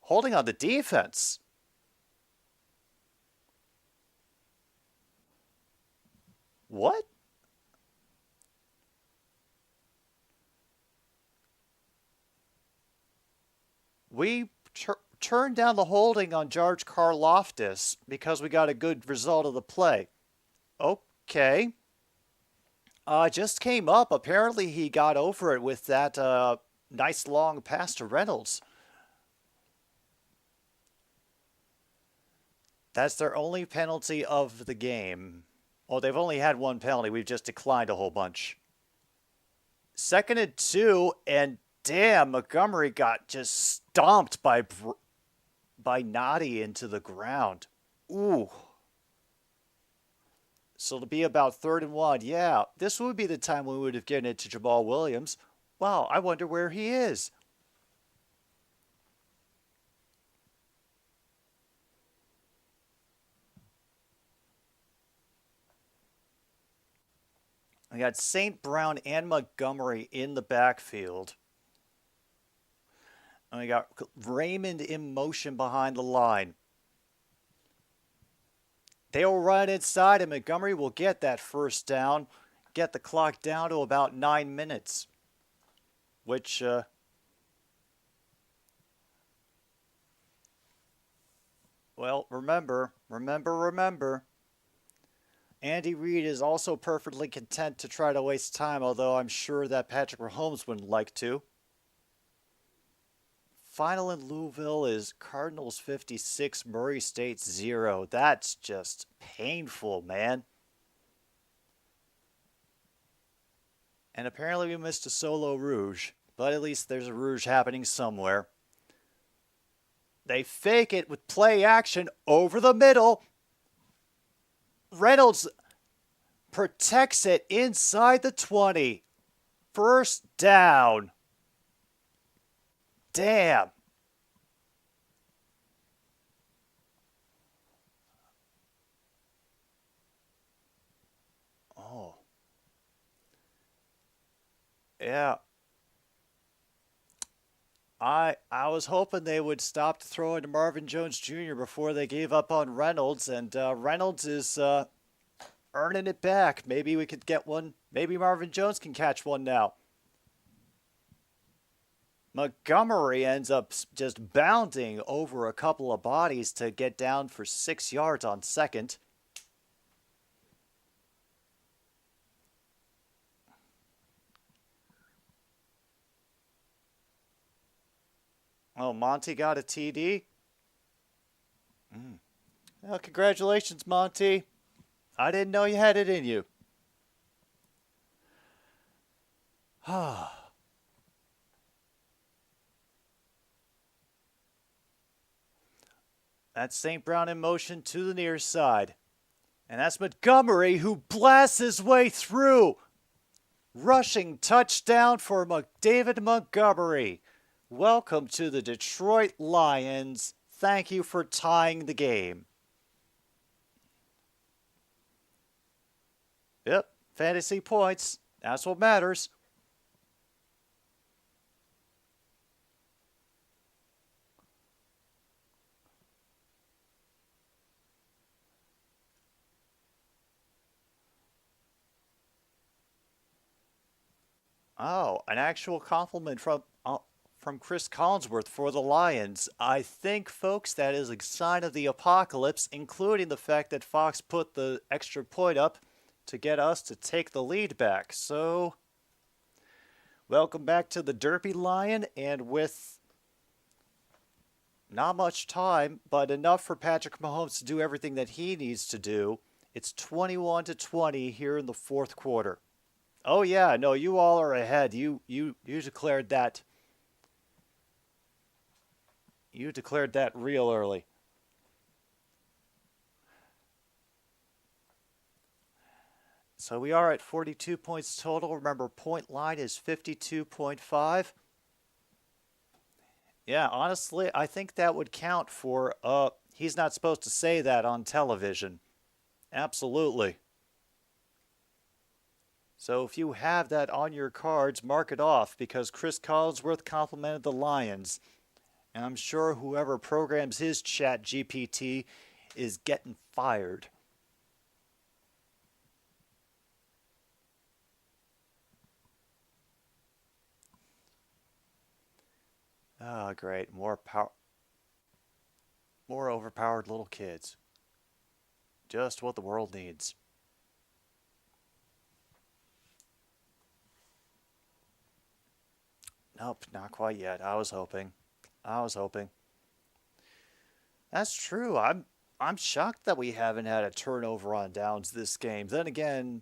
Holding on the defense. What? We turned down the holding on George Karloftis because we got a good result of the play. Okay. Just came up. Apparently he got over it with that nice long pass to Reynolds. That's their only penalty of the game. Oh, they've only had one penalty. We've just declined a whole bunch. 2nd and 2, and damn, Montgomery got just stomped by Noddy into the ground. Ooh. So it'll be about 3rd and 1. Yeah, this would be the time we would have given it to Jamal Williams. Wow, I wonder where he is. We got St. Brown and Montgomery in the backfield. And we got Raymond in motion behind the line. They'll run inside, and Montgomery will get that 1st down, get the clock down to about 9 minutes, which, well, remember, Andy Reid is also perfectly content to try to waste time, although I'm sure that Patrick Mahomes wouldn't like to. Final in Louisville is Cardinals 56, Murray State 0. That's just painful, man. And apparently we missed a solo rouge, but at least there's a rouge happening somewhere. They fake it with play action over the middle. Reynolds protects it inside the 20. 1st down. Damn. Oh. Yeah. I was hoping they would stop throwing to Marvin Jones Jr. before they gave up on Reynolds, and Reynolds is earning it back. Maybe we could get one. Maybe Marvin Jones can catch one now. Montgomery ends up just bounding over a couple of bodies to get down for 6 yards on 2nd. Oh, Monty got a TD? Well, congratulations, Monty. I didn't know you had it in you. That's St. Brown in motion to the near side. And that's Montgomery who blasts his way through. Rushing touchdown for David Montgomery. Welcome to the Detroit Lions. Thank you for tying the game. Yep, fantasy points. That's what matters. Oh, an actual compliment from Chris Collinsworth for the Lions. I think, folks, that is a sign of the apocalypse, including the fact that Fox put the extra point up to get us to take the lead back. So, welcome back to the Derby Lion, and with not much time, but enough for Patrick Mahomes to do everything that he needs to do. It's 21-20 here in the 4th quarter. Oh yeah, no, you all are ahead. You declared that. You declared that real early. So we are at 42 points total. Remember, point line is 52.5. Yeah, honestly, I think that would count for, he's not supposed to say that on television. Absolutely. So if you have that on your cards, mark it off, because Chris Collinsworth complimented the Lions. And I'm sure whoever programs his chat GPT is getting fired. Oh, great. More overpowered little kids. Just what the world needs. Nope, not quite yet. I was hoping. That's true. I'm shocked that we haven't had a turnover on downs this game. Then again,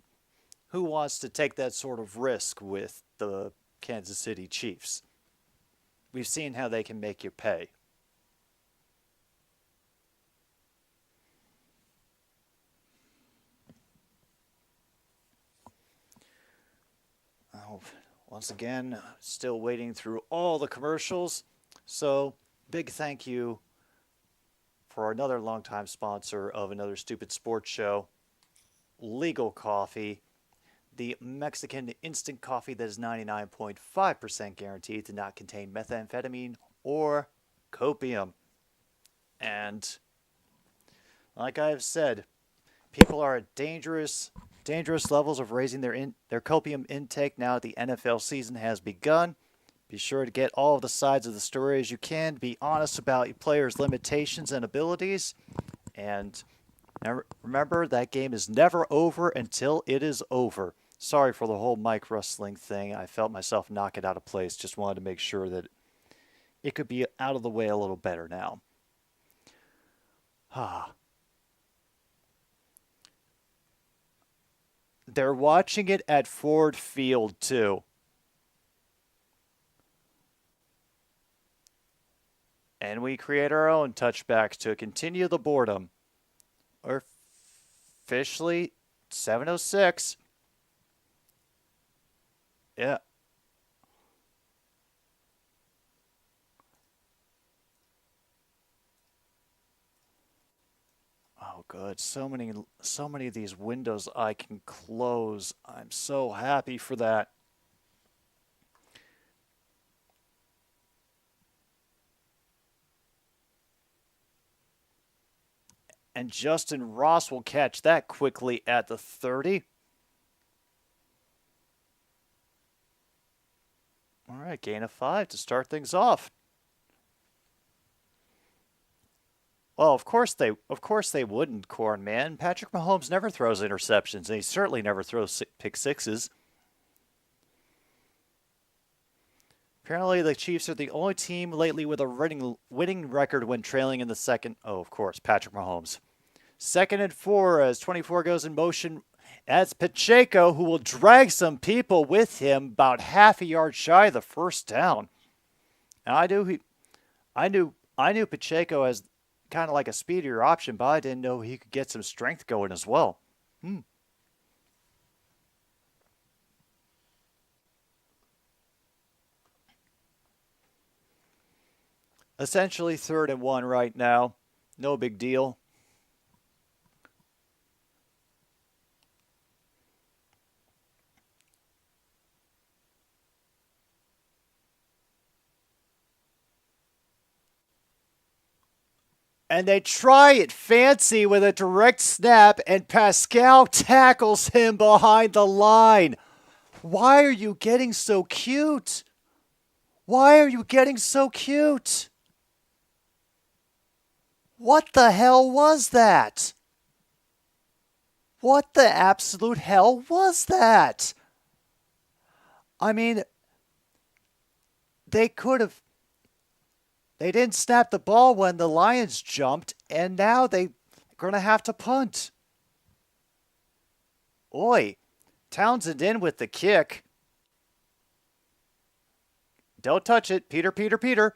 who wants to take that sort of risk with the Kansas City Chiefs? We've seen how they can make you pay. Oh, once again, still waiting through all the commercials. So, big thank you for another longtime sponsor of another stupid sports show, Legal Coffee, the Mexican instant coffee that is 99.5% guaranteed to not contain methamphetamine or copium. And like I've said, people are at dangerous levels of raising their copium intake now that the NFL season has begun. Be sure to get all of the sides of the story as you can. Be honest about your players' limitations and abilities. And remember, that game is never over until it is over. Sorry for the whole mic rustling thing. I felt myself knock it out of place. Just wanted to make sure that it could be out of the way a little better now. They're watching it at Ford Field, too. And we create our own touchbacks to continue the boredom. Or officially 7:06. Yeah. Oh, good. So many of these windows I can close. I'm so happy for that. And Justin Ross will catch that quickly at the 30. All right, gain of 5 to start things off. Well, of course they wouldn't, Corn Man. Patrick Mahomes never throws interceptions, and he certainly never throws pick sixes. Apparently, the Chiefs are the only team lately with a winning record when trailing in the second. Oh, of course, Patrick Mahomes. 2nd and 4 as 24 goes in motion. That's Pacheco, who will drag some people with him about half a yard shy of the first down. And I knew Pacheco as kind of like a speedier option, but I didn't know he could get some strength going as well. Essentially 3rd and 1 right now. No big deal. And they try it fancy with a direct snap, and Pascal tackles him behind the line. Why are you getting so cute? Why are you getting so cute? What the hell was that? What the absolute hell was that? I mean, they could have... They didn't snap the ball when the Lions jumped, and now they're going to have to punt. Oi, Townsend in with the kick. Don't touch it. Peter.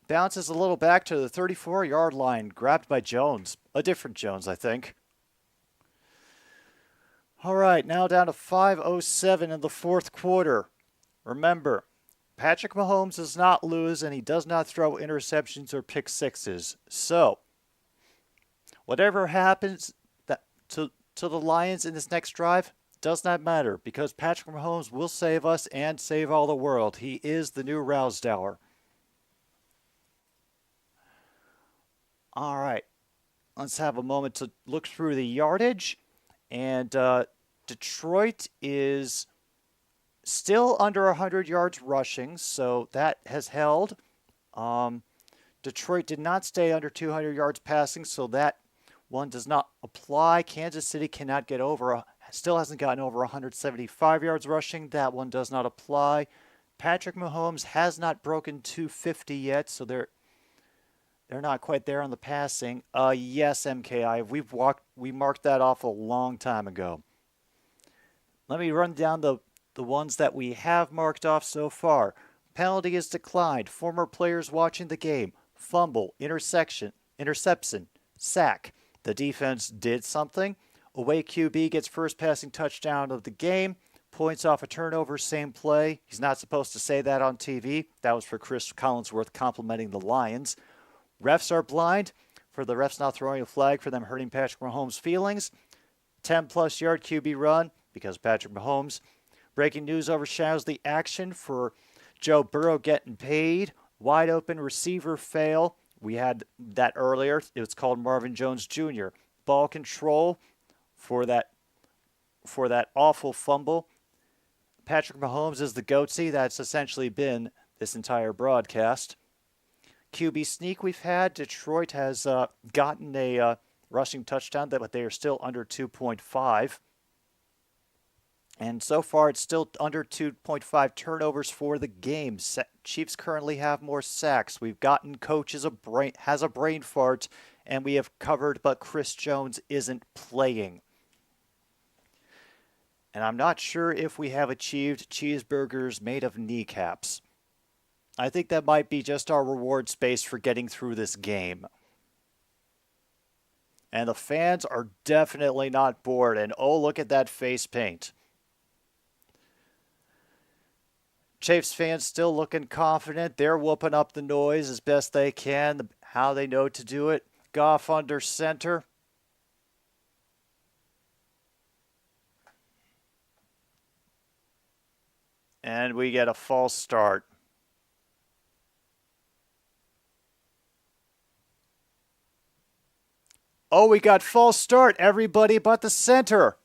Bounces a little back to the 34-yard line, grabbed by Jones. A different Jones, I think. All right, now down to 5:07 in the 4th quarter. Remember, Patrick Mahomes does not lose, and he does not throw interceptions or pick sixes. So, whatever happens to the Lions in this next drive does not matter, because Patrick Mahomes will save us and save all the world. He is the new Rousdower. All right, let's have a moment to look through the yardage. And Detroit is still under 100 yards rushing, so that has held. Detroit did not stay under 200 yards passing, so that one does not apply. Kansas City cannot get over, still hasn't gotten over 175 yards rushing. That one does not apply. Patrick Mahomes has not broken 250 yet, so They're not quite there on the passing. Yes, MKI. We marked that off a long time ago. Let me run down the ones that we have marked off so far. Penalty is declined. Former players watching the game. Fumble, interception, sack. The defense did something. Away QB gets first passing touchdown of the game. Points off a turnover, same play. He's not supposed to say that on TV. That was for Chris Collinsworth complimenting the Lions. Refs are blind for the refs not throwing a flag for them hurting Patrick Mahomes' feelings. 10-plus yard QB run because Patrick Mahomes. Breaking news overshadows the action for Joe Burrow getting paid. Wide open receiver fail. We had that earlier. It was called Marvin Jones Jr. Ball control for that awful fumble. Patrick Mahomes is the goatsy. That's essentially been this entire broadcast. QB sneak we've had. Detroit has gotten a rushing touchdown, but they are still under 2.5. And so far, it's still under 2.5 turnovers for the game. Chiefs currently have more sacks. We've gotten coach has a brain fart, and we have covered, but Chris Jones isn't playing. And I'm not sure if we have achieved cheeseburgers made of kneecaps. I think that might be just our reward space for getting through this game. And the fans are definitely not bored. And oh, look at that face paint. Chiefs fans still looking confident. They're whooping up the noise as best they can, how they know to do it. Goff under center. And we get a false start. Oh, we got false start, everybody but the center.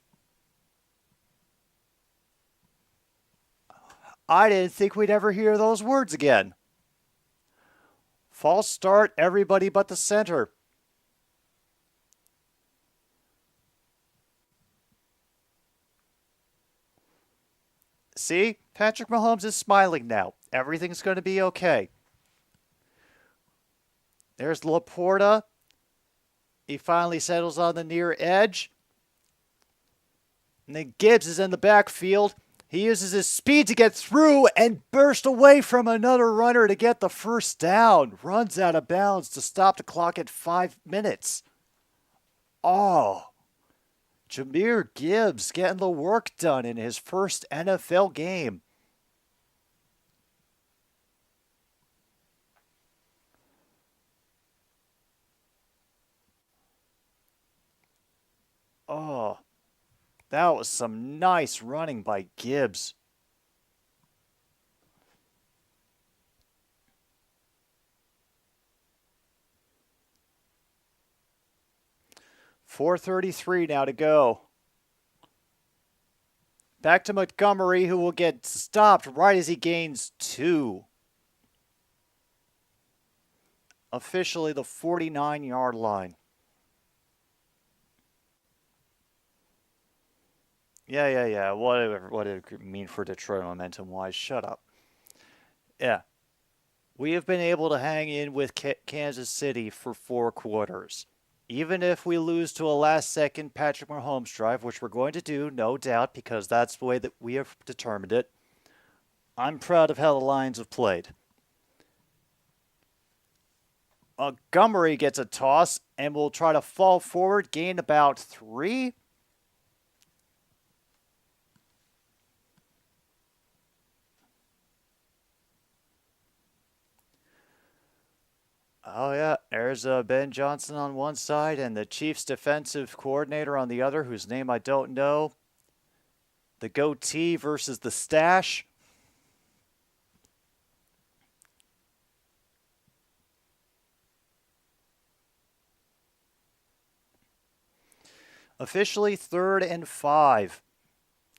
I didn't think we'd ever hear those words again. False start, everybody but the center. See, Patrick Mahomes is smiling now. Everything's going to be okay. There's Laporta. He finally settles on the near edge. And then Gibbs is in the backfield. He uses his speed to get through and burst away from another runner to get the first down. Runs out of bounds to stop the clock at 5 minutes. Oh, Jahmyr Gibbs getting the work done in his first NFL game. Oh, that was some nice running by Gibbs. .433 now to go. Back to Montgomery, who will get stopped right as he gains 2. Officially the 49-yard line. Yeah. What did it mean for Detroit momentum-wise? Shut up. Yeah. We have been able to hang in with Kansas City for 4 quarters. Even if we lose to a last-second Patrick Mahomes drive, which we're going to do, no doubt, because that's the way that we have determined it, I'm proud of how the Lions have played. Montgomery gets a toss and will try to fall forward, gain about 3. Oh, yeah. There's Ben Johnson on one side and the Chiefs defensive coordinator on the other, whose name I don't know. The goatee versus the stash. Officially 3rd and 5.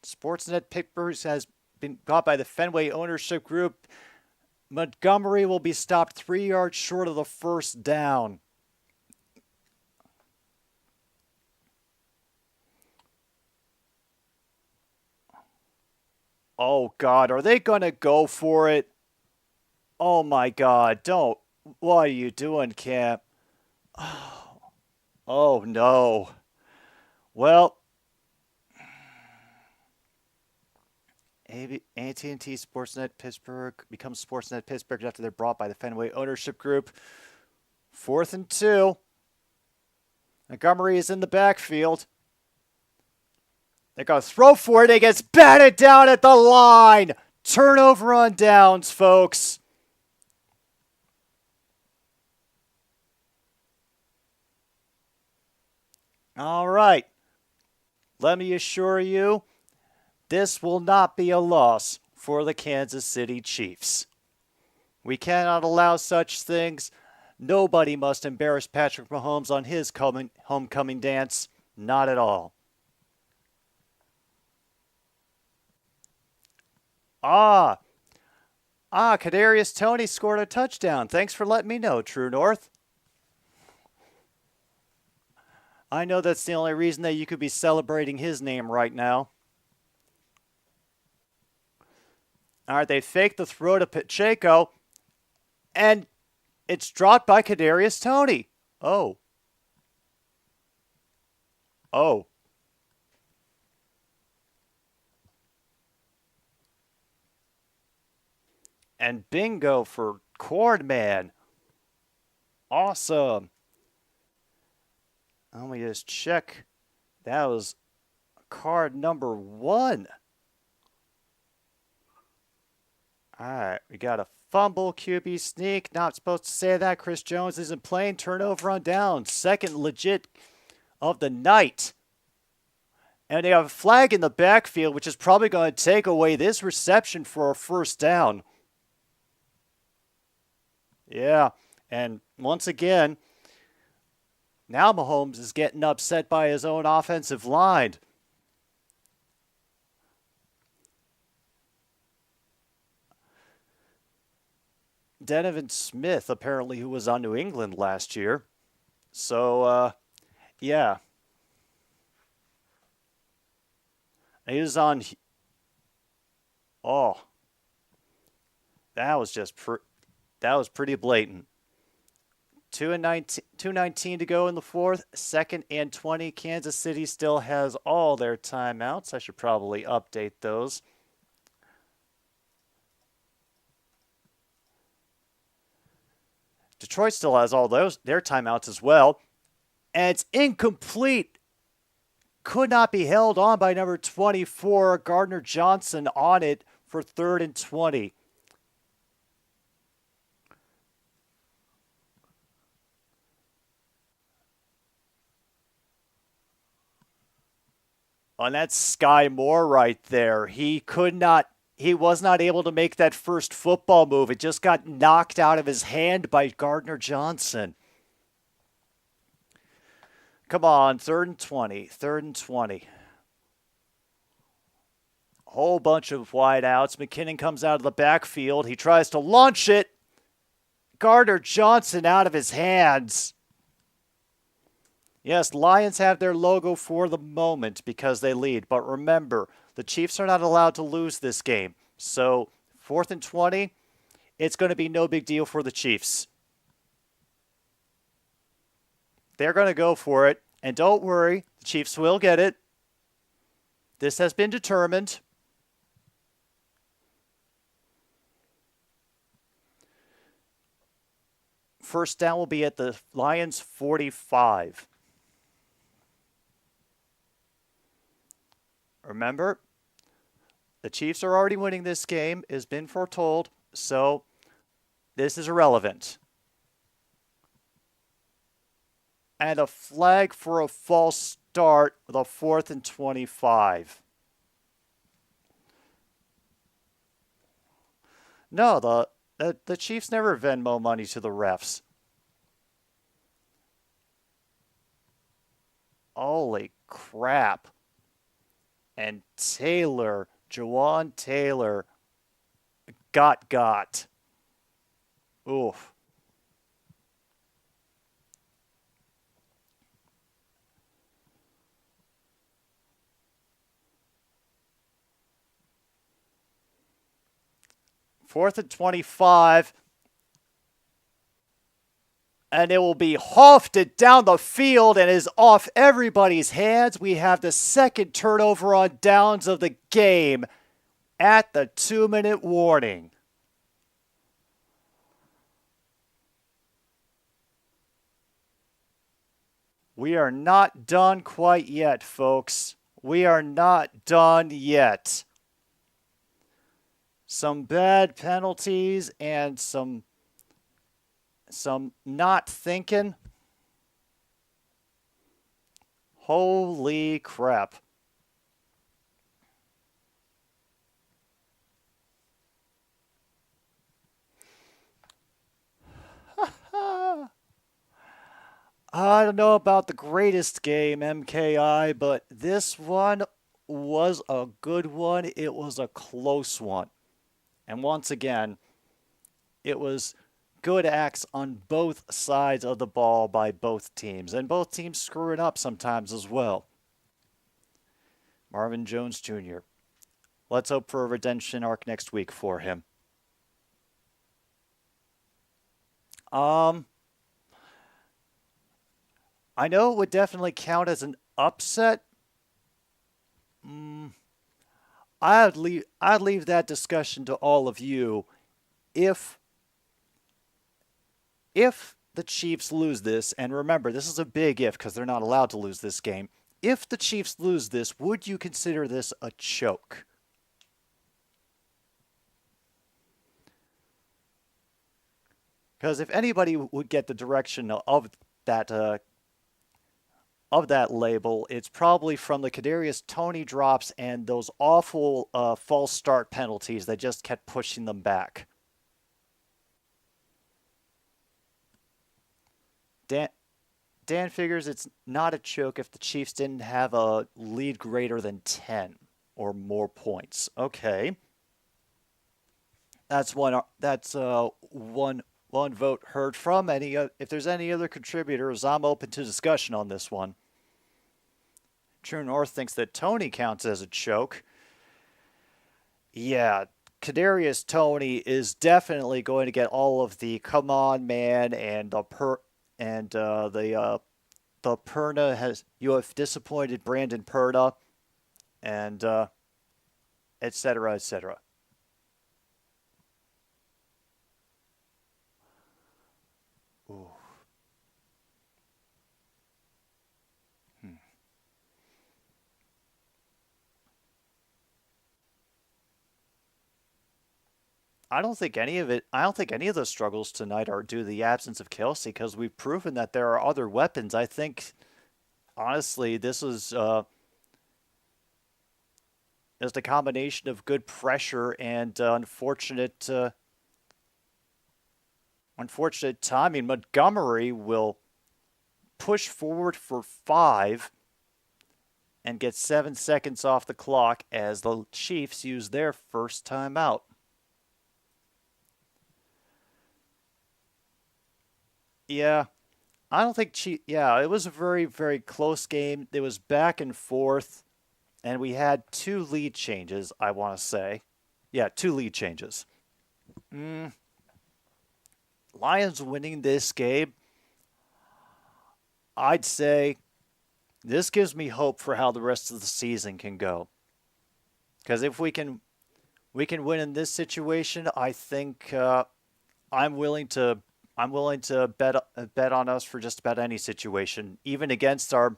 Sportsnet Pittsburgh has been got by the Fenway ownership group. Montgomery will be stopped 3 yards short of the first down. Oh, God. Are they going to go for it? Oh, my God. Don't. What are you doing, Camp? Oh no. Well, AT&T Sportsnet Pittsburgh becomes Sportsnet Pittsburgh after they're bought by the Fenway ownership group. 4th and 2. Montgomery is in the backfield. They're going to throw for it. It gets batted down at the line. Turnover on downs, folks. All right. Let me assure you, this will not be a loss for the Kansas City Chiefs. We cannot allow such things. Nobody must embarrass Patrick Mahomes on his homecoming dance. Not at all. Kadarius Toney scored a touchdown. Thanks for letting me know, True North. I know that's the only reason that you could be celebrating his name right now. All right, they fake the throw to Pacheco, and it's dropped by Kadarius Toney. Oh. And bingo for Cordman. Awesome. Let me just check. That was card number 1. All right, we got a fumble, QB sneak. Not supposed to say that. Chris Jones isn't playing. Turnover on down. Second legit of the night. And they have a flag in the backfield, which is probably going to take away this reception for a first down. Yeah, and once again, now Mahomes is getting upset by his own offensive line. Donovan Smith, apparently, who was on New England last year. So, yeah. He was on... Oh. That was just... That was pretty blatant. 2:19 to go in the 4th. 2nd and 20. Kansas City still has all their timeouts. I should probably update those. Detroit still has all their timeouts as well. And it's incomplete. Could not be held on by number 24, Gardner Johnson, on it for 3rd and 20. And that's Sky Moore right there. He was not able to make that first football move. It just got knocked out of his hand by Gardner Johnson. Come on, 3rd and 20. 3rd and 20. Whole bunch of wideouts. McKinnon comes out of the backfield. He tries to launch it. Gardner Johnson out of his hands. Yes, Lions have their logo for the moment because they lead. But remember, the Chiefs are not allowed to lose this game. So 4th and 20, it's going to be no big deal for the Chiefs. They're going to go for it. And don't worry, the Chiefs will get it. This has been determined. First down will be at the Lions 45. Remember, the Chiefs are already winning this game. It has been foretold, so this is irrelevant. And a flag for a false start with a 4th and 25. No, the Chiefs never Venmo money to the refs. Holy crap. And Jawan Taylor got. Oof. Fourth and 25. And it will be hofted down the field and is off everybody's hands. We have the second turnover on downs of the game at the 2-minute warning. We are not done quite yet, folks. We are not done yet. Some bad penalties and some not thinking. Holy crap. I don't know about the greatest game, MKI, but this one was a good one. It was a close one. And once again, it was good acts on both sides of the ball by both teams. And both teams screwing up sometimes as well. Marvin Jones Jr. Let's hope for a redemption arc next week for him. I know it would definitely count as an upset. I'd leave that discussion to all of you. If the Chiefs lose this, and remember, this is a big if because they're not allowed to lose this game. If the Chiefs lose this, would you consider this a choke? Because if anybody would get the direction of that label, it's probably from the Kadarius Toney drops and those awful false start penalties that just kept pushing them back. Dan figures it's not a choke if the Chiefs didn't have a lead greater than 10 or more points. Okay, that's one vote heard from. If there's any other contributors, I'm open to discussion on this one. True North thinks that Toney counts as a choke. Yeah, Kadarius Toney is definitely going to get all of the come on man and the Perna has you have disappointed Brandon Perna and et cetera, et cetera. Ooh. I don't think any of those struggles tonight are due to the absence of Kelsey because we've proven that there are other weapons. I think, honestly, this is just a combination of good pressure and unfortunate timing. Montgomery will push forward for 5 and get 7 seconds off the clock as the Chiefs use their first timeout. Yeah, I don't think it was a very, very close game. It was back and forth, and we had 2 lead changes, I want to say. Yeah, 2 lead changes. Lions winning this game, I'd say this gives me hope for how the rest of the season can go. Because if we can win in this situation, I think I'm willing to bet on us for just about any situation, even against our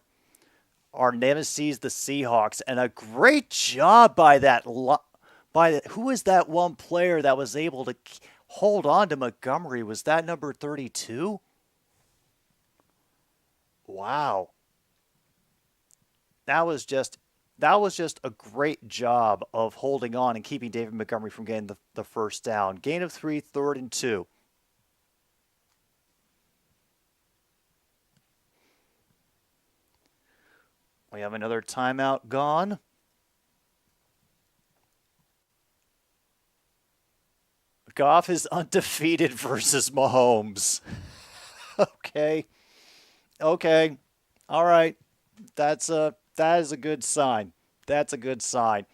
nemesis, the Seahawks. And a great job by who is that one player that was able to hold on to Montgomery? Was that number 32? Wow. That was just a great job of holding on and keeping David Montgomery from getting the first down. Gain of 3, 3rd and 2. We have another timeout gone. Goff is undefeated versus Mahomes. Okay. All right. That is a good sign. That's a good sign.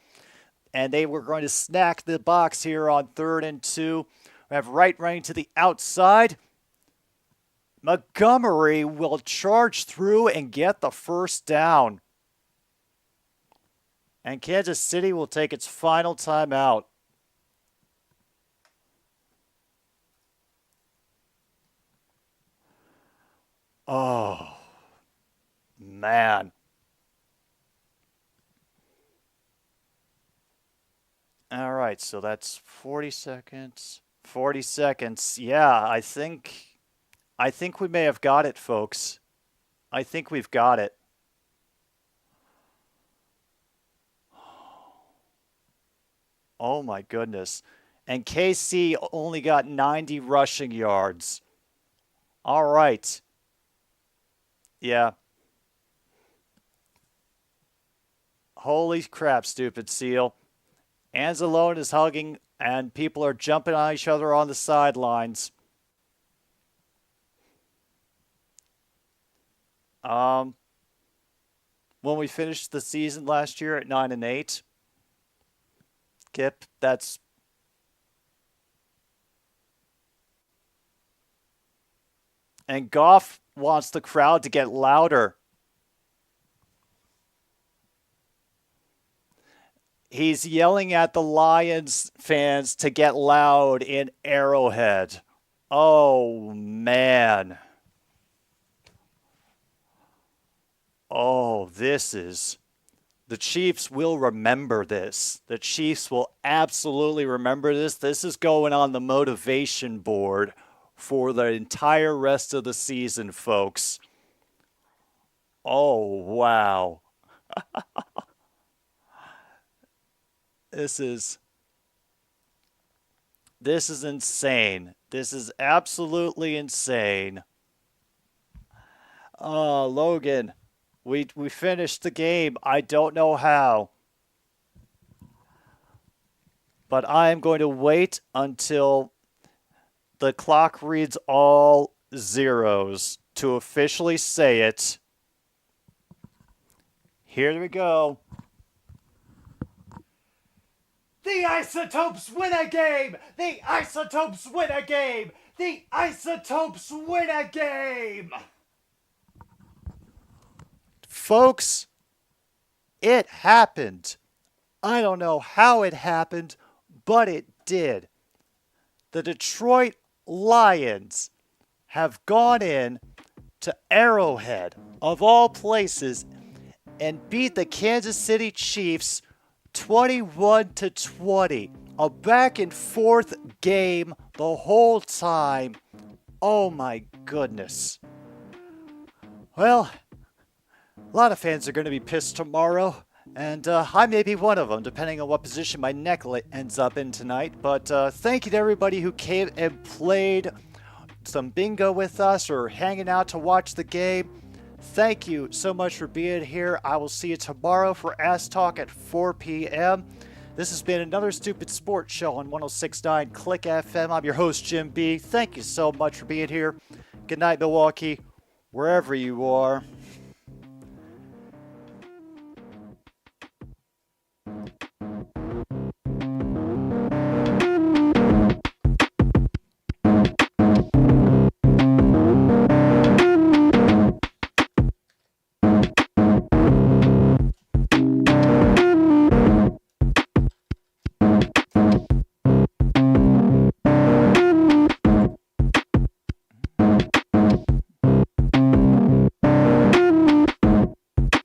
And they were going to snack the box here on 3rd and 2. We have Wright running to the outside. Montgomery will charge through and get the first down. And Kansas City will take its final timeout. Oh, man. All right, so that's 40 seconds. 40 seconds. Yeah, I think we may have got it, folks. I think we've got it. Oh my goodness. And KC only got 90 rushing yards. All right. Yeah. Holy crap, stupid seal. Anzalone is hugging, and people are jumping on each other on the sidelines. When we finished the season last year at 9-8, Kip, that's... And Goff wants the crowd to get louder. He's yelling at the Lions fans to get loud in Arrowhead. Oh, man. Oh, this is... The Chiefs will remember this. The Chiefs will absolutely remember this. This is going on the motivation board for the entire rest of the season, folks. Oh, wow. This is insane. This is absolutely insane. Logan, we finished the game. I don't know how. But I am going to wait until the clock reads all zeros to officially say it. Here we go. The Isotopes win a game! The Isotopes win a game! The Isotopes win a game! Folks, it happened. I don't know how it happened, but it did. The Detroit Lions have gone in to Arrowhead, of all places, and beat the Kansas City Chiefs 21-20. A back and forth game the whole time. Oh my goodness. Well, a lot of fans are going to be pissed tomorrow, and I may be one of them, depending on what position my neck ends up in tonight. But thank you to everybody who came and played some bingo with us or hanging out to watch the game. Thank you so much for being here. I will see you tomorrow for Ass Talk at 4 p.m. This has been another Stupid Sports Show on 106.9 Click FM. I'm your host, Jim B. Thank you so much for being here. Good night, Milwaukee, wherever you are.